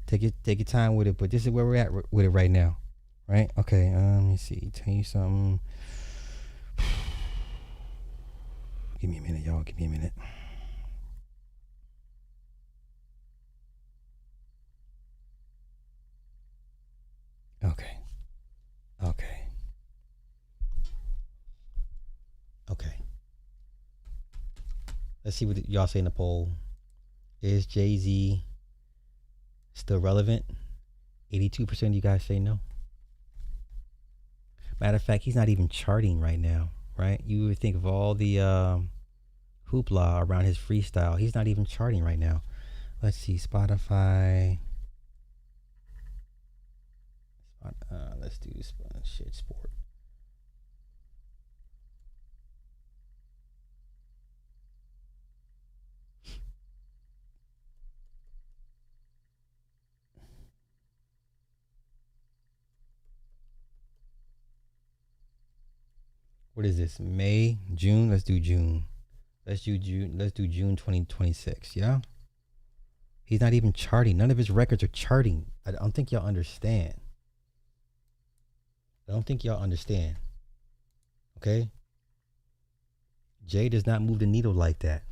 Take your time with it. But this is where we're at with it right now. Right? Okay. Let me see. Tell you something. Give me a minute, y'all. Give me a minute. Okay. Let's see what y'all say in the poll. Is Jay-Z still relevant? 82% of you guys say no. Matter of fact, he's not even charting right now, right? You would think of all the hoopla around his freestyle. He's not even charting right now. Let's see, Spotify. Let's do shit sport. What is this? May, June? Let's do June. Let's do June 2026. Yeah. He's not even charting. None of his records are charting. I don't think y'all understand. Okay? Jay does not move the needle like that.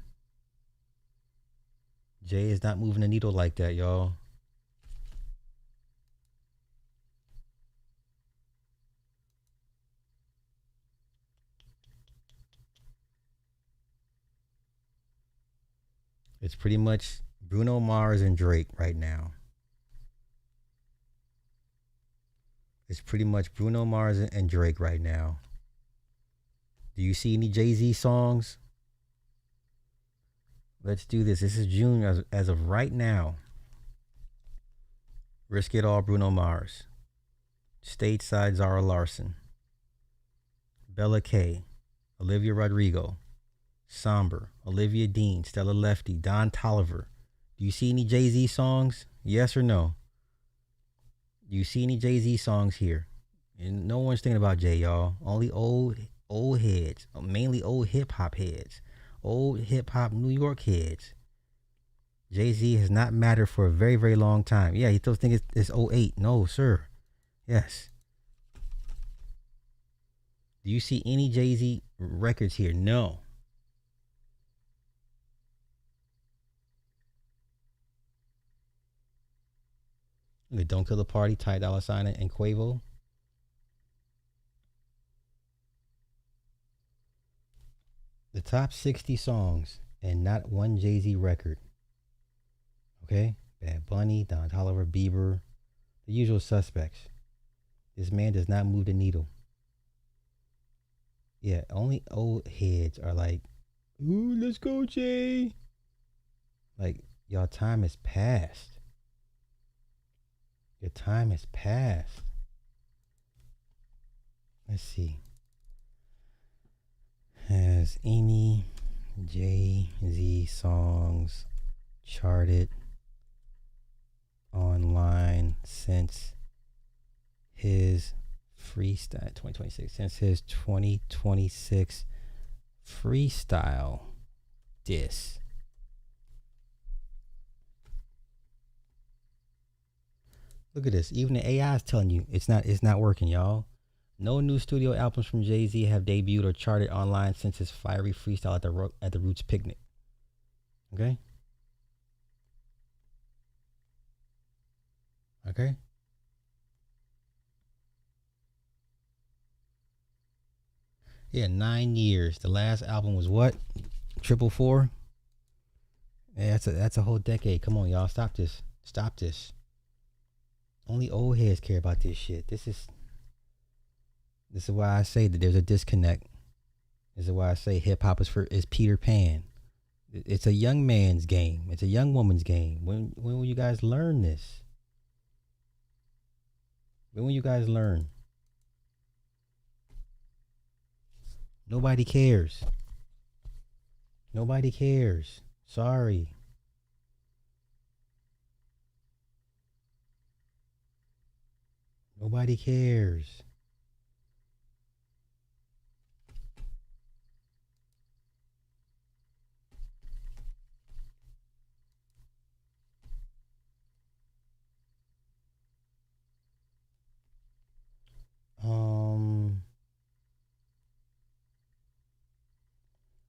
Jay is not moving the needle like that, y'all. It's pretty much Bruno Mars and Drake right now. It's pretty much Bruno Mars and Drake right now. Do you see any Jay-Z songs? Let's do this. This is June as of right now. Risk It All, Bruno Mars. Stateside, Zara Larson. Bella K. Olivia Rodrigo. Somber. Olivia Dean. Stella Lefty. Don Toliver. Do you see any Jay-Z songs? Yes or no? Do you see any Jay-Z songs here? And no one's thinking about Jay, y'all. Only old heads. Mainly old hip-hop heads. Old hip-hop New York heads. Jay-Z has not mattered for a very, very long time. Yeah, you still think it's 08. No, sir. Yes. Do you see any Jay-Z records here? No. Don't Kill the Party, Ty Dolla $ign and Quavo. The top 60 songs and not one Jay-Z record. Okay? Bad Bunny, Don Toliver, Bieber, the usual suspects. This man does not move the needle. Yeah, only old heads are like, ooh, let's go, Jay. Like, y'all time has passed. Your time has passed. Let's see. Has any Jay-Z songs charted online since his freestyle 2026? Since his 2026 freestyle diss. Look at this. Even the AI is telling you it's not working, y'all. No new studio albums from Jay-Z have debuted or charted online since his fiery freestyle at the Roots picnic. Okay? Okay? Yeah, 9 years. The last album was what? 444? Yeah, that's a whole decade. Come on, y'all. Stop this. Stop this. Only old heads care about this shit. This is why I say that there's a disconnect. This is why I say hip hop is Peter Pan. It's a young man's game. It's a young woman's game. When will you guys learn this? When will you guys learn? Nobody cares. Nobody cares. Sorry. Nobody cares.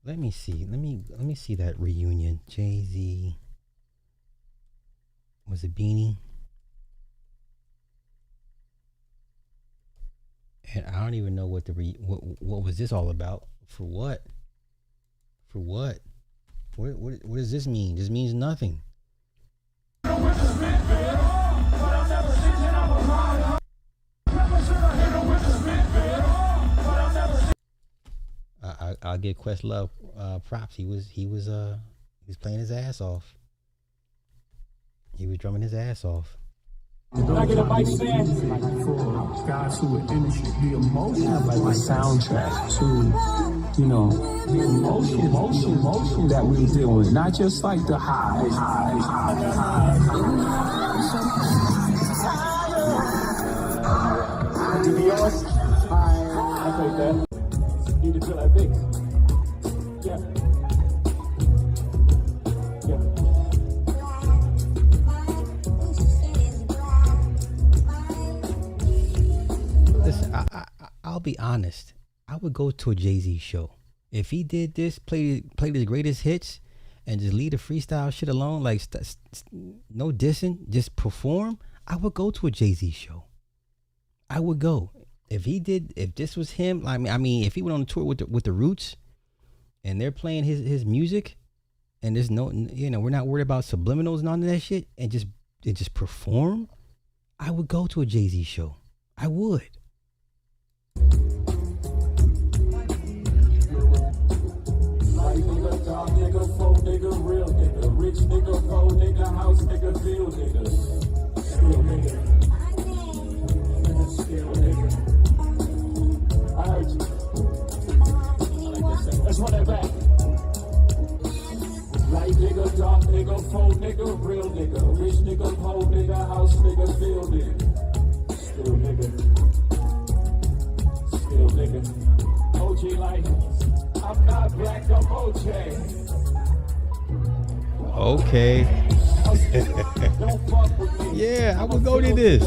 Let me see. Let me see that reunion. Jay-Z. Was it Beanie? And I don't even know what what was this all about? For what? For what? What does this mean? This means nothing. I'll give Questlove props. He was playing his ass off. He was drumming his ass off. I get a mic stand for guys who are in the emotion, like the soundtrack to, the emotion that we deal with, not just like the high. To be honest, I take that. You need to feel that big. Yeah. Listen, I'll be honest. I would go to a Jay-Z show. If he did this, play his greatest hits, and just leave the freestyle shit alone, like no dissing, just perform, I would go to a Jay-Z show. I would go. If this was him, I mean, if he went on a tour with the Roots, and they're playing his music, and there's no, we're not worried about subliminals and all of that shit, and just perform, I would go to a Jay-Z show. I would. Nigga, folk nigga, real nigga, rich nigga, poor nigga, house nigga, field nigga, still nigga, still nigga. I heard you. I like this thing. Let's run that back. Light nigga, dark nigga, folk nigga, real nigga, rich nigga, poor nigga, house nigga, field nigga, still nigga, still nigga. OG like, I'm not black, I'm OJ. Okay. Yeah, I would go to this.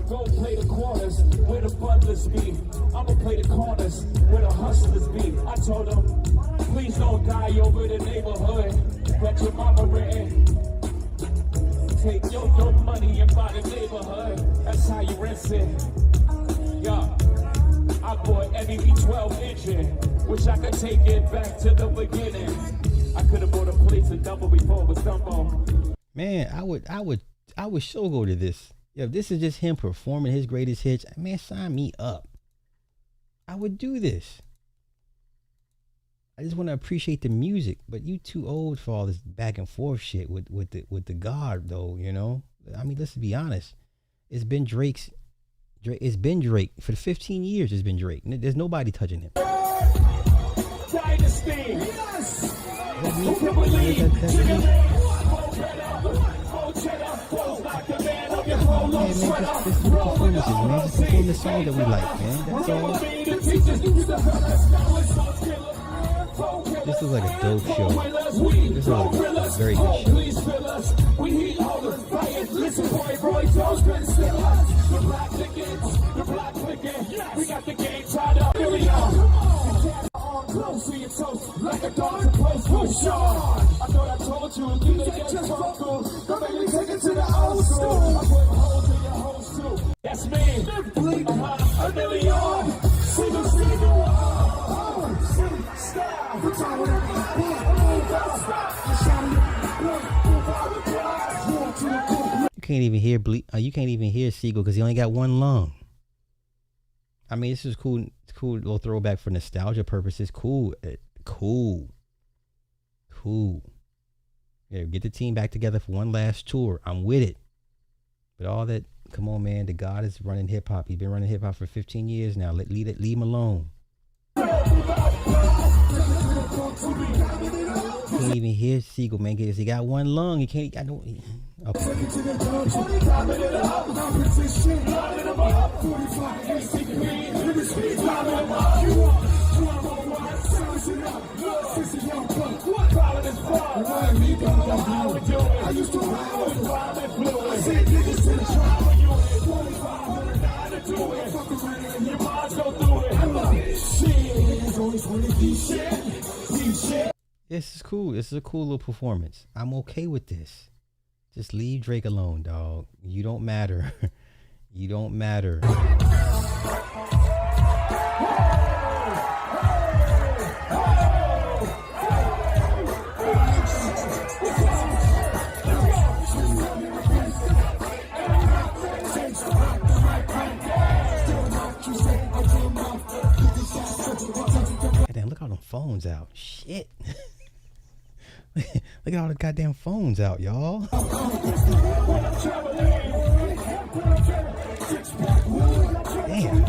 Go play the corners where the butlers be. I'ma play the corners where the hustlers be. I told them, please don't die over the neighborhood that your mama renting. Take your money and buy the neighborhood. That's how you rent it. Yeah. I bought every 12 engine. Wish I could take it back to the beginning. I could have bought a place of double before it was Dumbo. Man, I would so go to this. If this is just him performing his greatest hits, man, sign me up. I would do this. I just want to appreciate the music, but you too old for all this back and forth shit with the God though, I mean, let's be honest. It's been Drake for 15 years. It's been Drake. There's nobody touching him. Dynasty. Yes. Who can believe? Man, man, just performances, man. Just perform the song that we like, man. That's all. This is like a dope show. This is like a very good show. again. We got the game tied up. Here we are. On close, see it toast like a dog supposed to. Sean, I thought I told you, you take just focus. Come make me take it to the old school. I put holes in your holes too. That's me. Bleak, a million. Single, style. Put on You can't even hear you can't even hear Siegel because he only got one lung. I mean, this is cool. It's cool little throwback for nostalgia purposes. Cool. Cool. Yeah, get the team back together for one last tour. I'm with it. But all that, come on, man. The God is running hip hop. He's been running hip hop for 15 years now. Leave him alone. Can't even hear Siegel, man, because he got one lung. He can't. I don't. Okay. This is cool. This is a cool little performance. I'm okay with this. Just leave Drake alone, dog. You don't matter. You don't matter. Damn, look at all them phones out. Shit. Look at all the goddamn phones out, y'all. Damn.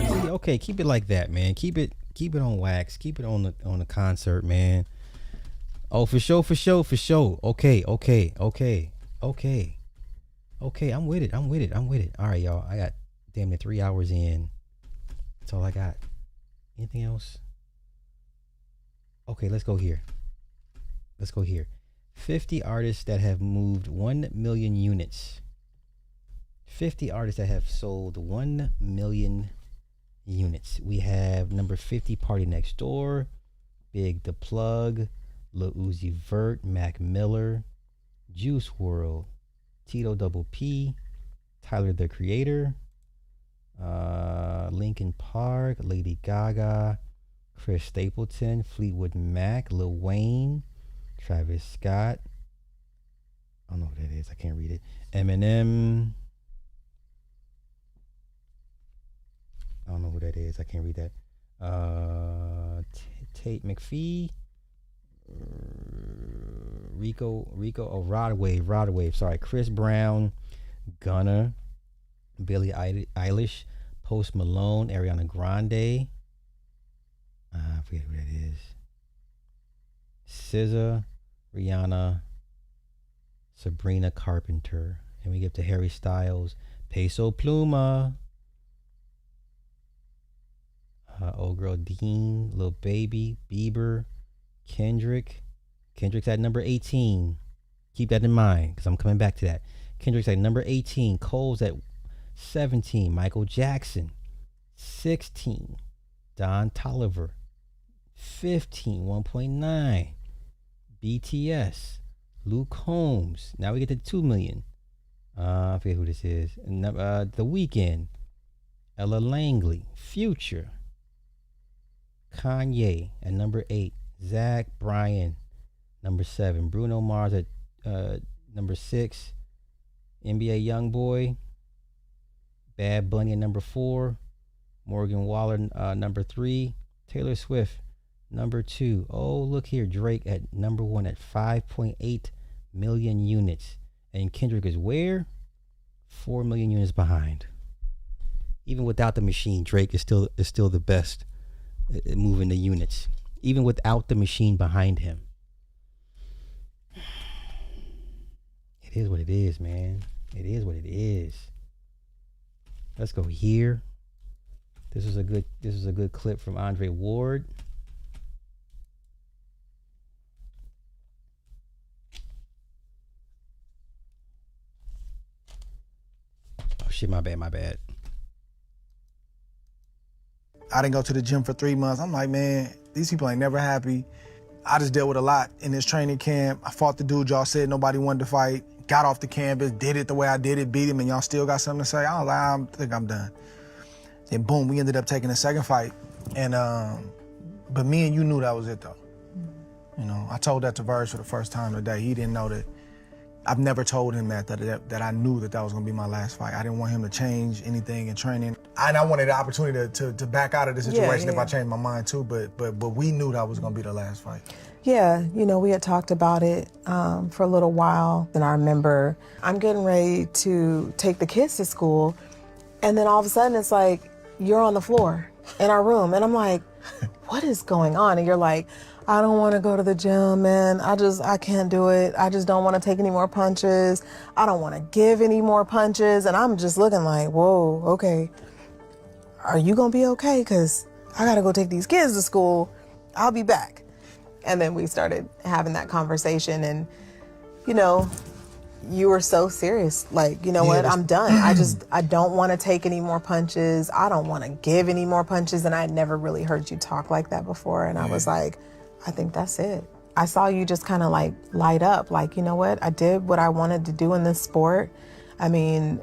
See, okay, keep it like that, man. Keep it on wax. Keep it on the concert, man. Oh, for sure. Okay. I'm with it. All right, y'all. I got damn near 3 hours in. That's all I got. Anything else? Okay, let's go here. 50 artists that have moved 1 million units. 50 artists that have sold 1 million units. We have number 50, Party Next Door, Big the Plug, Lil Uzi Vert, Mac Miller, Juice WRLD, Tito Double P, Tyler the Creator, Linkin Park, Lady Gaga, Chris Stapleton, Fleetwood Mac, Lil Wayne, Travis Scott. I don't know what that is. I can't read it. Eminem. I don't know who that is. I can't read that. Tate McPhee. Rico. Oh, Rod Wave. Sorry. Chris Brown. Gunna. Billie Eilish. Post Malone. Ariana Grande. I forget who that is. SZA. Rihanna. Sabrina Carpenter. And we get to Harry Styles. Peso Pluma. Old Girl Dean, Lil Baby, Bieber, Kendrick. Kendrick's at number 18. Keep that in mind because I'm coming back to that. Kendrick's at number 18. Cole's at 17. Michael Jackson, 16. Don Toliver, 15. 1.9. BTS, Luke Combs. Now we get to 2 million. I forget who this is. The Weeknd, Ella Langley, Future. Kanye at number 8. Zach Bryan, number 7. Bruno Mars at number 6. NBA Youngboy. Bad Bunny at number 4. Morgan Wallen, number 3. Taylor Swift, number 2. Oh, look here. Drake at number 1 at 5.8 million units. And Kendrick is where? 4 million units behind. Even without the machine, Drake is still the best at moving the units. Even without the machine behind him. It is what it is, man. It is what it is. Let's go here. This is a good clip from Andre Ward. Oh shit, my bad. I didn't go to the gym for 3 months. I'm like, man, these people ain't never happy. I just dealt with a lot in this training camp. I fought the dude y'all said nobody wanted to fight. Got off the canvas, did it the way I did it, beat him, and y'all still got something to say? I was like, I think I'm done. Then boom, we ended up taking the second fight. And but me and you knew that was it though. You know, I told that to Verge for the first time today. He didn't know that. I've never told him that I knew that was gonna be my last fight. I didn't want him to change anything in training. And I wanted the opportunity to back out of the situation if I changed my mind too, but we knew that was gonna be the last fight. Yeah, you know, we had talked about it for a little while. And I remember I'm getting ready to take the kids to school, and then all of a sudden it's like, you're on the floor in our room. And I'm like, what is going on? And you're like, I don't want to go to the gym, man. I can't do it. I just don't want to take any more punches. I don't want to give any more punches. And I'm just looking like, whoa, okay. Are you going to be okay? Because I got to go take these kids to school. I'll be back. And then we started having that conversation, and, you know, you were so serious. Like, you know what? I'm done. I don't want to take any more punches. I don't want to give any more punches. And I had never really heard you talk like that before. And I was like, I think that's it. I saw you just kind of like light up. Like, you know what? I did what I wanted to do in this sport. I mean,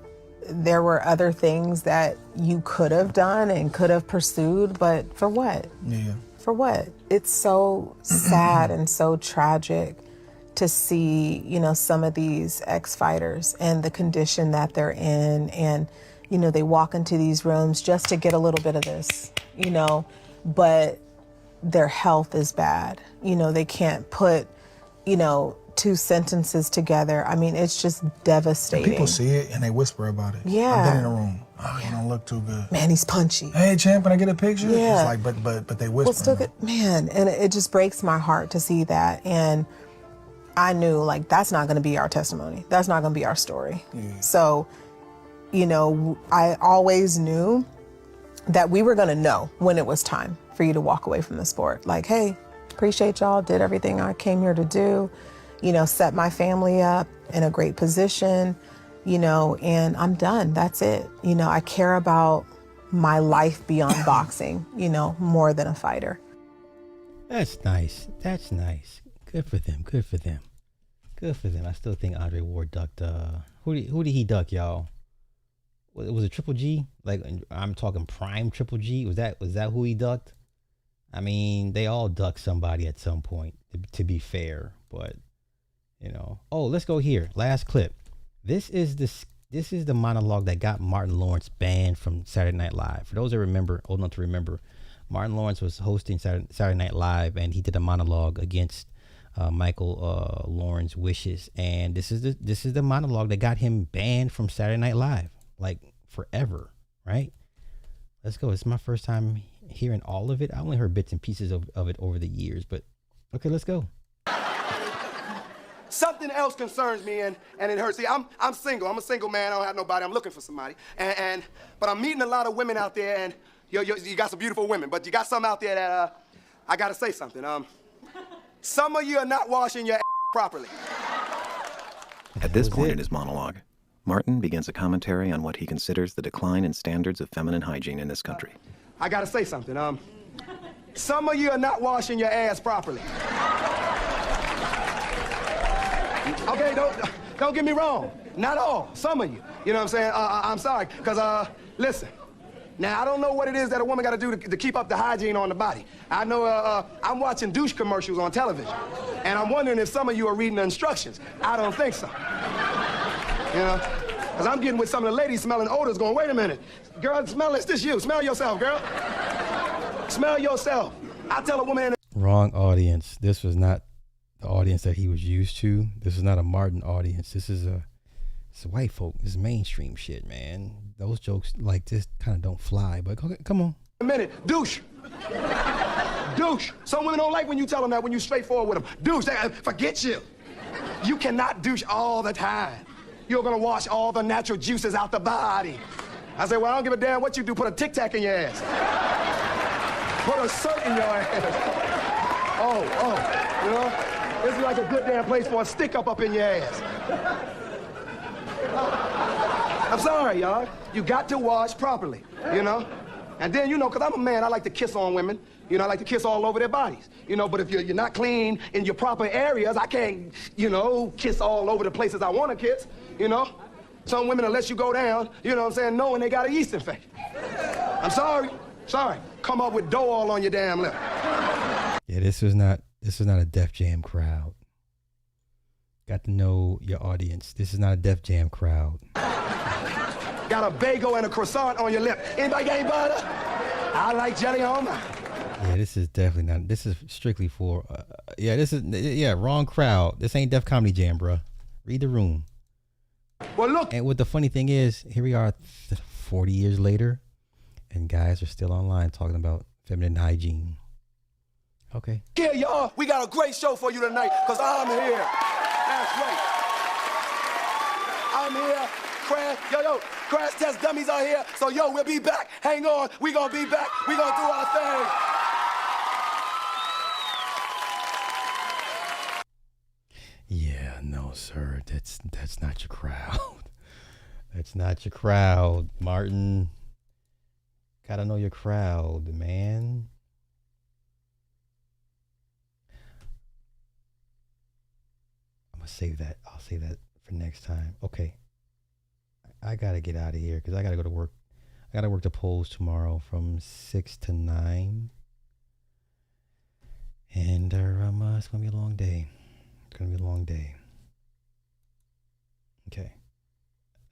there were other things that you could have done and could have pursued, but for what? Yeah. For what? It's so sad and so tragic to see, you know, some of these ex-fighters and the condition that they're in. And, you know, they walk into these rooms just to get a little bit of this, you know, but their health is bad. You know, they can't put, you know, 2 sentences together. I mean, it's just devastating. People see it and they whisper about it. Yeah. I've been in the room. Oh, you don't look too good. Man, he's punchy. Hey, champ, can I get a picture? Yeah. It's like, but they whisper. Well, still good, man, and it just breaks my heart to see that. And I knew, like, that's not going to be our testimony. That's not going to be our story. Yeah. So, you know, I always knew that we were going to know when it was time for you to walk away from the sport. Like, hey, appreciate y'all, did everything I came here to do, you know, set my family up in a great position, you know, and I'm done. That's it. You know, I care about my life beyond boxing, you know, more than a fighter. That's nice. That's nice. Good for them. Good for them. Good for them. I still think Andre Ward ducked. Who did he duck, y'all? Was it Triple G? Like, I'm talking prime Triple G. Was that who he ducked? I mean, they all duck somebody at some point, to be fair. But, you know. Oh, let's go here. Last clip. This is the monologue that got Martin Lawrence banned from Saturday Night Live. For those that remember, old enough to remember, Martin Lawrence was hosting Saturday Night Live, and he did a monologue against Michael Lawrence's wishes. And this is the monologue that got him banned from Saturday Night Live, like forever, right? Let's go. It's my first time hearing all of it. I only heard bits and pieces of it over the years, but okay, let's go. Something else concerns me, and it hurts. See, I'm single. I'm a single man. I don't have nobody. I'm looking for somebody. But I'm meeting a lot of women out there, and you got some beautiful women, but you got some out there that I gotta say something. Some of you are not washing your properly. At this point in his monologue, Martin begins a commentary on what he considers the decline in standards of feminine hygiene in this country. I gotta say something. Some of you are not washing your ass properly. Okay, don't get me wrong. Not all. Some of you. You know what I'm saying? I'm sorry, because, listen. Now, I don't know what it is that a woman got to do to keep up the hygiene on the body. I know I'm watching douche commercials on television, and I'm wondering if some of you are reading the instructions. I don't think so. You know? Because I'm getting with some of the ladies smelling odors going, wait a minute. Girl, smell it's this you. Smell yourself, girl. Smell yourself. I tell a woman... Wrong audience. This was not the audience that he was used to. This is not a Martin audience. This is It's white folk. It's mainstream shit, man. Those jokes like this kind of don't fly. But okay, come on. A minute, douche. Douche. Some women don't like when you tell them that when you straightforward with them. Douche, forget you. You cannot douche all the time. You're gonna wash all the natural juices out the body. I say, well, I don't give a damn what you do. Put a Tic Tac in your ass. Put a cert in your ass. Oh, you know? This is like a good damn place for a stick up in your ass. I'm sorry, y'all. You got to wash properly, you know? And then, you know, because I'm a man, I like to kiss on women. You know, I like to kiss all over their bodies. You know, but if you're not clean in your proper areas, I can't, you know, kiss all over the places I want to kiss, you know? Some women will let you go down, you know what I'm saying, knowing they got a yeast infection. I'm sorry. Come up with dough all on your damn lip. Yeah, this was not a Def Jam crowd. Got to know your audience. This is not a Def Jam crowd. Got a bagel and a croissant on your lip. Anybody got any butter? I like jelly on mine. Yeah, this is definitely not. This is strictly for. Wrong crowd. This ain't Def Comedy Jam, bruh. Read the room. Well, look. And what the funny thing is, here we are, 40 years later, and guys are still online talking about feminine hygiene. Okay. Yeah, y'all, we got a great show for you tonight, because I'm here. That's right. I'm here. Crash test dummies are here. So, we'll be back. Hang on. We gonna be back. We gonna do our thing. Yeah, no, sir. That's not your crowd. That's not your crowd, Martin. Gotta know your crowd, man. I'm gonna save that. I'll save that for next time. Okay. I gotta get out of here because I gotta go to work. I gotta work the polls tomorrow from 6 to 9. And it's gonna be a long day. It's gonna be a long day. Okay.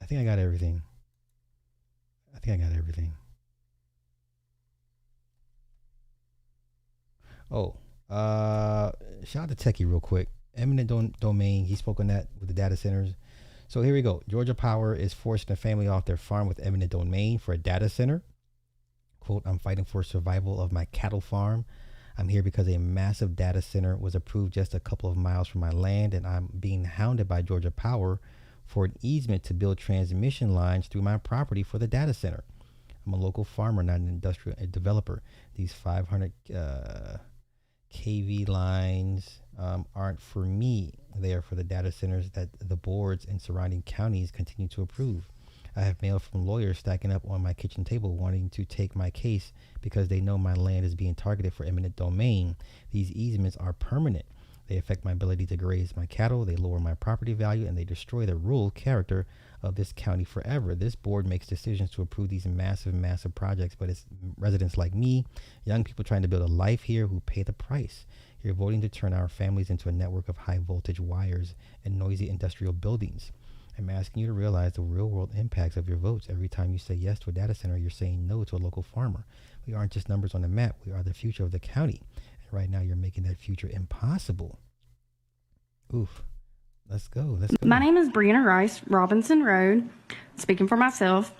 I think I got everything. Oh, shout out to Techie real quick. Eminent domain. He spoke on that with the data centers. So here we go. Georgia Power is forcing a family off their farm with eminent domain for a data center. Quote, I'm fighting for survival of my cattle farm. I'm here because a massive data center was approved just a couple of miles from my land, and I'm being hounded by Georgia Power for an easement to build transmission lines through my property for the data center. I'm a local farmer, not an industrial developer. These 500 kV lines aren't for me. They are for the data centers that the boards in surrounding counties continue to approve. I have mail from lawyers stacking up on my kitchen table wanting to take my case because they know my land is being targeted for eminent domain. These easements are permanent. They affect my ability to graze my cattle, they lower my property value, and they destroy the rural character of this county forever. This board makes decisions to approve these massive projects, but it's residents like me, young people trying to build a life here, who pay the price. You're voting to turn our families into a network of high voltage wires and noisy industrial buildings. I'm asking you to realize the real world impacts of your votes. Every time you say yes to a data center, you're saying no to a local farmer. We aren't just numbers on the map. We are the future of the county. And right now you're making that future impossible. Oof. Let's go. My name is Brianna Rice, Robinson Road. Speaking for myself,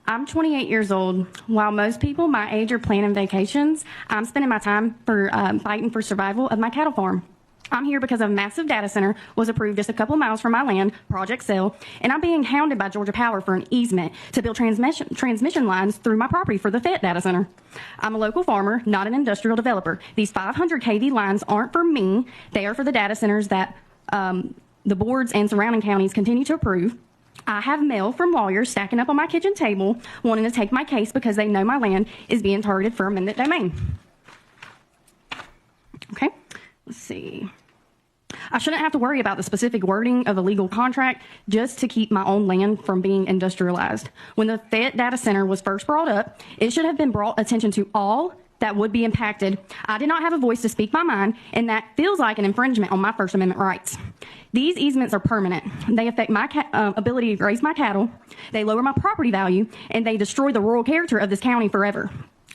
I'm 28 years old. While most people my age are planning vacations, I'm spending my time fighting for survival of my cattle farm. I'm here because a massive data center was approved just a couple miles from my land, Project Cell, and I'm being hounded by Georgia Power for an easement to build transmission lines through my property for the FET data center. I'm a local farmer, not an industrial developer. These 500 kV lines aren't for me. They are for the data centers that the boards and surrounding counties continue to approve. I have mail from lawyers stacking up on my kitchen table wanting to take my case because they know my land is being targeted for eminent domain. Okay, let's see. I shouldn't have to worry about the specific wording of a legal contract just to keep my own land from being industrialized. When the FET data center was first brought up, it should have been brought attention to all that would be impacted. I did not have a voice to speak my mind, and that feels like an infringement on my First Amendment rights. These easements are permanent. They affect my ability to graze my cattle, they lower my property value, and they destroy the rural character of this county forever.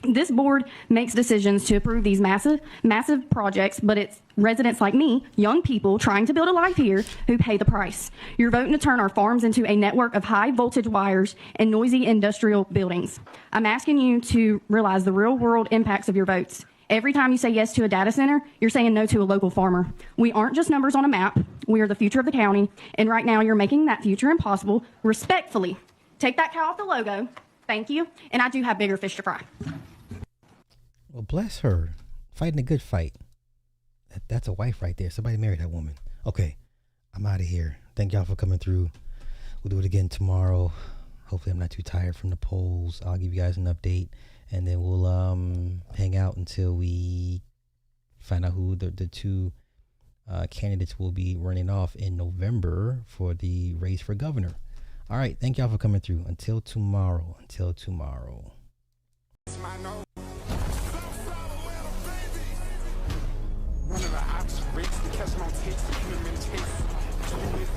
This board makes decisions to approve these massive projects, but it's residents like me, young people trying to build a life here, who pay the price. You're voting to turn our farms into a network of high voltage wires and noisy industrial buildings. I'm asking you to realize the real world impacts of your votes. Every time you say yes to a data center, you're saying no to a local farmer. We aren't just numbers on a map. We are the future of the county, and right now you're making that future impossible. Respectfully, take that cow off the logo. Thank you, and I do have bigger fish to fry. Well, bless her. Fighting a good fight. That's a wife right there. Somebody married that woman. Okay, I'm out of here. Thank y'all for coming through. We'll do it again tomorrow. Hopefully I'm not too tired from the polls. I'll give you guys an update, and then we'll hang out until we find out who the two candidates will be running off in November for the race for governor. All right, thank y'all for coming through. Until tomorrow. One of the ops rates to catch my takes, the human takes.